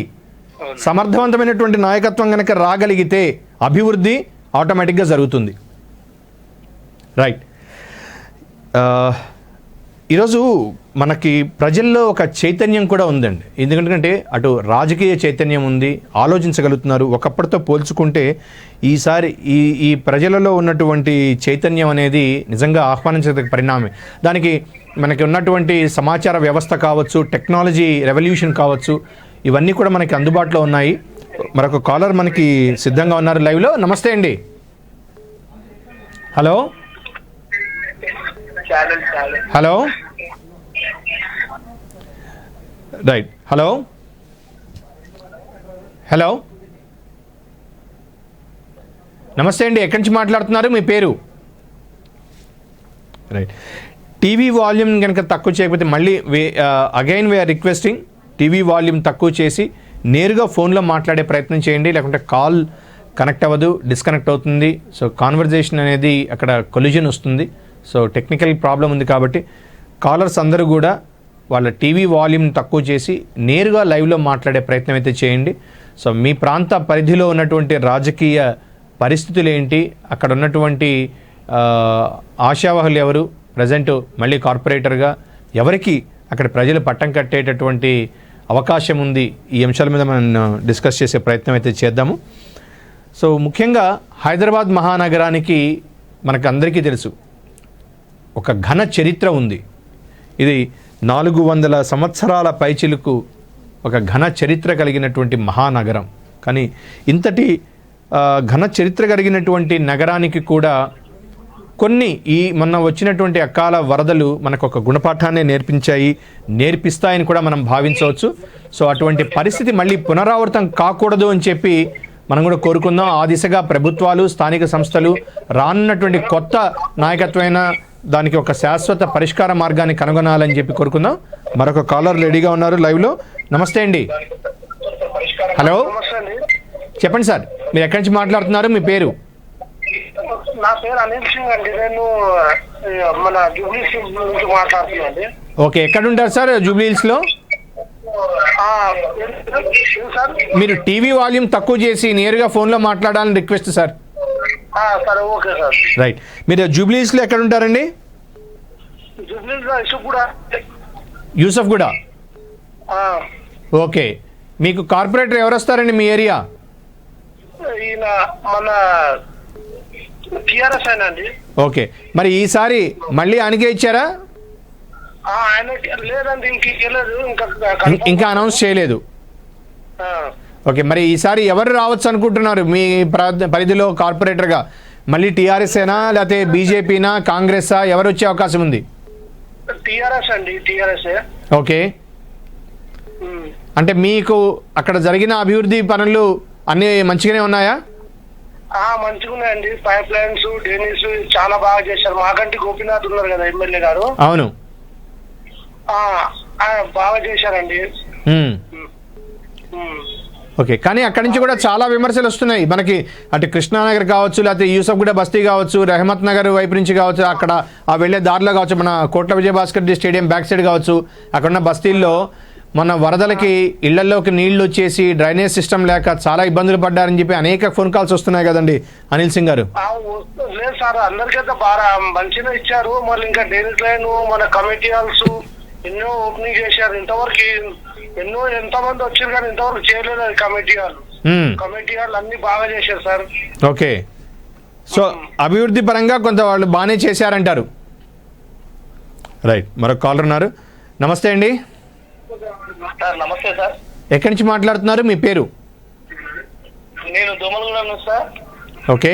సమర్థవంతమైనటువంటి నాయకత్వం గనక రాగలిగితే అభివృద్ధి ఆటోమేటిక్గా జరుగుతుంది. రైట్. ఈరోజు మనకి ప్రజల్లో ఒక చైతన్యం కూడా ఉందండి, ఎందుకంటే అటు రాజకీయ చైతన్యం ఉంది, ఆలోచించగలుగుతున్నారు. ఒకప్పటితో పోల్చుకుంటే ఈసారి ఈ ప్రజలలో ఉన్నటువంటి చైతన్యం అనేది నిజంగా ఆహ్వానించదగ్గ పరిణామమే. దానికి మనకి ఉన్నటువంటి సమాచార వ్యవస్థ కావచ్చు, టెక్నాలజీ రెవల్యూషన్ కావచ్చు, ఇవన్నీ కూడా మనకి అందుబాటులో ఉన్నాయి. మరొక కాలర్ మనకి సిద్ధంగా ఉన్నారు లైవ్లో. నమస్తే అండి. Hello hello right. Hello hello నమస్తే అండి, ఎక్కడి నుంచి మాట్లాడుతున్నారు, మీ పేరు? రైట్. టీవీ వాల్యూమ్ కనుక తక్కువ చేయకపోతే మళ్ళీ again we're requesting TV volume తక్కువ చేసి నేరుగా ఫోన్లో మాట్లాడే ప్రయత్నం చేయండి, లేకుంటే కాల్ కనెక్ట్ అవ్వదు, డిస్కనెక్ట్ అవుతుంది. సో కాన్వర్జేషన్ అనేది అక్కడ కొలిజన్ వస్తుంది. సో టెక్నికల్ ప్రాబ్లం ఉంది కాబట్టి కాలర్స్ అందరూ కూడా వాళ్ళ టీవీ వాల్యూమ్ తక్కువ చేసి నేరుగా లైవ్లో మాట్లాడే ప్రయత్నం అయితే చేయండి. సో మీ ప్రాంత పరిధిలో ఉన్నటువంటి రాజకీయ పరిస్థితులు ఏంటి, అక్కడ ఉన్నటువంటి ఆశావాహులు ఎవరు, ప్రజెంట్ మళ్ళీ కార్పొరేటర్గా ఎవరికి అక్కడ ప్రజలు పట్టం కట్టేటటువంటి అవకాశం ఉంది, ఈ అంశాల మీద మనం డిస్కస్ చేసే ప్రయత్నం అయితే చేద్దాము. సో ముఖ్యంగా హైదరాబాద్ మహానగరానికి మనకు అందరికీ తెలుసు ఒక ఘన చరిత్ర ఉంది. ఇది 400 సంవత్సరాల పైచిలుకు ఒక ఘన చరిత్ర కలిగినటువంటి మహానగరం. కానీ ఇంతటి ఘన చరిత్ర కలిగినటువంటి నగరానికి కూడా కొన్ని మొన్న వచ్చినటువంటి అకాల వరదలు మనకు ఒక గుణపాఠాన్ని నేర్పిస్తాయని కూడా మనం భావించవచ్చు. సో అటువంటి పరిస్థితి మళ్ళీ పునరావృతం కాకూడదు అని చెప్పి మనం కూడా కోరుకుందాం. ఆ దిశగా ప్రభుత్వాలు, స్థానిక సంస్థలు రానున్నటువంటి కొత్త నాయకత్వమైన దానికి ఒక శాశ్వత పరిష్కార మార్గాన్ని కనుగొనాలని చెప్పి కోరుకుందాం. మరొక కాలర్ రెడీగా ఉన్నారు లైవ్లో. నమస్తే అండి. హలో చెప్పండి సార్, మీరు ఎక్కడి నుంచి మాట్లాడుతున్నారు, మీ పేరు? నా పేరు అనిల్ సింగ్ అండి, నేను మన జూబ్లీ హిల్స్ నుంచి మాట్లాడుతున్నాను. ఓకే, ఎక్కడ ఉంటారు సార్ జూబ్లీ హిల్స్ లో? మీరు టీవీ వాల్యూమ్ తక్కువ చేసి నేరుగా ఫోన్లో మాట్లాడాలని రిక్వెస్ట్ సార్. సరే, ఓకే సార్. రైట్. మీరు జూబ్లీ హిల్స్ లో ఎక్కడ ఉంటారండి? యూసఫ్గూడ. ఓకే, మీకు కార్పొరేటర్ ఎవరు వస్తారండి మీ ఏరియా? మన టిఆర్ఎస్ అండి. ఓకే, మరి ఈసారి మళ్ళీ ఆయనకే ఇచ్చారా? ఆయన లేదండి, ఇంక ఇవ్వలేదు, ఇంకా అనౌన్స్ చేయలేదు. ఓకే, మరి ఈసారి ఎవరు రావచ్చు అనుకుంటున్నారు మీ పరిధిలో కార్పొరేటర్గా? మళ్ళీ టీఆర్ఎస్ ఏనా, లేకపోతే బీజేపీనా, కాంగ్రెసా, ఎవరు వచ్చే అవకాశం ఉంది? టీఆర్ఎస్ అండి, టీఆర్ఎస్. ఓకే, అంటే మీకు అక్కడ జరిగిన అభివృద్ధి పనులు అన్నీ మంచిగానే ఉన్నాయా? మంచిగా ఉన్నాయండి. పైప్ లైన్స్, డ్రైనేజ్ చాలా బాగా చేశారు. మాగంటి గోపీనాథ్ ఉన్నారు కదా ఎమ్మెల్యే గారు. అవును, బాగా చేశారండి. ఓకే, కానీ అక్కడి నుంచి కూడా చాలా విమర్శలు వస్తున్నాయి మనకి. అటు కృష్ణానగర్ కావచ్చు, లేకపోతే యూసఫ్గూడ బస్తీ కావచ్చు, రహమత్ నగర్ వైపు నుంచి కావచ్చు, అక్కడ ఆ వెళ్ళే దారిలో కావచ్చు, మన కోట్ల Vijayabhaskar Reddy stadium back side కావచ్చు, అక్కడున్న బస్తీల్లో మన వరదలకి ఇళ్లలోకి నీళ్లు వచ్చేసి డ్రైనేజ్ సిస్టమ్ లేక చాలా ఇబ్బందులు పడ్డారని చెప్పి అనేక ఫోన్ కాల్స్ వస్తున్నాయి కదండి అనిల్ సింగ్ గారు. లేదు సార్, అందరికైతే బాగా మంచిగా ఇచ్చారు. మళ్ళీ ఇంకా డ్రైనేజ్ లైన్, మన కమిటీ హాల్స్ ఎన్నో ఓపెనింగ్ చేశారు. ఇంతవరకు ఎంతమంది వచ్చారు కానీ ఇంతవరకు చేయలేదు అది కమిటీ హాల్ అన్ని బాగా చేశారు సార్. ఓకే, సో అభివృద్ధి పరంగా కొంత వాళ్ళు బాగానే చేశారంటారు. రైట్, మరొక కాలర్ ఉన్నారు. నమస్తే అండి. సార్ నమస్తే సార్. ఎక్కడి నుంచి మాట్లాడుతున్నారు, మీ పేరు? నేను Domalguda sir. Okay,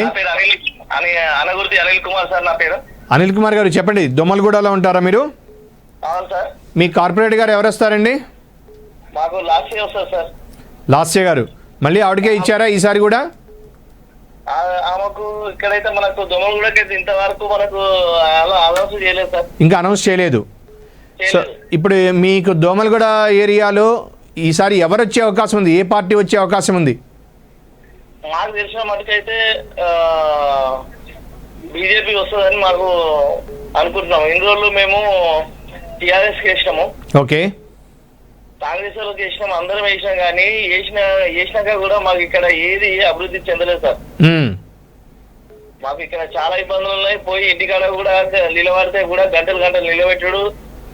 Anagurthi Anil Kumar sir నా పేరు. అనిల్ కుమార్ గారు చెప్పండి, దోమలగూడలో ఉంటారా మీరు? అవును సార్. మీ కార్పొరేటర్ గారు ఎవరు వస్తారండి? మాకు లాస్ట్ ఇయర్ వస్తారు సార్. లాస్ట్ ఇయర్ గారు మళ్ళీ ఆవిడకే ఇచ్చారా ఈసారి కూడా? ఆమెకు ఇక్కడైతే మనకు దోమలగూడకైతే ఇంతవరకు మనకు అనౌన్స్ చేయలేదు సార్. ఇంకా అనౌన్స్ చేయలేదు. సో ఇప్పుడు మీకు దోమలగూడ ఏరియాలో ఈసారి ఎవరు వచ్చే అవకాశం ఉంది, ఏ పార్టీ వచ్చే అవకాశం ఉంది? మాకు తెలిసిన మటుకైతే బీజేపీ వస్తుందని మాకు అనుకుంటున్నాము. ఇన్ని రోజులు మేము టీఆర్ఎస్ కి వేసినాము, ఓకే, కాంగ్రెస్ వాళ్ళకి వేసినాము, అందరం వేసినాం. కానీ వేసినాక కూడా మాకు ఇక్కడ ఏది అభివృద్ధి చెందలేదు సార్. మాకు ఇక్కడ చాలా ఇబ్బందులు ఉన్నాయి. పోయి ఇంటికాడ కూడా నిలబడితే కూడా గంటలు నిలబెట్టడు,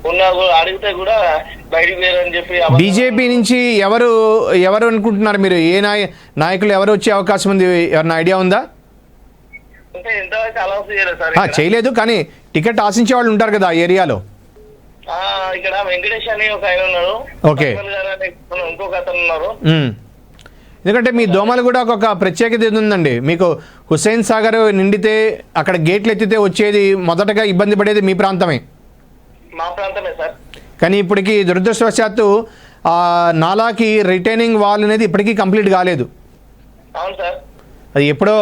ఉన్నా అడిగితే కూడా బయటకు వేరని చెప్పి. బీజేపీ నుంచి ఎవరు అనుకుంటున్నారు మీరు? ఏ నాయకులు ఎవరు వచ్చే అవకాశం ఉంది, ఎవరైనా ఐడియా ఉందా? అంటే ఇంతవరకు అనౌన్స్ చేయలేదు సార్. చేయలేదు, కానీ టికెట్ ఆశించే వాళ్ళు ఉంటారు కదా ఆ ఏరియాలో. ఇక్కడ వెంకటేష్ అని ఒక ఆయన ఉన్నాడు, ఓకే, ఇంకొక అతను ఉన్నారు. ఎందుకంటే మీ దోమలు కూడా ఒక ప్రత్యేకత ఉందండి. మీకు హుస్సేన్ సాగర్ నిండితే అక్కడ గేట్లు ఎత్తితే వచ్చేది మొదటగా ఇబ్బంది పడేది మీ ప్రాంతమే. మా ప్రాంతమే సార్. కానీ ఇప్పటికి దురదృష్టవశాత్తు ఆ నాలాకి రిటైనింగ్ వాల్ అనేది ఇప్పటికీ కంప్లీట్ కాలేదు. అవును సార్, అది ఎప్పుడో.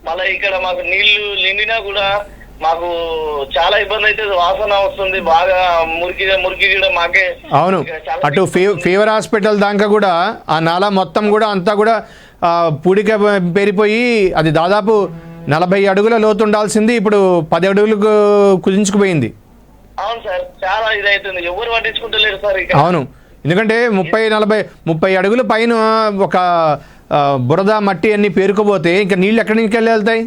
మళ్ళీ ఇక్కడ మాకు నీళ్లు నిండినా కూడా మాకు చాలా ఇబ్బంది అయితే, వాసన వస్తుంది బాగా, మురికి కూడా మాకే. అవును, అటు ఫీవర్ హాస్పిటల్ దాకా కూడా ఆ నాలా మొత్తం కూడా అంతా కూడా పూడిక పేరిపోయి అది దాదాపు 40 అడుగుల లోతు ఉండాల్సింది ఇప్పుడు 10 అడుగులకు కుదించుకుపోయింది. అవును సార్, చాలా ఇదైతుంది, ఎవరు పట్టించుకుంటలేరు సార్. అవును, ఎందుకంటే 30-40 అడుగుల పైన ఒక బురద మట్టి అన్ని పేరుకుపోతే ఇంకా నీళ్ళు ఎక్కడి నుంచి వెళ్తాయి?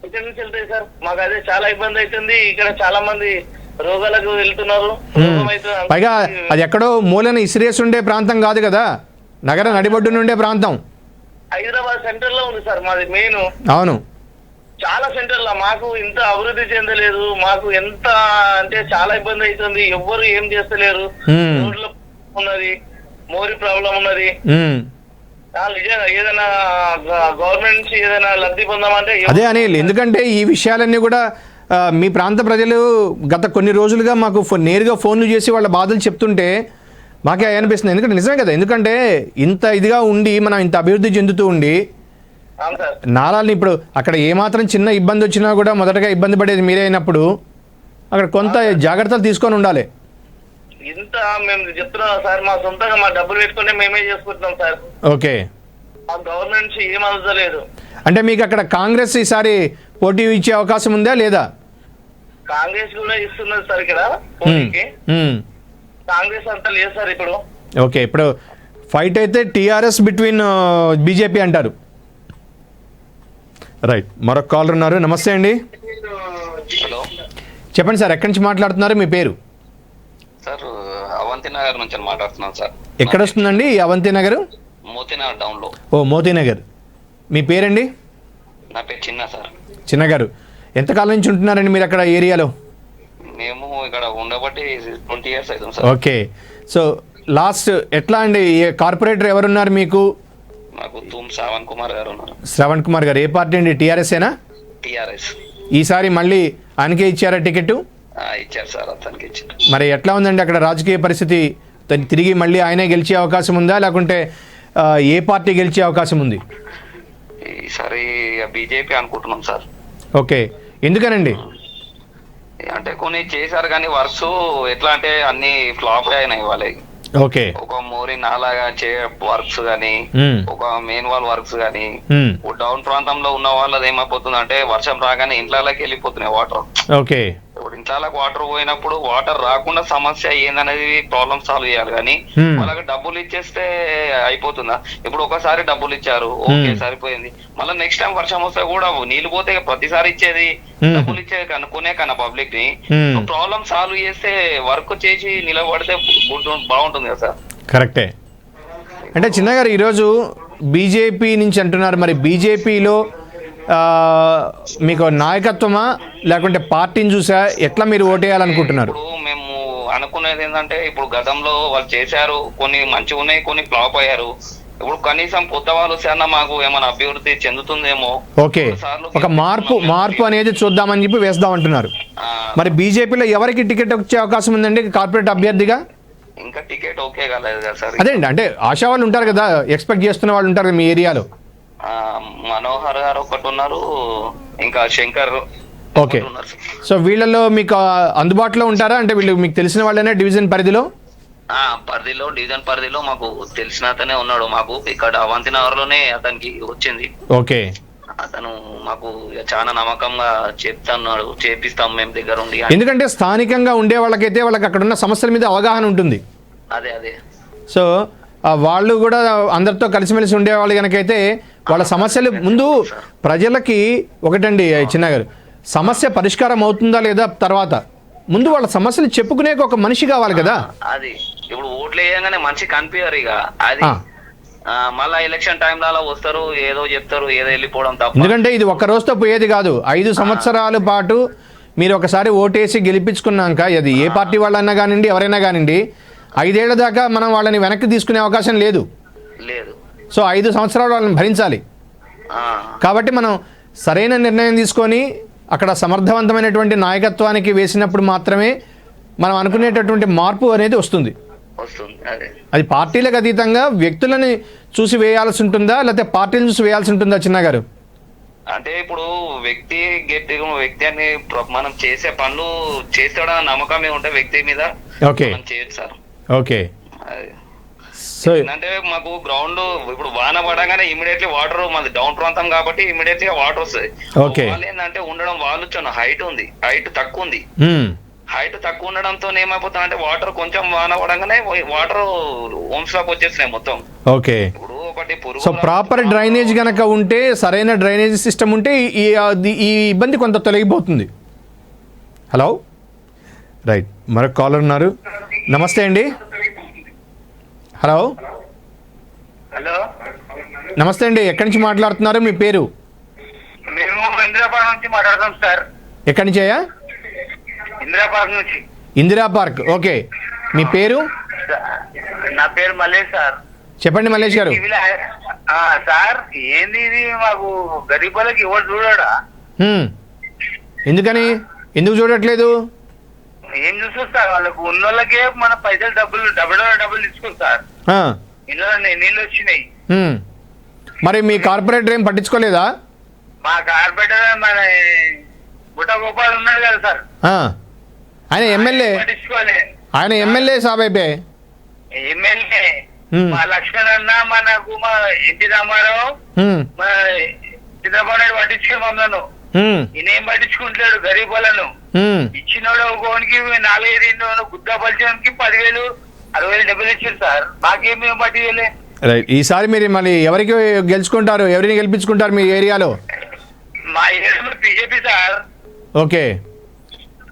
ఇక్కడ నుంచి వెళ్తాయి సార్. మాకు అదే చాలా ఇబ్బంది అవుతుంది. ఇక్కడ చాలా మంది రోగాలకు వెళ్తున్నారు. పైగా అది ఎక్కడో మూలన ఇసిరేసి ఉండే ప్రాంతం కాదు కదా, నగర నడిబొడ్డు నుండే ప్రాంతం. హైదరాబాద్ సెంటర్ లో ఉంది సార్ మాది మెయిన్. అవును, చాలా సెంటర్ లో మాకు ఇంత అభివృద్ధి చెందలేదు. మాకు ఎంత అంటే చాలా ఇబ్బంది అవుతుంది, ఎవ్వరు ఏం చేస్తలేరు. రోడ్ల ఉన్నది, మోరీ ప్రాబ్లం ఉన్నది. నిజంగా ఏదైనా గవర్నమెంట్ నుంచి ఏదైనా లబ్ధి పొందామంటే అదే అనిల్, ఎందుకంటే ఈ విషయాలన్నీ కూడా మీ ప్రాంత ప్రజలు గత కొన్ని రోజులుగా మాకు నేరుగా ఫోన్లు చేసి వాళ్ళ బాధలు చెప్తుంటే మాకే అనిపిస్తుంది. ఎందుకంటే నిజమే కదా, ఎందుకంటే ఇంత ఇదిగా ఉండి మనం ఇంత అభివృద్ధి చెందుతూ ఉండి నాలాల్ని ఇప్పుడు అక్కడ ఏమాత్రం చిన్న ఇబ్బంది వచ్చినా కూడా మొదటగా ఇబ్బంది పడేది మీరే అయినప్పుడు అక్కడ కొంత జాగ్రత్తలు తీసుకొని ఉండాలి. ఇంత మేము చెప్తున్నాం సార్, మా సొంతంగా మా డబ్బులు పెట్టుకుంటే మేమే చేసుకుంటున్నాం సార్. ఓకే, మా గవర్నమెంట్ నుంచి ఏం అందలేదు. అంటే మీకు అక్కడ కాంగ్రెస్ ఈసారి పోటీ ఇచ్చే అవకాశం ఉందా లేదా? కాంగ్రెస్ కూడా ఇస్తున్నది సార్ ఇక్కడ. కాంగ్రెస్ అంతా లేదు సార్ ఇప్పుడు. ఓకే, ఇప్పుడు ఫైట్ అయితే టీఆర్ఎస్ బిట్వీన్ బీజేపీ అంటారు. రైట్, మరొక కాలర్ ఉన్నారు. నమస్తే అండి. హలో, చెప్పండి సార్, ఎక్కడి నుంచి మాట్లాడుతున్నారు, మీ పేరు? సార్ అవంతి నగర్ నుంచి మాట్లాడుతున్నాను సార్. ఎక్కడ వస్తుందండి అవంతి నగర్? మోతీనగర్ డౌన్ లో. ఓ, మోతీనగర్. మీ పేరండి? నా పేరు చిన్న సార్. చిన్న గారు, ఎంతకాలం నుంచి ఉంటున్నారండి మీరు అక్కడ ఏరియాలో? మేము ఇక్కడ ఉండబట్టి 20 years అవుతుంది సార్. ఓకే, సో లాస్ట్ ఎట్లా అండి, కార్పొరేటర్ ఎవరున్నారు మీకు? మాకు శ్రవణ్ కుమార్ గారు ఉన్నారు. శ్రవణ్ కుమార్ గారు ఏ పార్టీ అండి? టీఆర్ఎస్ఏనా? టిఆర్ఎస్. ఈసారి మళ్ళీ ఆయనకే ఇచ్చారా టికెట్? ఇచ్చారు సార్, అతనికి ఇచ్చారు. మరి ఎట్లా ఉందండి అక్కడ రాజకీయ పరిస్థితి? తిరిగి మళ్ళీ ఆయనే గెలిచే అవకాశం ఉందా, లేకుంటే ఏ పార్టీ గెలిచే అవకాశం ఉంది? ఈసారి బీజేపీ అనుకుంటున్నాం సార్. ఓకే, ఎందుకనండి? అంటే కొన్ని చేశారు కానీ వర్క్స్ ఎట్లా అంటే అన్ని ఫ్లాప్ అయినాయి వాళ్ళకి. ఓకే, ఒక మోరీ నాలాగా వర్క్స్ గానీ, ఒక మెయిన్ వాల్ వర్క్స్ గానీ, డౌన్ ప్రాంతంలో ఉన్న వాళ్ళది ఏమైపోతుంది అంటే వర్షం రాగానే ఇంట్లోకి వెళ్ళిపోతున్నాయి వాటర్. ఓకే, ఇప్పుడు ఇంట్లోకి వాటర్ పోయినప్పుడు వాటర్ రాకుండా సమస్య ఏందనేది ప్రాబ్లమ్ సాల్వ్ చేయాలి కానీ వాళ్ళకి డబ్బులు ఇచ్చేస్తే అయిపోతుందా? ఇప్పుడు ఒకసారి డబ్బులు ఇచ్చారు, ఓకే సరిపోయింది. మళ్ళీ నెక్స్ట్ టైం వర్షం వస్తే కూడా నీళ్లు పోతే ప్రతిసారి ఇచ్చేది డబ్బులు ఇచ్చేది కనుక్కునే కన్నా పబ్లిక్ ని ప్రాబ్లమ్ సాల్వ్ చేస్తే వర్క్ చేసి నిలబడితే బాగుంటుంది కదా సార్. కరెక్టే. అంటే చిన్న గారు ఈరోజు బీజేపీ నుంచి అంటున్నారు, మరి బీజేపీలో మీకు నాయకత్వమా లేకుంటే పార్టీని చూసా ఎట్లా మీరు ఓటేయాలనుకుంటున్నారు? ఇప్పుడు మేము అనుకునేది ఏంటంటే ఇప్పుడు గతంలో వాళ్ళు చేశారు, కొన్ని మంచిగా ఉన్నాయి, కొన్ని ఫ్లాప్ అయ్యారు. ఇప్పుడు కనీసం కొత్త వాళ్ళు వచ్చారన్నా మాకు ఏమైనా అభివృద్ధి చెందుతుందేమో. ఓకే, ఒక మార్పు అనేది చూద్దామని చెప్పి వేద్దామంటున్నారు. మరి బీజేపీలో ఎవరికి టికెట్ వచ్చే అవకాశం ఉందండి కార్పొరేట్ అభ్యర్థిగా? ఇంకా టికెట్ ఓకే కాలేదు కదా సార్. అదేండి, అంటే ఆశా వాళ్ళు ఉంటారు కదా, ఎక్స్పెక్ట్ చేస్తున్న వాళ్ళు ఉంటారు మీ ఏరియాలో. మనోహర్ గారు ఒకటి ఉన్నారు, ఇంకా శంకర్. ఓకే, సో వీళ్ళలో మీకు అందుబాటులో ఉంటారా? అంటే వీళ్ళు మీకు తెలిసిన వాళ్ళనే డివిజన్ పరిధిలో? డివిజన్ పరిధిలో మాకు తెలిసిన అతనే ఉన్నాడు. మాకు ఇక్కడ అవంతి నగర్ లోనే అతనికి వచ్చింది. ఓకే, అతను మాకు చాలా నమ్మకంగా చెప్తున్నాడు, చేపిస్తాం మేము దగ్గర ఉండి. ఎందుకంటే స్థానికంగా ఉండే వాళ్ళకైతే వాళ్ళకి అక్కడ ఉన్న సమస్యల మీద అవగాహన ఉంటుంది. అదే సో వాళ్ళు కూడా అందరితో కలిసిమెలిసి ఉండేవాళ్ళు కనుకైతే వాళ్ళ సమస్యలు ముందు ప్రజలకి ఒకటండి చిన్న గారు, సమస్య పరిష్కారం అవుతుందా లేదా తర్వాత ముందు వాళ్ళ సమస్యలు చెప్పుకునే ఒక మనిషి కావాలి కదా. అది ఇప్పుడు ఓట్లు వేయగానే మనిషి కనిపించారు ఇక అది మళ్ళా ఎలక్షన్ టైంలో అలా వస్తారు, ఏదో చెప్తారు, ఏదో వెళ్ళిపోవడం తప్ప. ఎందుకంటే ఇది ఒక్క రోజుతో పోయేది కాదు. 5 సంవత్సరాల పాటు మీరు ఒకసారి ఓటేసి గెలిపించుకున్నాక అది ఏ పార్టీ వాళ్ళైనా కానివ్వండి, ఎవరైనా కానివ్వండి, 5 ఏళ్ల దాకా మనం వాళ్ళని వెనక్కి తీసుకునే అవకాశం లేదు. సో 5 సంవత్సరాలు వాళ్ళని భరించాలి. కాబట్టి మనం సరైన నిర్ణయం తీసుకొని అక్కడ సమర్థవంతమైనటువంటి నాయకత్వానికి వేసినప్పుడు మాత్రమే మనం అనుకునేటటువంటి మార్పు అనేది వస్తుంది. అది పార్టీలకు అతీతంగా వ్యక్తులని చూసి వేయాల్సి ఉంటుందా, లేకపోతే పార్టీలను చూసి వేయాల్సి ఉంటుందా చిన్న గారు? అంటే ఇప్పుడు వ్యక్తి అని మనం చేసే పనులు చేస్తాడన్న నమ్మకమే ఉంటే వ్యక్తి మీద చేయొచ్చు సార్. ఓకే, సో అంటే మాకు గ్రౌండ్ ఇప్పుడు వాన పడగానే ఇమీడియట్లీ వాటర్ మాది డౌన్ ప్రాంతం కాబట్టి ఇమీడియట్లీ వాటర్ వస్తాయి. వాళ్ళు ఏంటంటే ఉండడం వాళ్ళు హైట్ ఉంది, హైట్ తక్కువ ఉంది. హైట్ తక్కువ ఉండడంతో ఏమైపోతుంది అంటే వాటర్ కొంచెం వాన పడగానే వాటర్ హోమ్స్ లోకి వచ్చేస్తున్నాయి మొత్తం. ఓకే, సో ప్రాపర్ డ్రైనేజ్ గనక ఉంటే, సరైన డ్రైనేజ్ సిస్టమ్ ఉంటే ఈ ఇబ్బంది కొంత తొలగిపోతుంది. హలో, రైట్, మరొక కాలర్ ఉన్నారు. నమస్తే అండి. హలో నమస్తే అండి, ఎక్కడి నుంచి మాట్లాడుతున్నారు? మీ పేరు? మేము ఇందిరా పార్క్ నుంచి మాట్లాడుతాం సార్. ఎక్కడి నుంచి అయ్యా? ఇందిరా పార్క్ నుంచి. Indira park, okay. మీ పేరు? నా పేరు మల్లేష్ సార్. చెప్పండి మల్లేష్ గారు. సార్ ఏంది ఇది, మాకు గరీబులకి ఎవరు చూడడా? ఎందుకని, ఎందుకు చూడట్లేదు? ఏం చూస్తారు సార్, వాళ్ళకు ఉన్న వాళ్ళకే మన పైసలు డబ్బులు తీసుకుంటారు. ఇంట్లో నీళ్ళు వచ్చినాయి. మరి మీ కార్పొరేటర్ ఏం పట్టించుకోలేదా? మా కార్పొరేటర్ మన బుట్ట గోపాల్ ఉన్నాడు కదా సార్, ఆయన ఎమ్మెల్యే. ఆయన ఎమ్మెల్యే సాబ్ అయిపోయి ఎమ్మెల్యే మా లక్ష్మణ్ అన్న, మనకు మా ఎన్టీ రామారావు, మన చంద్రబాబు నాయుడు పట్టించుకుని మమ్మల్ని. ఈయనేం పట్టించుకుంటాడు గరీబ్ వాళ్ళను. ఇచ్చినోడు ఒకనికి 4-5 గుద్దా పలిచడానికి 10,000 60,000 డబ్బులు ఇచ్చారు సార్. మాకేమేమి పట్టిలే. రైట్, ఈసారి మీరు మళ్ళీ ఎవరికి గెలుచుకుంటారు, ఎవరిని గెలిపించుకుంటారు మీ ఏరియాలో? మా ఏరియాలో BJP sir. Okay,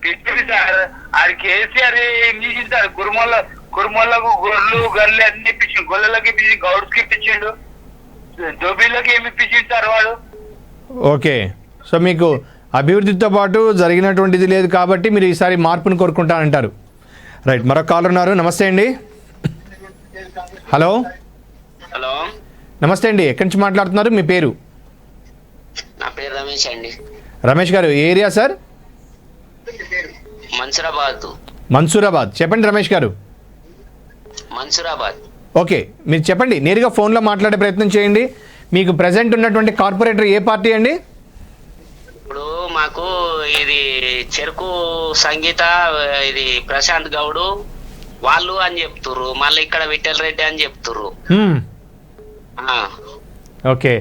BJP sir. అది కేసీఆర్ ఏం చేసింది సార్, కురుమోళ్ళకు గొర్రెలు అన్ని ఇప్పించిండు, గొల్లలకి ఇప్పించిండు, గౌడ్స్కి ఇప్పించిండు, దోబీలకి ఏమి ఇప్పించిండు సార్ వాడు. ఓకే, సో మీకు అభివృద్ధితో పాటు జరిగినటువంటిది లేదు కాబట్టి మీరు ఈసారి మార్పును కోరుకుంటానంటారు. రైట్, మరొక కాలర్ ఉన్నారు. నమస్తే అండి. హలో హలో, నమస్తే అండి. ఎక్కడి నుంచి మాట్లాడుతున్నారు? మీ పేరు? నా పేరు రమేష్ అండి. రమేష్ గారు, ఏ ఏరియా సార్? మన్సూరాబాద్. చెప్పండి రమేష్ గారు. మన్సూరాబాద్. ఓకే, మీరు చెప్పండి. నేరుగా ఫోన్లో మాట్లాడే ప్రయత్నం చేయండి. మీకు ప్రజెంట్ ఉన్నటువంటి కార్పొరేటర్ ఏ పార్టీ అండి? ఇప్పుడు మాకు ఇది చెరుకు సంగీత, ఇది ప్రశాంత్ గౌడు వాళ్ళు అని చెప్తుర్రు, మళ్ళీ ఇక్కడ విఠల్ రెడ్డి అని చెప్తుర్రు. ఓకే,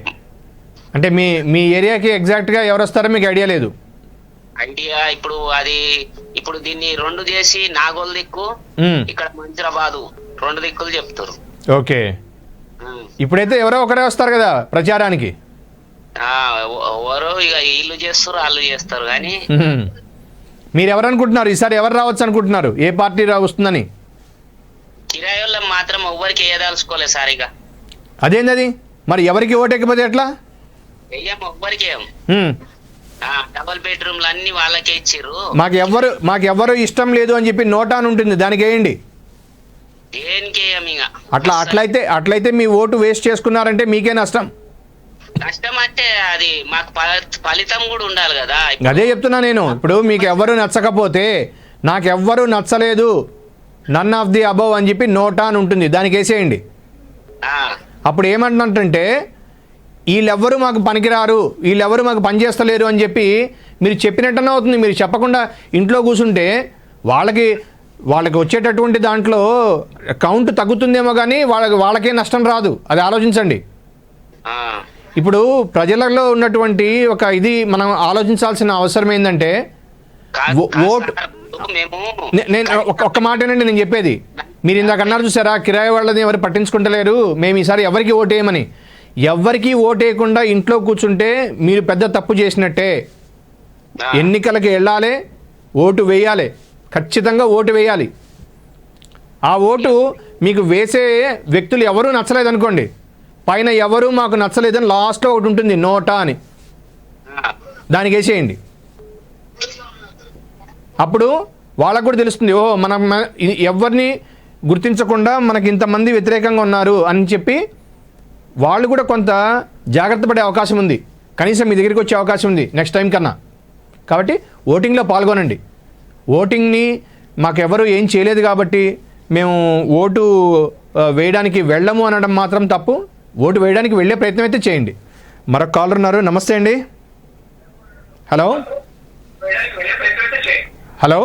అంటే మీ ఏరియాకి ఎగ్జాక్ట్గా ఎవరు వస్తారో మీకు ఐడియా లేదు? ఐడియా ఇప్పుడు దీన్ని 2 చేసి నాగోల్ దిక్కు, ఇక్కడ మంచిరాబాదు 2 దిక్కులు చెప్తారు. ఓకే, ఇప్పుడైతే ఎవరో ఒకరే వస్తారు కదా ప్రచారానికి. ఎవరో ఇక వీళ్ళు చేస్తారు వాళ్ళు చేస్తారు కానీ. మీరు ఎవరు అనుకుంటున్నారు ఈసారి ఎవరు రావచ్చు అనుకుంటున్నారు? ఏ పార్టీ వస్తుందని? కిరాయి వాళ్ళని మాత్రం ఎవ్వరికి ఏదాల్చుకోలేదు సార్. ఇక అదేంది మరి, ఎవరికి ఓటేకపోతే ఎట్లా? వెయ్యం, ఎవ్వరికి డబల్ బెడ్రూమ్లు అన్ని వాళ్ళకే ఇచ్చిర్రు. మాకెవ్వరు ఇష్టం లేదు అని చెప్పి నోటా అని ఉంటుంది, దానికి వేయండి. దేనికి అట్లయితే మీ ఓటు వేస్ట్ చేసుకున్నారంటే మీకే నష్టం. నష్టం అంటే అది మాకు ఫలితం కూడా ఉండాలి కదా. అదే చెప్తున్నా నేను. ఇప్పుడు మీకు ఎవ్వరు నచ్చకపోతే, నాకెవ్వరు నచ్చలేదు, నన్ ఆఫ్ ది అబవ్ అని చెప్పి నోటా అని ఉంటుంది, దానికి వేసేయండి. అప్పుడు ఏమంటున్నట్టుంటే వీళ్ళెవ్వరూ మాకు పనికిరారు, వీళ్ళెవరు మాకు పనిచేస్తలేరు అని చెప్పి మీరు చెప్పినట్టనే అవుతుంది. మీరు చెప్పకుండా ఇంట్లో కూర్చుంటే వాళ్ళకి వచ్చేటటువంటి దాంట్లో కౌంట్ తగ్గుతుందేమో కానీ వాళ్ళకే నష్టం రాదు. అది ఆలోచించండి. ఇప్పుడు ప్రజలలో ఉన్నటువంటి ఇది మనం ఆలోచించాల్సిన అవసరం ఏంటంటే, ఓటు నేను ఒక్క మాటేనండి నేను చెప్పేది. మీరు ఇందాక అన్నారు చూసారా, కిరాయి వాళ్ళని ఎవరు పట్టించుకుంటలేరు, మేము ఈసారి ఎవరికి ఓటేయమని. ఎవరికి ఓటేయకుండా ఇంట్లో కూర్చుంటే మీరు పెద్ద తప్పు చేసినట్టే. ఎన్నికలకు వెళ్ళాలి, ఓటు వేయాలి, ఖచ్చితంగా ఓటు వేయాలి. ఆ ఓటు మీకు వేసే వ్యక్తులు ఎవరూ నచ్చలేదనుకోండి, పైన ఎవరూ మాకు నచ్చలేదని లాస్ట్లో ఒకటి ఉంటుంది నోటా అని, దానికి వేసేయండి. అప్పుడు వాళ్ళకు కూడా తెలుస్తుంది, ఓ మనం ఎవరిని గుర్తించకుండా మనకి ఇంతమంది వ్యతిరేకంగా ఉన్నారు అని చెప్పి వాళ్ళు కూడా కొంత జాగ్రత్త పడే అవకాశం ఉంది. కనీసం మీ దగ్గరికి వచ్చే అవకాశం ఉంది నెక్స్ట్ టైం కన్నా. కాబట్టి ఓటింగ్లో పాల్గొనండి. ఓటింగ్ని మాకెవరు ఏం చేయలేదు కాబట్టి మేము ఓటు వేయడానికి వెళ్ళము అనడం మాత్రం తప్పు. ఓటు వేయడానికి వెళ్ళే ప్రయత్నం అయితే చేయండి. మరొక కాలర్ ఉన్నారు. నమస్తే అండి. హలో హలో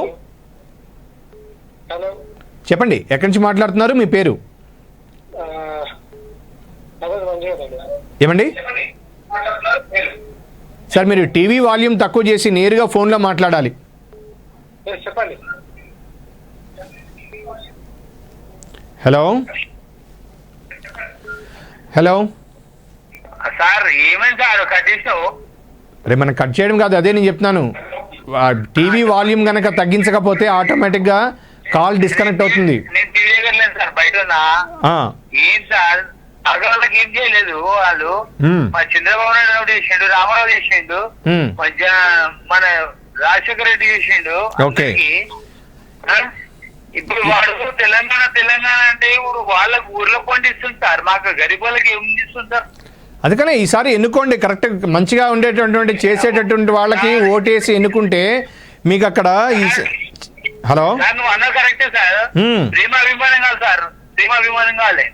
చెప్పండి, ఎక్కడి నుంచి మాట్లాడుతున్నారు? మీ పేరు? ఏమండి సార్, మీరు టీవీ వాల్యూమ్ తక్కువ చేసి నేరుగా ఫోన్లో మాట్లాడాలి. చెప్పండి. హలో హలో సార్, ఏమైంది సార్ కట్ చేసావు? రే, మనం కట్ చేయడం కాదు, అదే నేను చెప్తున్నాను. టీవీ వాల్యూమ్ కనుక తగ్గించకపోతే ఆటోమేటిక్గా కాల్ డిస్కనెక్ట్ అవుతుంది. నేను టీవీ దగ్గర లేదు సార్, బయట ఉన్నా. ఏం సార్, వాళ్ళకి ఏం చేయలేదు. వాళ్ళు మన చంద్రబాబు నాయుడు చేసిండు, రామారావు చేసిండు, మన రాజశేఖర రెడ్డి చేసిండు. ఇప్పుడు వాడు తెలంగాణ అంటే వాళ్ళకి ఊర్లో పండిస్తుంటారు, మాకు గరీబ్ వాళ్ళకి ఏం ఇస్తుంటారు. అందుకనే ఈసారి ఎన్నుకోండి, కరెక్ట్ మంచిగా ఉండేటటువంటి చేసేటటువంటి వాళ్ళకి ఓటేసి ఎన్నుకుంటే మీకు అక్కడ. హలో, నువ్వు అన్నా కరెక్టే సార్. ప్రేమాభిమానం కాదు సార్, ప్రేమాభిమానం కావాలి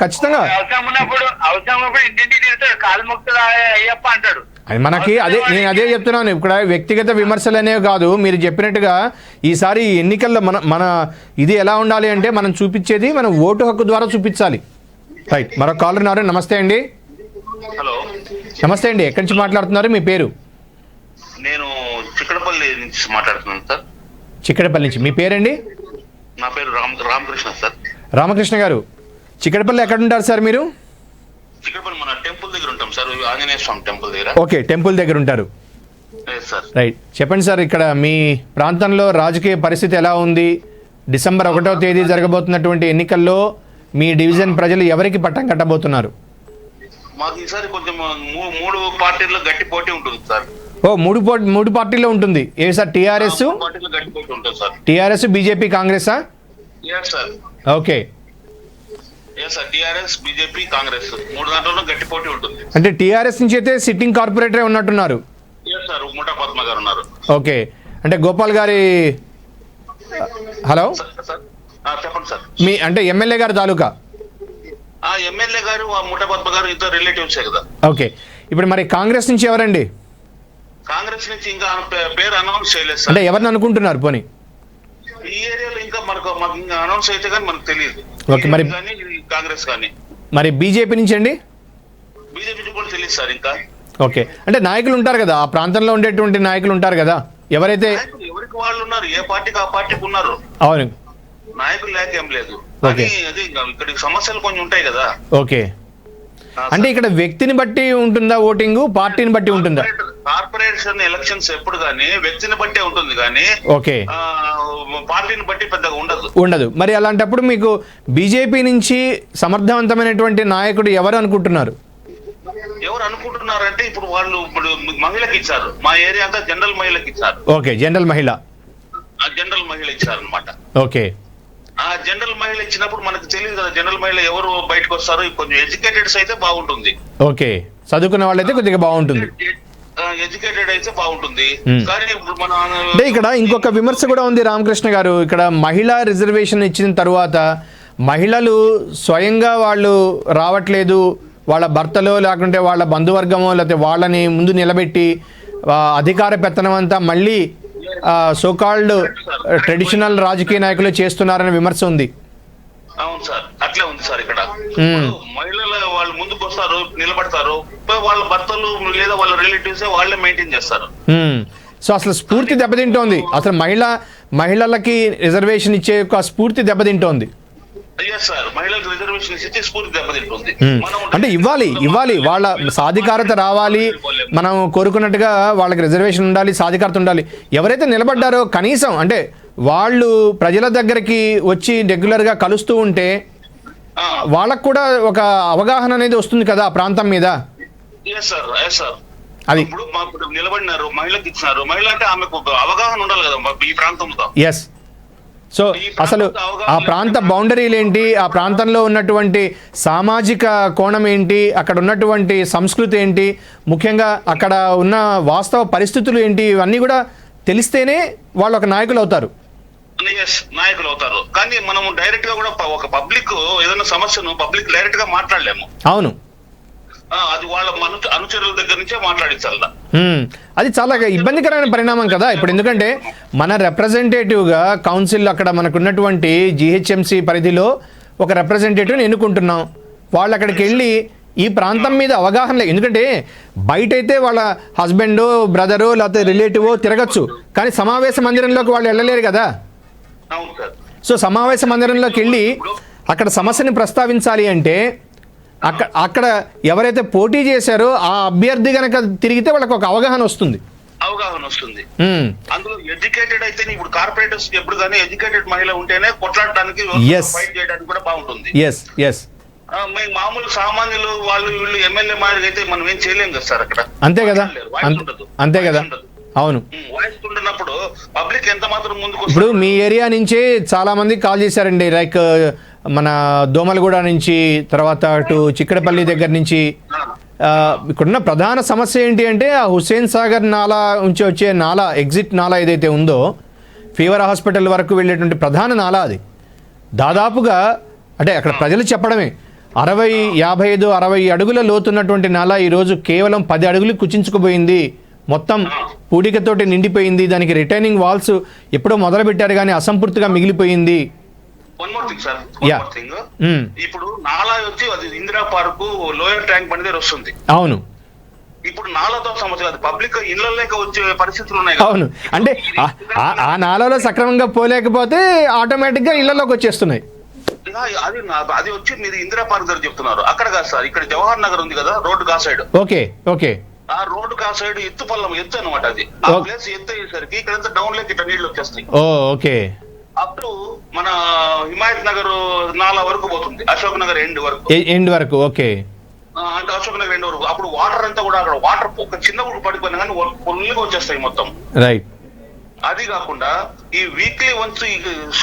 ఖచ్చితంగా. అవసరం ఉన్నప్పుడు ఇంటింటి తిరుగుతాడు, కాలు మొక్కుతాడు, అయ్యప్ప అంటాడు. అది మనకి నేను అదే చెప్తున్నాను. ఇక్కడ వ్యక్తిగత విమర్శలు అనేవి కాదు, మీరు చెప్పినట్టుగా ఈసారి ఎన్నికల్లో మన ఇది ఎలా ఉండాలి అంటే మనం చూపించేది మనం ఓటు హక్కు ద్వారా చూపించాలి. రైట్, మరొక కాలర్ ఉన్నారు. నమస్తే అండి. హలో, నమస్తే అండి. ఎక్కడి నుంచి మాట్లాడుతున్నారు? మీ పేరు? నేను చిక్కడపల్లి నుంచి మాట్లాడుతున్నాను సార్. చిక్కడపల్లి నుంచి. మీ పేరండి? నా పేరు రామకృష్ణ సార్. రామకృష్ణ గారు, చిక్కడపల్లి ఎక్కడ ఉంటారు సార్ మీరు? చిక్కడపల్లి మన టెంపుల్ దగ్గర ఉంటాం సార్, ఆంజనేయ స్వామి టెంపుల్ దగ్గర. ఓకే, టెంపుల్ దగ్గర ఉంటారు. రైట్, చెప్పండి సార్, ఇక్కడ మీ ప్రాంతంలో రాజకీయ పరిస్థితి ఎలా ఉంది? డిసెంబర్ 1వ తేదీ జరగబోతున్నటువంటి ఎన్నికల్లో మీ డివిజన్ ప్రజలు ఎవరికి పట్టం కట్టబోతున్నారు? మాకు ఈసారి కొంచెం 3 పార్టీల్లో గట్టి పోటీ ఉంటుంది సార్. ఓ మూడు పార్టీలో ఉంటుంది. ఏ సార్? టీఆర్ఎస్, పార్టీలో గట్టిపోటీ ఉంటుంది సార్. టీఆర్ఎస్, బీజేపీ, కాంగ్రెసా? Yes sir. Okay. Yes sir, TRS, BJP, Congress 3 దాంట్లోనూ గట్టి పోటీ ఉంటుంది. అంటే టీఆర్ఎస్ నుంచి అయితే సిట్టింగ్ కార్పొరేటరే ఉన్నట్టున్నారు. ఎస్ సార్, ముఠా పద్మ గారు ఉన్నారు. ఓకే. అంటే గోపాల్ గారి హలో సార్ చెప్పండి సార్. మీ అంటే ఎమ్మెల్యే గారి తాలూకా? ఎమ్మెల్యే గారు ముఠా పద్మ గారు ఇద్దరు రిలేటివ్సే కదా. ఓకే. ఇప్పుడు మరి కాంగ్రెస్ నుంచి ఎవరండి? కాంగ్రెస్ నుంచి ఇంకా పేరు అనౌన్స్ చేయలేదు సార్. అంటే ఎవరిని అనుకుంటున్నారు పోనీ? ఈ ఏరియాలో ఇంకా మాకు ఇంకా అనౌన్స్ అయితే కానీ మనకు తెలియదు. ఓకే. మరి కాంగ్రెస్ కానీ మరి బీజేపీ నుంచి అండి? బీజేపీ కూడా తెలియదు సార్ ఇంకా. ఓకే. అంటే నాయకులు ఉంటారు కదా, ఆ ప్రాంతంలో ఉండేటువంటి నాయకులు ఉంటారు కదా, ఎవరైతే ఎవరికి వాళ్ళు ఉన్నారు, ఏ పార్టీకి ఆ పార్టీకి ఉన్నారు. అవును, నాయకులు లేక ఏం లేదు. అది ఇక్కడ సమస్యలు కొంచెం ఉంటాయి కదా. ఓకే. అంటే ఇక్కడ వ్యక్తిని బట్టి ఉంటుందా ఓటింగ్, పార్టీని బట్టి ఉంటుందా? కార్పొరేషన్ ఎలక్షన్స్ ఎప్పుడు కానీ వ్యక్తిని బట్టే ఉంటుంది కానీ ఓకే, పార్టీని బట్టి పెద్దగా ఉండదు. మరి అలాంటప్పుడు మీకు బీజేపీ నుంచి సమర్థవంతమైనటువంటి నాయకుడు ఎవరు అనుకుంటున్నారు? ఎవరు అనుకుంటున్నారంటే ఇప్పుడు వాళ్ళు మహిళకి ఇచ్చారు. మా ఏరియా అంతా జనరల్ మహిళకి ఇచ్చారు. ఓకే, జనరల్ మహిళ. జనరల్ మహిళ ఇచ్చారు అనమాట. ఓకే. ఆ జనరల్ మహిళ ఇచ్చినప్పుడు మనకు తెలియదు కదా జనరల్ మహిళ ఎవరు బయటకు వస్తారు. కొంచెం ఎడ్యుకేటెడ్స్ అయితే బాగుంటుంది. ఓకే, చదువుకున్న వాళ్ళైతే కొద్దిగా బాగుంటుంది. ఎడ్యుకేటెడ్ అయితే బాగుంటుంది. కానీ ఇప్పుడు మన అంటే ఇక్కడ ఇంకొక విమర్శ కూడా ఉంది రామకృష్ణ గారు. ఇక్కడ మహిళా రిజర్వేషన్ ఇచ్చిన తర్వాత మహిళలు స్వయంగా వాళ్ళు రావట్లేదు, వాళ్ళ భర్తలో లేకుంటే వాళ్ళ బంధువర్గమో లేకపోతే వాళ్ళని ముందు నిలబెట్టి అధికార పెత్తనం అంతా మళ్ళీ సోకాల్డ్ ట్రెడిషనల్ రాజకీయ నాయకులు చేస్తున్నారనే విమర్శ ఉంది. అవును సార్, అట్లే ఉంది సార్. ఇక్కడ మహిళలు వాళ్ళు ముందుకు వస్తారు, నిలబడతారు. వాళ్ళ భర్తలు లేదా వాళ్ళ రిలేటివ్స్ వాళ్ళే మెయింటైన్ చేస్తారు. సో అసలు స్ఫూర్తి దెబ్బతింటోంది. అసలు మహిళలకి రిజర్వేషన్ ఇచ్చే యొక్క స్ఫూర్తి దెబ్బతింటోంది. మహిళలకు రిజర్వేషన్ ఇచ్చే స్ఫూర్తి దెబ్బతింటుంది. అంటే ఇవ్వాలి వాళ్ళ సాధికారత రావాలి. మనం కోరుకున్నట్టుగా వాళ్ళకి రిజర్వేషన్ ఉండాలి, సాధికారత ఉండాలి. ఎవరైతే నిలబడ్డారో కనీసం అంటే వాళ్ళు ప్రజల దగ్గరికి వచ్చి రెగ్యులర్గా కలుస్తూ ఉంటే వాళ్ళకు కూడా ఒక అవగాహన అనేది వస్తుంది కదా ఆ ప్రాంతం మీద. అది ఇప్పుడు మాకు నిలబడినారు, మహిళకి ఇచ్చినారు. మహిళ అంటే ఆమెకు అవగాహన ఉండాలి కదా ఈ ప్రాంతంలో. ఎస్. సో అసలు ఆ ప్రాంత బౌండరీలు ఏంటి, ఆ ప్రాంతంలో ఉన్నటువంటి సామాజిక కోణం ఏంటి, అక్కడ ఉన్నటువంటి సంస్కృతి ఏంటి, ముఖ్యంగా అక్కడ ఉన్న వాస్తవ పరిస్థితులు ఏంటి, ఇవన్నీ కూడా తెలిస్తేనే వాళ్ళు ఒక నాయకులు అవుతారు. నాయకులు అవుతారు. కానీ మనం డైరెక్ట్ గా కూడా ఒక పబ్లిక్ ఏదైనా సమస్యను పబ్లిక్ డైరెక్ట్ గా మాట్లాడలేము. అవును, అది వాళ్ళ అనుచరుల దగ్గర నుంచే మాట్లాడించాల. అది చాలా ఇబ్బందికరమైన పరిణామం కదా ఇప్పుడు. ఎందుకంటే మన రిప్రజెంటేటివ్గా కౌన్సిల్ అక్కడ మనకున్నటువంటి జిహెచ్ఎంసీ పరిధిలో ఒక రిప్రజెంటేటివ్ని ఎన్నుకుంటున్నాం. వాళ్ళు అక్కడికి వెళ్ళి ఈ ప్రాంతం మీద అవగాహన లేదు. ఎందుకంటే బయట అయితే వాళ్ళ హస్బెండో బ్రదరో లేకపోతే రిలేటివో తిరగచ్చు, కానీ సమావేశ మందిరంలోకి వాళ్ళు వెళ్ళలేరు కదా. సో సమావేశ మందిరంలోకి వెళ్ళి అక్కడ సమస్యని ప్రస్తావించాలి అంటే అక్కడ ఎవరైతే పోటీ చేశారో ఆ అభ్యర్థి గనక తిరిగితే వాళ్ళకి ఒక అవగాహన వస్తుంది. అందులో ఎడ్యుకేటెడ్ అయితే ఇప్పుడు కార్పొరేటర్స్ ఎప్పుడు కానీ ఎడ్యుకేటెడ్ మహిళ ఉంటేనే కొట్లాడడానికి ఫైట్ చేయడానికి కూడా బాగుంటుంది. మామూలు సామాన్యులు వాళ్ళు వీళ్ళు ఎమ్మెల్యే మాదిరి అయితే మనం ఏం చేయలేం కదా సార్ అక్కడ. అంతే కదా, అంతే కదా. అవును, వాయిస్ ఉంటున్నప్పుడు పబ్లిక్ ఎంత మాత్రం ముందుకు. ఇప్పుడు మీ ఏరియా నుంచే చాలా మంది కాల్ చేశారండి, లైక్ మన దోమలగూడ నుంచి, తర్వాత అటు చిక్కడపల్లి దగ్గర నుంచి. ఇక్కడున్న ప్రధాన సమస్య ఏంటి అంటే ఆ హుస్సేన్ సాగర్ నాలా నుంచి వచ్చే నాలా, ఎగ్జిట్ నాలా ఏదైతే ఉందో ఫీవర్ హాస్పిటల్ వరకు వెళ్ళేటువంటి ప్రధాన నాలా అది. దాదాపుగా అంటే అక్కడ ప్రజలు చెప్పడమే 60 అడుగుల లోతున్నటువంటి నాలా ఈరోజు కేవలం 10 అడుగులు కుచించుకుపోయింది. మొత్తం పూడికతోటి నిండిపోయింది. దానికి రిటైనింగ్ వాల్స్ ఎప్పుడో మొదలు పెట్టారు కానీ అసంపూర్తిగా మిగిలిపోయింది. ఇప్పుడు నాలా వచ్చి అది ఇందిరా పార్కు లోయర్ ట్యాంక్ బండి దగ్గర వస్తుంది. అవును, ఇప్పుడు నాలాతో సమస్య పబ్లిక్ ఇళ్ళలోకి వచ్చే పరిస్థితులు ఉన్నాయి. అవును, అంటే ఆ నాలాలో సక్రమంగా పోలేకపోతే ఆటోమేటిక్ గా ఇళ్లలోకి వచ్చేస్తున్నాయి. అది వచ్చి మీరు ఇందిరా పార్క్ దగ్గర చెప్తున్నారు, అక్కడ కాదు సార్. ఇక్కడ జవహర్ నగర్ ఉంది కదా రోడ్డు కా సైడ్. Okay okay. ఆ రోడ్డు కా సైడ్ ఎత్తు పల్లం ఎత్తు అనమాట. అది ఆ ప్లేస్ ఎత్తు అయ్యేసరికి ఇక్కడ డౌన్ లోకి ఇట్లా నీళ్లు వచ్చేస్తాయి. ఓకే. అప్పుడు మన హిమాయత్ నగర్ నాలా వరకు పోతుంది, అశోక్ నగర్ ఎండ్ వరకు. ఓకే. అంటే అశోక్ నగర్ 2 వరకు. అప్పుడు వాటర్ అంతా కూడా అక్కడ వాటర్ ఒక చిన్న ఊరు పడిపోయినా కానీ ఫుల్గా వచ్చేస్తాయి మొత్తం. రైట్. అది కాకుండా ఈ వీక్లీ వన్స్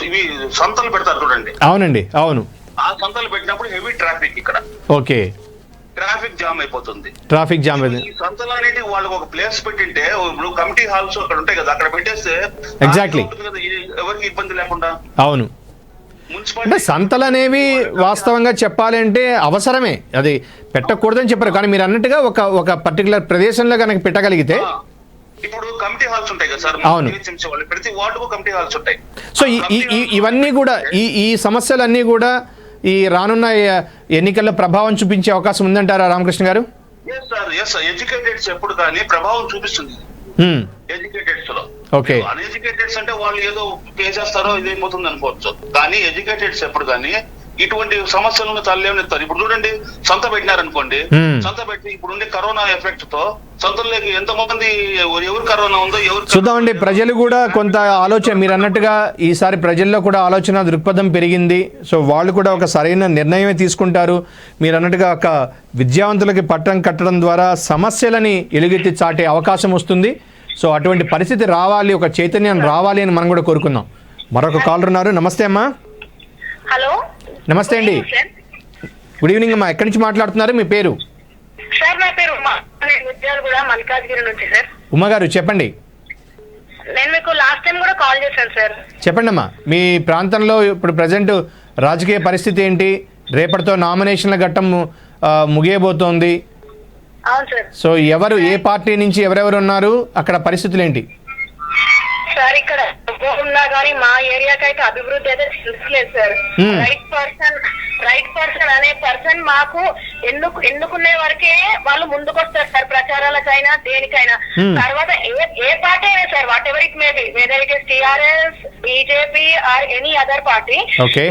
ఇవి సంతలు పెడతారు చూడండి. అవునండి, అవును. ఆ సంతలు పెట్టినప్పుడు హెవీ ట్రాఫిక్ ఇక్కడ. ఓకే. ట్రాఫిక్ జామ్ అయిపోతుంది. ట్రాఫిక్ జామ్ ఈ సంతలు అనేది వాళ్ళకి ఒక ప్లేస్ పెట్టింటే ఇప్పుడు కమిటీ హాల్స్ అక్కడ ఉంటాయి కదా, అక్కడ పెట్టేస్తే ఎగ్జాక్ట్లీ ఎవరికి ఇబ్బంది లేకుండా. అవును. అంటే సంతలు అనేవి వాస్తవంగా చెప్పాలి అంటే అవసరమే, అది పెట్టకూడదని చెప్పారు. కానీ మీరు అన్నట్టుగా ఒక పర్టికులర్ ప్రదేశంలో కనుక పెట్టగలిగితే. ఇప్పుడు కమిటీ హాల్స్ ఉంటాయి కదా సార్, అవును, ప్రతి వార్డుకు కమిటీ హాల్స్ ఉంటాయి. సో ఇవన్నీ కూడా ఈ సమస్యలన్నీ కూడా ఈ రానున్న ఎన్నికల్లో ప్రభావం చూపించే అవకాశం ఉందంటారా రామకృష్ణ గారు? ఎడ్యుకేటెడ్స్ ఎప్పుడు కానీ ప్రభావం చూపిస్తుంది ఎడ్యుకేటెడ్స్ లో. ఓకే. అన్ఎడ్యుకేటెడ్స్ అంటే వాళ్ళు ఏదో చేసేస్తారో ఇదైపోతుంది అనుకోవచ్చు, కానీ ఎడ్యుకేటెడ్స్ ఎప్పుడు కానీ ఇటువంటి సమస్యలను తల్లేస్తారు. ఇప్పుడు చూడండి, సంత పెట్టినారనుకోండి, సంత పెట్టి ఇప్పుడు ఉండే కరోనా ఎఫెక్ట్ తో సంతల్లోకి ఎంతమంది ఎవరు కరోనా ఉందో ఎవరు చూద్దామండి. ప్రజలు కూడా కొంత ఆలోచన, మీరు అన్నట్టుగా ఈసారి ప్రజల్లో కూడా ఆలోచన దృక్పథం పెరిగింది. సో వాళ్ళు కూడా ఒక సరైన నిర్ణయమే తీసుకుంటారు. మీరు అన్నట్టుగా ఒక విద్యావంతులకి పట్టం కట్టడం ద్వారా సమస్యలని ఎలుగెత్తి చాటే అవకాశం వస్తుంది. సో అటువంటి పరిస్థితి రావాలి, ఒక చైతన్యం రావాలి అని మనం కూడా కోరుకుందాం. మరొక కాలర్ ఉన్నారు. నమస్తే అమ్మా. హలో, నమస్తే అండి. గుడ్ ఈవినింగ్ అమ్మా. ఎక్కడి నుంచి మాట్లాడుతున్నారు, మీ పేరు? సార్ నా పేరు ఉమా, విద్యాలు కూడా మల్కాజ్గిరి నుంచి సార్. ఉమా గారు చెప్పండి. నేను మీకు లాస్ట్ టైం కూడా కాల్ చేశాను సార్. చెప్పండి అమ్మా, మీ ప్రాంతంలో ఇప్పుడు ప్రజెంట్ రాజకీయ పరిస్థితి ఏంటి? రేపటితో నామినేషన్ల ఘట్టం ముగియబోతోంది. అవును సార్. సో ఎవరు, ఏ పార్టీ నుంచి ఎవరెవరు ఉన్నారు, అక్కడ పరిస్థితులు ఏంటి? సార్ ఇక్కడ ఉన్నా కానీ మా ఏరియాకి అయితే అభివృద్ధి అయితే చెందలేదు సార్. రైట్ పర్సన్ అనే పర్సన్ మాకు ఎన్నుకునే వరకే వాళ్ళు ముందుకు వస్తారు సార్, ప్రచారాలకైనా దేనికైనా. తర్వాత ఏ పార్టీ అయినా sir, what ever it may be, whether it is TRS, BJP or any other party,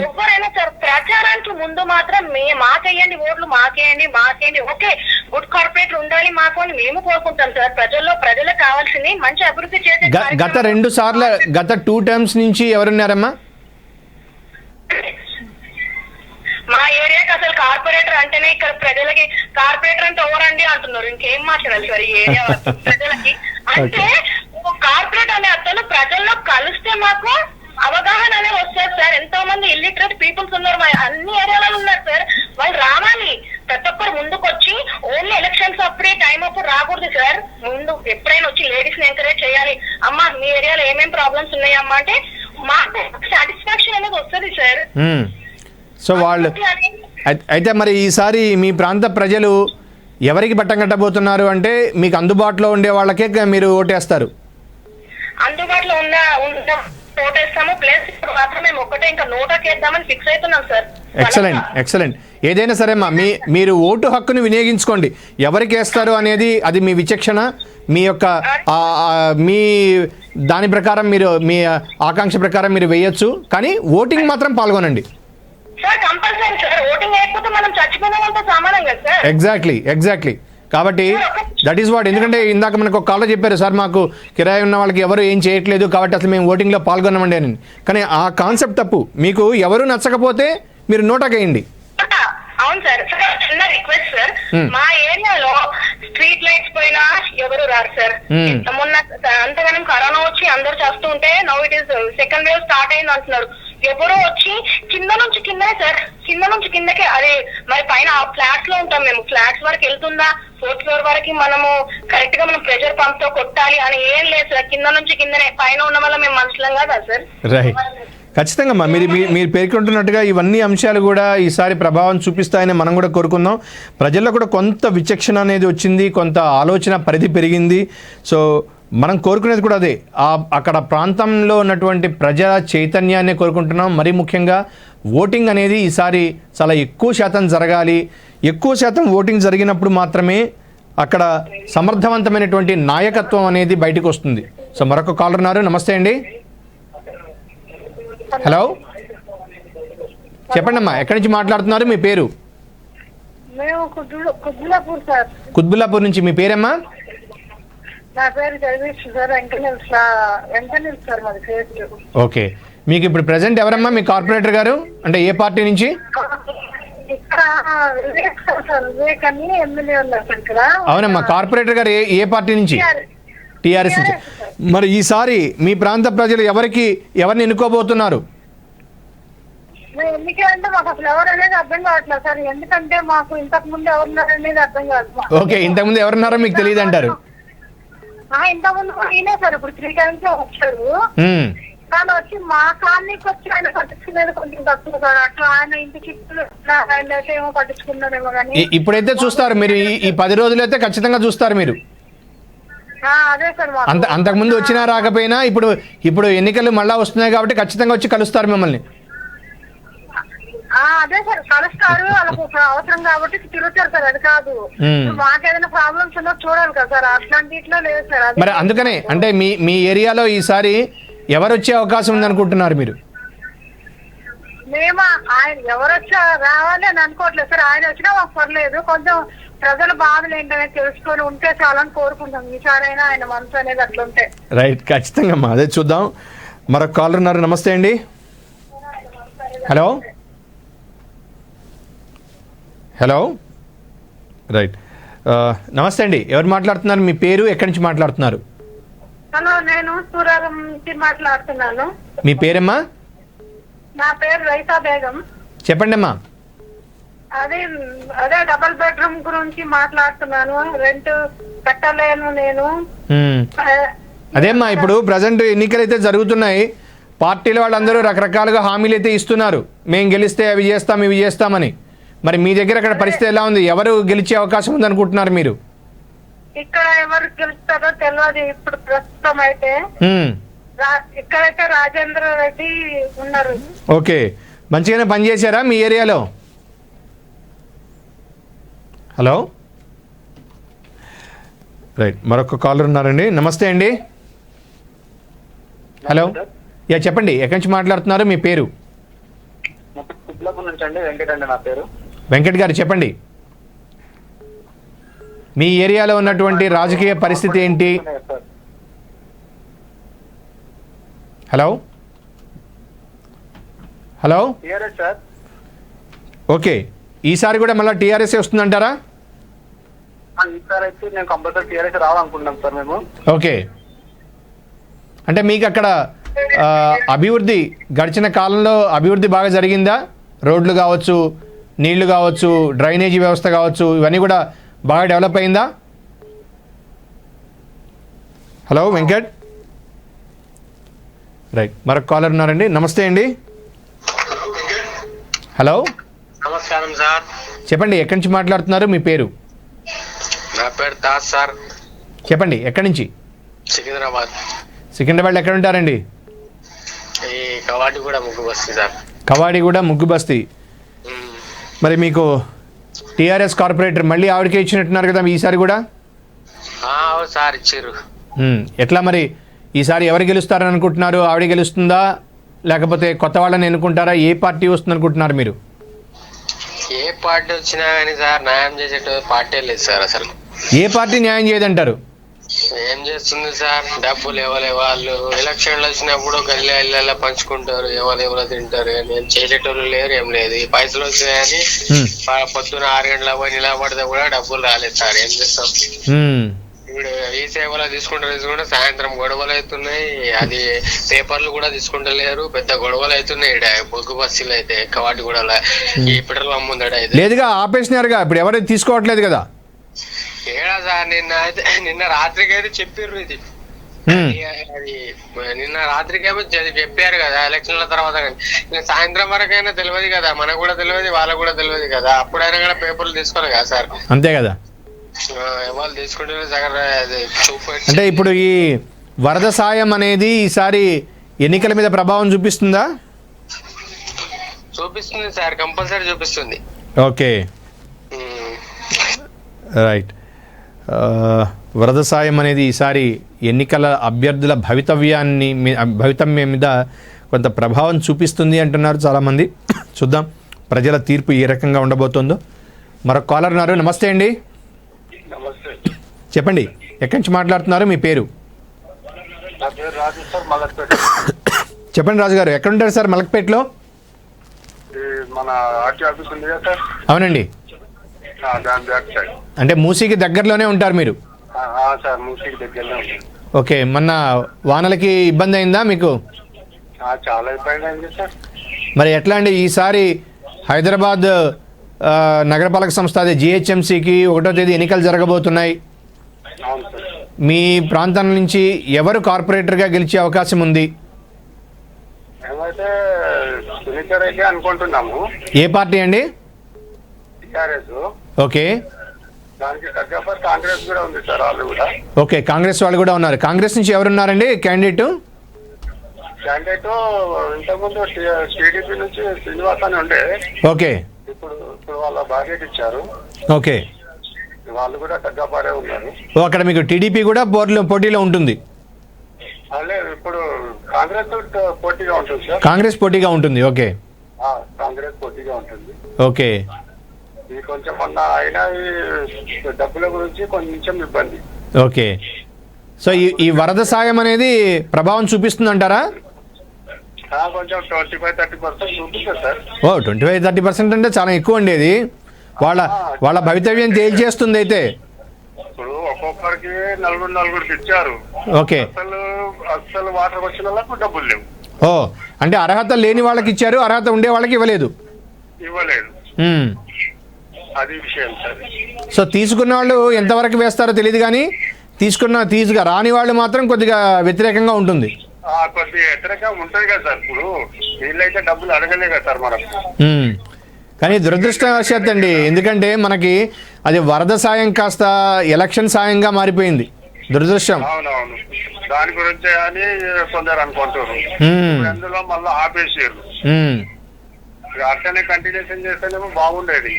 ఎవరైనా సార్ ప్రచారానికి ముందు మాత్రం మాకేయండి ఓట్లు, మాకేయండి ఓకే, గుడ్ కార్పొరేట్ ఉండాలి మాకు అని మేము కోరుకుంటాం సార్. ప్రజలకు కావాల్సింది మంచి అభివృద్ధి చేసే. గత 2 terms నుంచి ఎవరున్నారమ్మా? మా ఏరియాకి అసలు కార్పొరేటర్ అంటేనే ఇక్కడ ప్రజలకి కార్పొరేటర్ అంటే ఎవరండి అంటున్నారు. ఇంకేం మాట్లాడాలి సార్ ఈ ఏరియా ప్రజలకి? అంటే కార్పొరేట్ అనే అతను ప్రజల్లో కలిస్తే మాకు అవగాహన అనేది వస్తుంది సార్. ఎంతో మంది ఇల్లిటరేట్ పీపుల్స్ ఉన్నారు మా అన్ని ఏరియాలలో ఉన్నారు సార్. వాళ్ళు రావాలి, ప్రతి ఒక్కరు ముందుకు వచ్చి. ఓన్లీ ఎలక్షన్స్ అప్పుడే టైం అప్పుడు రాకూడదు సార్. ముందు ఎప్పుడైనా వచ్చి లేడీస్ ని ఎంకరేజ్ చేయాలి. అమ్మా మీ ఏరియాలో ఏమేం ప్రాబ్లమ్స్ ఉన్నాయమ్మా అంటే మాకు సాటిస్ఫాక్షన్ అనేది వస్తుంది సార్. సో వాళ్ళు అయితే మరి ఈసారి మీ ప్రాంత ప్రజలు ఎవరికి పట్టం కట్టబోతున్నారు అంటే మీకు అందుబాటులో ఉండే వాళ్ళకే మీరు ఓటేస్తారు? అందుబాటులో ఉన్న ఓటేస్తాము. ప్లస్ ఇప్పుడు మాత్రం మేము ఒక్కటే ఇంకా నోటాకేద్దామని ఫిక్స్ అవుతున్నాం సార్. ఎక్సలెంట్. ఏదైనా సరే అమ్మా, మీరు ఓటు హక్కును వినియోగించుకోండి. ఎవరికి వేస్తారు అనేది అది మీ విచక్షణ, మీ యొక్క మీ దాని ప్రకారం మీరు మీ ఆకాంక్ష ప్రకారం మీరు వేయొచ్చు. కానీ ఓటింగ్ మాత్రం పాల్గొనండి. ఎగ్జాక్ట్లీ. కాబట్టి దట్ ఈస్ వాట్. ఎందుకంటే ఇందాక మనకు ఒక కాలర్ చెప్పారు, సార్ మాకు కిరాయి ఉన్న వాళ్ళకి ఎవరు ఏం చేయట్లేదు కాబట్టి అసలు మేము ఓటింగ్లో పాల్గొన్నామండి అని. కానీ ఆ కాన్సెప్ట్ తప్పు. మీకు ఎవరు నచ్చకపోతే మీరు నోటాకేయండి. అవును సార్. చిన్న రిక్వెస్ట్ సార్, మా ఏరియాలో స్ట్రీట్ లైట్స్ పైన ఎవరు రారు సార్. మొన్న అంతగానం కరోనా వచ్చి అందరు చేస్తూ ఉంటే now it is second wave start అయింది అంటున్నారు. ఎవరో వచ్చి కింద నుంచి కిందనే సార్, కింద నుంచి కిందకే. అదే మరి పైన ఫ్లాట్స్ లో ఉంటాం మేము, ఫ్లాట్స్ వరకు వెళ్తుందా, 4th floor వరకు మనము కరెక్ట్ గా మనం ప్రెషర్ పంప్ తో కొట్టాలి అని ఏం లేదు సార్. కింద నుంచి కిందనే, పైన ఉన్న వల్ల మేము మనుషులం కదా సార్. రైట్. ఖచ్చితంగా మీరు పేర్కొంటున్నట్టుగా ఇవన్నీ అంశాలు కూడా ఈసారి ప్రభావం చూపిస్తాయని మనం కూడా కోరుకుందాం. ప్రజల్లో కూడా కొంత విచక్షణ అనేది వచ్చింది, కొంత ఆలోచన పరిధి పెరిగింది. సో మనం కోరుకునేది కూడా అదే, అక్కడ ప్రాంతంలో ఉన్నటువంటి ప్రజల చైతన్యాన్ని కోరుకుంటున్నాం. మరీ ముఖ్యంగా ఓటింగ్ అనేది ఈసారి చాలా ఎక్కువ శాతం జరగాలి. ఎక్కువ శాతం ఓటింగ్ జరిగినప్పుడు మాత్రమే అక్కడ సమర్థవంతమైనటువంటి నాయకత్వం అనేది బయటకు వస్తుంది. సో మరొక కాలర్ ఉన్నారు. నమస్తే అండి. హలో, చెప్పండి అమ్మా, ఎక్కడి నుంచి మాట్లాడుతున్నారు, మీ పేరు? కుత్బుల్లాపూర్ నుంచి. మీ పేరమ్మా? నా పేరు జగదీష్ సార్. వెంకటేష్ సార్ మాది ఫేస్. ఓకే. మీకు ఇప్పుడు ప్రెసెంట్ ఎవరమ్మా మీ కార్పొరేటర్ గారు? అంటే ఏ పార్టీ నుంచి? ఇక్కడ వివేక్ అని ఎమ్మెల్యే ఉన్నారు సార్ ఇక్కడ. అవునమ్మా, కార్పొరేటర్ గారు ఏ పార్టీ నుంచి? టీఆర్ఎస్ నుంచి. మరి ఈసారి మీ ప్రాంత ప్రజలు ఎవరిని ఎన్నుకోబోతున్నారు? ఎందుకంటే మాకు అసలు ఎవరు అనేది అర్థం కావట్లేదు సార్. ఎందుకంటే మాకు ఇంతకు ముందు ఎవరున్నారు అనేది అర్థం కాదు. ఓకే, ఇంతకుముందు ఎవరున్నారో మీకు తెలియదు అంటారు. ఇంతకు ముందు ఈయనే సార్ ఇప్పుడు 3 times వచ్చారు. కానీ వచ్చి మా కాలనీకి వచ్చి ఆయన పట్టించుకునేది కొంచెం తక్కువ సార్. అట్లా ఆయన ఇంటి చుట్టూ ఆయన అయితే ఏమో పట్టించుకున్నారేమో కానీ ఇప్పుడైతే చూస్తారు మీరు, ఈ 10 రోజులైతే ఖచ్చితంగా చూస్తారు మీరు. అదే సార్ అంతకుముందు వచ్చినా రాకపోయినా ఇప్పుడు ఎన్నికలు మళ్ళా వస్తున్నాయి కాబట్టి ఖచ్చితంగా వచ్చి కలుస్తారు మిమ్మల్ని. అదే సార్ కలుస్తారు, వాళ్ళకు అవసరం కాబట్టి తిరుగుతారు సార్. అది కాదు, మాకేదైనా ప్రాబ్లమ్స్ ఉన్నా చూడాలి కదా సార్. అట్లాంటి ఇట్లా లేదు సార్. మరి అందుకనే అంటే మీ ఏరియాలో ఈసారి ఎవరు వచ్చే అవకాశం ఉందనుకుంటున్నారు మీరు? మేము ఆయన ఎవరు వచ్చా రావాలి అని అనుకోవట్లేదు సార్. ఆయన వచ్చినా మాకు పర్లేదు, కొంచెం ప్రజల బాధలు ఏంటనే తెలుసుకొని ఉంటే చాలని కోరుకుంటాం. ఈసారైనా ఆయన మనసు అనేది అట్లా ఉంటే. రైట్, ఖచ్చితంగా అమ్మా, అదే చూద్దాం. మరొక కాలర్ ఉన్నారు. నమస్తే అండి. హలో హలో రైట్, నమస్తే అండి. ఎవరు మాట్లాడుతున్నారు? మీ పేరు, ఎక్కడి నుంచి మాట్లాడుతున్నారు? హలో, నేను సూరారం నుంచి మాట్లాడుతున్నాను. మీ పేరమ్మా? నా పేరు రైతా బేగం. చెప్పండి అమ్మా. అదే డబుల్ బెడ్రూమ్ గురించి మాట్లాడుతున్నాను. రెంట్ కట్టలేను నేను. అదేమ్మా, ఇప్పుడు ప్రజెంట్ ఎన్నికలు అయితే జరుగుతున్నాయి. పార్టీల వాళ్ళందరూ రకరకాలుగా హామీలు అయితే ఇస్తున్నారు. మేము గెలిస్తే అవి చేస్తాం ఇవి చేస్తామని. మరి మీ దగ్గర అక్కడ పరిస్థితి ఎలా ఉంది? ఎవరు గెలిచే అవకాశం ఉంది అనుకుంటున్నారు మీరు? ఇక్కడ ఎవరు గెలుస్తారో తెలియదు ఇప్పుడు ప్రస్తుతం అయితే. ఇక్కడైతే రాజేంద్ర రెడ్డి ఉన్నారు. ఓకే, మంచిగానే పనిచేశారా మీ ఏరియాలో? హలో రైట్, మరొక కాలర్ ఉన్నారండి. నమస్తే అండి. హలో, చెప్పండి, ఎక్కడి నుంచి మాట్లాడుతున్నారు? మీ పేరు? వెంకట్ అండి నా పేరు. వెంకట్ గారు చెప్పండి, మీ ఏరియాలో ఉన్నటువంటి రాజకీయ పరిస్థితి ఏంటి? హలో హలో ఓకే, ఈసారి కూడా మళ్ళీ టీఆర్ఎస్ వస్తుందంటారా? ఈసారి అయితే నేను కంపల్సరీ టీఆర్ఎస్ రావాలనుకుంటున్నాం సార్ మేము. ఓకే, అంటే మీకు అక్కడ అభివృద్ధి గడిచిన కాలంలో అభివృద్ధి బాగా జరిగిందా? రోడ్లు కావచ్చు, నీళ్లు కావచ్చు, డ్రైనేజీ వ్యవస్థ కావచ్చు, ఇవన్నీ కూడా బాగా డెవలప్ అయిందా? హలో వెంకట్. రైట్, మరొక కాలర్ ఉన్నారండి. నమస్తే అండి. హలో నమస్కారం సార్. చెప్పండి, ఎక్కడి నుంచి మాట్లాడుతున్నారు? మీ పేరు? నా పేరు దాస్ సార్. చెప్పండి, ఎక్కడి నుంచి? సికింద్రాబాద్. సికింద్రాబాద్ ఎక్కడ ఉంటారండి? ఈ కవాడిగూడ ముగ్గు బస్తీ సార్. కవాడిగూడ ముగ్గు బస్తీ. మరి మీకు టీఆర్ఎస్ కార్పొరేటర్ మళ్ళీ ఆవిడకే ఇచ్చినట్టున్నారు కదా ఈసారి కూడా? అవును సార్, ఇచ్చారు. ఎట్లా మరి ఈసారి ఎవరు గెలుస్తారని అనుకుంటున్నారు? ఆవిడ గెలుస్తుందా లేకపోతే కొత్త వాళ్ళని ఎన్నుకుంటారా? ఏ పార్టీ వస్తుంది అనుకుంటున్నారు మీరు? ఏ పార్టీ వచ్చినా కానీ సార్ న్యాయం చేసే పార్టీ లేదు సార్. అసలు ఏ పార్టీ న్యాయం చేయదంటారు? ఏం చేస్తుంది సార్, డబ్బులు ఎవరు వాళ్ళు ఎలక్షన్లు వచ్చినప్పుడు గల్లి ఇళ్ళ పంచుకుంటారు, ఎవరు తింటారు. నేను చేసేటోళ్ళు లేరు, ఏం లేదు. ఈ పైసలు వచ్చినాయని పొద్దున 6 గంటల పోయి నిలబడితే కూడా డబ్బులు రాలేదు సార్. ఏం చేస్తాం? ఇప్పుడు ఈ సేవలో తీసుకుంటే సాయంత్రం గొడవలు అవుతున్నాయి. అది పేపర్లు కూడా తీసుకుంటలేరు, పెద్ద గొడవలు అవుతున్నాయి. బొగ్గు బస్సులు అయితే కవాటి కూడా ఈ పెట్రోల్ అమ్ముందట అయితే లేదుగా, ఆపేసినారుగా. ఇప్పుడు ఎవరు తీసుకోవట్లేదు కదా? ఏడా సార్, నిన్న రాత్రికి అయితే చెప్పారు ఇది. అది నిన్న రాత్రికేమో చెప్పారు కదా ఎలక్షన్ల తర్వాత. సాయంత్రం వరకైనా తెలియదు కదా, మనకు కూడా తెలియదు, వాళ్ళకు కూడా తెలియదు కదా. అప్పుడైనా కూడా పేపర్లు తీసుకోవాలి కదా సార్. అంతే కదా, ఎవరు తీసుకుంటే చూపి. అంటే ఇప్పుడు ఈ వరద సాయం అనేది ఈసారి ఎన్నికల మీద ప్రభావం చూపిస్తుందా? చూపిస్తుంది సార్, కంపల్సరీ చూపిస్తుంది. ఓకే రైట్, వరద సాయం అనేది ఈసారి ఎన్నికల అభ్యర్థుల భవితవ్యం మీద కొంత ప్రభావం చూపిస్తుంది అంటున్నారు చాలామంది. చూద్దాం ప్రజల తీర్పు ఏ రకంగా ఉండబోతుందో. మరొక కాలర్ ఉన్నారు. నమస్తే అండి. చెప్పండి, ఎక్కడి నుంచి మాట్లాడుతున్నారు? మీ పేరు? రాజు సార్, మలక్పేట. చెప్పండి రాజు గారు, ఎక్కడ ఉంటారు సార్? మలక్పేటలో మన ఆర్టీ ఆఫీస్ ఉంది కదా సార్, అవునండి. దాని బ్యాక్ సైడ్. అంటే మూసీకి దగ్గరలోనే ఉంటారు మీరు? సార్ మూసీకి దగ్గరలో ఉంటుంది. ఓకే, మొన్న వానలకి ఇబ్బంది అయిందా మీకు? చాలా ఇబ్బంది అయింది సార్. మరి ఎట్లా అండి ఈసారి హైదరాబాద్ నగరపాలక సంస్థ అదే జిహెచ్ఎంసీకి 1వ తేదీ ఎన్నికలు జరగబోతున్నాయి. అవును సార్. మీ ప్రాంతం నుంచి ఎవరు కార్పొరేటర్గా గెలిచే అవకాశం ఉంది? మేమైతే సునీత రెడ్డి అనుకుంటున్నాము. ఏ పార్టీ అండి? టీఆర్ఎస్. ఓకే, దానికి తగ్గ కాంగ్రెస్ కూడా ఉంది సార్, వాళ్ళు కూడా. ఓకే, కాంగ్రెస్ వాళ్ళు కూడా ఉన్నారు. కాంగ్రెస్ నుంచి ఎవరున్నారండి క్యాండిడేట్? క్యాండిడేట్ ఇంతకుముందు టీడీపీ నుంచి శ్రీనివాస్ అని ఉండే. ఓకే, ఇప్పుడు వాళ్ళ భార్యకి ఇచ్చారు. ఓకే, వాళ్ళు కూడా తగ్గపాడే ఉన్నారు. అక్కడ మీకు టీడీపీ కూడా పోటీలో ఉంటుంది? అదే ఇప్పుడు కాంగ్రెస్ పోటీగా ఉంటుంది సార్. కాంగ్రెస్ పోటీగా ఉంటుంది. ఓకే, కాంగ్రెస్ పోటీగా ఉంటుంది. ఓకే. ఇది కొంచెం మొన్న అయినా ఈ డబ్బుల గురించి కొంచెం ఇబ్బంది. ఓకే, సో ఈ వరద సాయం అనేది ప్రభావం చూపిస్తుంది అంటారా? కొంచెం 25-30% చూపిస్తుంది సార్. 25-30% అంటే చాలా ఎక్కువ అండి. అది వాళ్ళ భవితవ్యం తేల్చేస్తుంది. అయితే ఇప్పుడు ఒక్కొక్కరికి నలుగురికి ఇచ్చారు. ఓకే, అసలు వాటర్ వచ్చిన వాళ్ళకు డబ్బులు లేవు. అంటే అర్హత లేని వాళ్ళకి ఇచ్చారు, అర్హత ఉండే వాళ్ళకి ఇవ్వలేదు. అది విషయం సార్. సో తీసుకున్న వాళ్ళు ఎంతవరకు వేస్తారో తెలియదు, కానీ తీసుకురా రాని వాళ్ళు మాత్రం కొద్దిగా వ్యతిరేకంగా ఉంటుంది. కొద్దిగా వ్యతిరేకంగా ఉంటుంది కదా సార్. ఇప్పుడు వీళ్ళైతే డబ్బులు అడగలే కదా సార్ మనకు. కానీ దురదృష్టవశాత్తు అండి, ఎందుకంటే మనకి అది వరద సాయం కాస్త ఎలక్షన్ సాయంగా మారిపోయింది. దురదృష్టం. అవునవును, దాని గురించే అని కొందరు అనుకుంటారు. అందులో మళ్ళీ ఆపేసారు. అట్లనే కంటిన్యూషన్ చేస్తేనేమో బాగుండేది.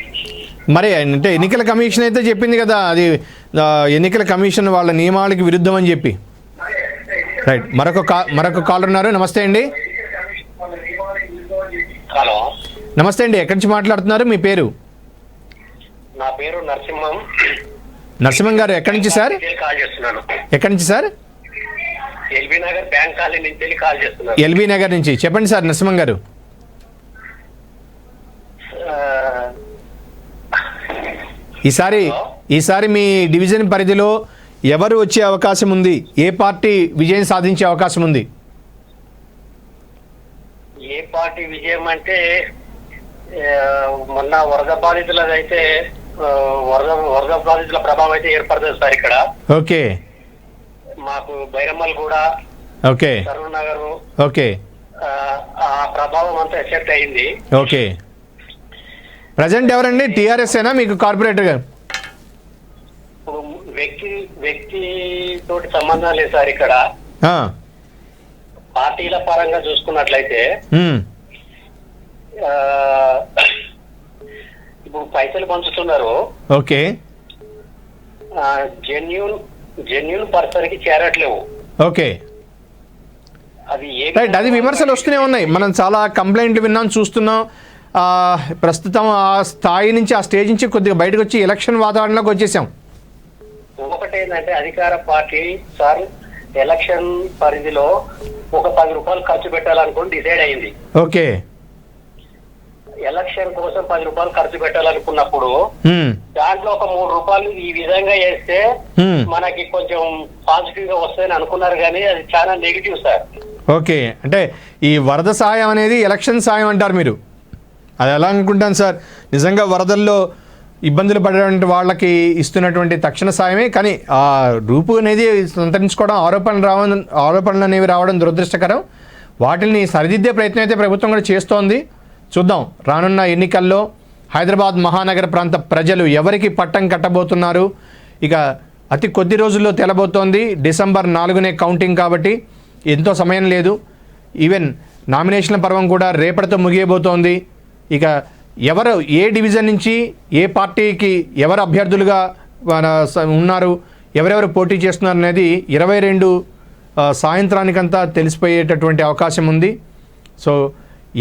మరి అంటే ఎన్నికల కమిషన్ అయితే చెప్పింది కదా, అది ఎన్నికల కమిషన్ వాళ్ళ నియమాలకు విరుద్ధం అని చెప్పి. రైట్, మరొక కాలర్ ఉన్నారు. నమస్తే అండి. హలో, నమస్తే అండి. ఎక్కడి నుంచి మాట్లాడుతున్నారు? మీ పేరు? నా పేరు నరసింహం. నరసింహం గారు ఎక్కడి నుంచి సార్? కాల్ చేస్తున్నాను. ఎక్కడి నుంచి sir? LB Nagar bank colony నుంచి కాల్ చేస్తున్నాను. ఎల్బీ నగర్ నుంచి. చెప్పండి సార్ నరసింహం గారు. ఈసారి మీ డివిజన్ పరిధిలో ఎవరు వచ్చే అవకాశం ఉంది? ఏ పార్టీ విజయం సాధించే అవకాశం ఉంది? ఏ పార్టీ విజయం అంటే మొన్న వరద బాధితులదైతే వరద బాధితుల ప్రభావం అయితే ఏర్పడుతుంది సార్ ఇక్కడ. ఓకే, మాకు బైరమ్మల్ కూడా, ఓకే, సరూర్ నగర్, ఓకే, ఆ ప్రభావం అంతా ఎఫెక్ట్ అయింది. ఓకే. ప్రజెంట్ ఎవరండి? టీఆర్ఎస్ ఏనా మీకు కార్పొరేటర్ గారు? ఇప్పుడు వ్యక్తి తోటి సంబంధం లేదు సార్ ఇక్కడ. పార్టీల పరంగా చూసుకున్నట్లయితే ఇప్పుడు పైసలు పంచుతున్నారు. ఓకే, జెన్యూన్ పర్సన్ కి చేరట్లేవు. ఓకే, అది రైట్. అది విమర్శలు వస్తూనే ఉన్నాయి. మనం చాలా కంప్లైంట్లు విన్నాం, చూస్తున్నాం. ప్రస్తుతం ఆ స్థాయి నుంచి, ఆ స్టేజ్ నుంచి కొద్దిగా బయటకు వచ్చి ఎలక్షన్ వాతావరణంలోకి వచ్చేసాం. ఒకటి ఏంటంటే అధికార పార్టీ సార్ ఎలక్షన్ పరిధిలో ఒక 10 రూపాయలు ఖర్చు పెట్టాలనుకుని డిసైడ్ అయింది. ఓకే, ఎలక్షన్ కోసం 10 రూపాయలు ఖర్చు పెట్టాలనుకున్నప్పుడు దాంట్లో ఒక 3 రూపాయలు ఈ విధంగా వేస్తే మనకి కొంచెం పాజిటివ్ గా వస్తాయని అనుకున్నారు, కానీ అది చాలా నెగిటివ్ సార్. ఓకే, అంటే ఈ వరద సాయం అనేది ఎలక్షన్ సాయం అంటారు మీరు? అది ఎలా అనుకుంటాను సార్, నిజంగా వరదల్లో ఇబ్బందులు పడేటువంటి వాళ్ళకి ఇస్తున్నటువంటి తక్షణ సాయమే, కానీ ఆ రూపు అనేది సంతరించుకోవడం, ఆరోపణలు అనేవి రావడం దురదృష్టకరం. వాటిని సరిదిద్దే ప్రయత్నం అయితే ప్రభుత్వం కూడా చేస్తోంది. చూద్దాం రానున్న ఎన్నికల్లో హైదరాబాద్ మహానగర ప్రాంత ప్రజలు ఎవరికి పట్టం కట్టబోతున్నారు. ఇక అతి కొద్ది రోజుల్లో తెలబోతోంది. డిసెంబర్ 4నే కౌంటింగ్ కాబట్టి ఎంతో సమయం లేదు. ఈవెన్ నామినేషన్ల పర్వం కూడా రేపటితో ముగియబోతోంది. ఇక ఎవరు ఏ డివిజన్ నుంచి ఏ పార్టీకి ఎవరు అభ్యర్థులుగా ఉన్నారు, ఎవరెవరు పోటీ చేస్తున్నారు అనేది 22 సాయంత్రానికంతా తెలిసిపోయేటటువంటి అవకాశం ఉంది. సో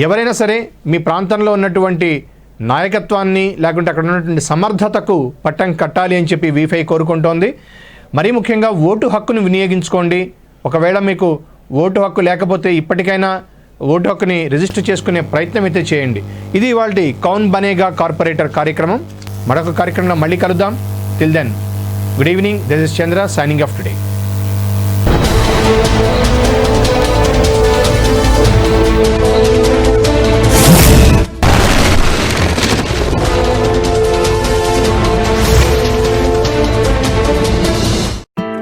ఎవరైనా సరే మీ ప్రాంతంలో ఉన్నటువంటి నాయకత్వాన్ని లేకుంటే అక్కడ ఉన్నటువంటి సమర్థతకు పట్టం కట్టాలి అని చెప్పి V5 కోరుకుంటోంది. మరీ ముఖ్యంగా ఓటు హక్కును వినియోగించుకోండి. ఒకవేళ మీకు ఓటు హక్కు లేకపోతే ఇప్పటికైనా ఓటు హక్కుని రిజిస్టర్ చేసుకునే ప్రయత్నం అయితే చేయండి. ఇది ఇవాల్టి కౌన్ బనేగా కార్పొరేటర్ కార్యక్రమం. మరొక కార్యక్రమంలో మళ్ళీ కలుద్దాం. Till then, good evening. This is Chandra signing off today.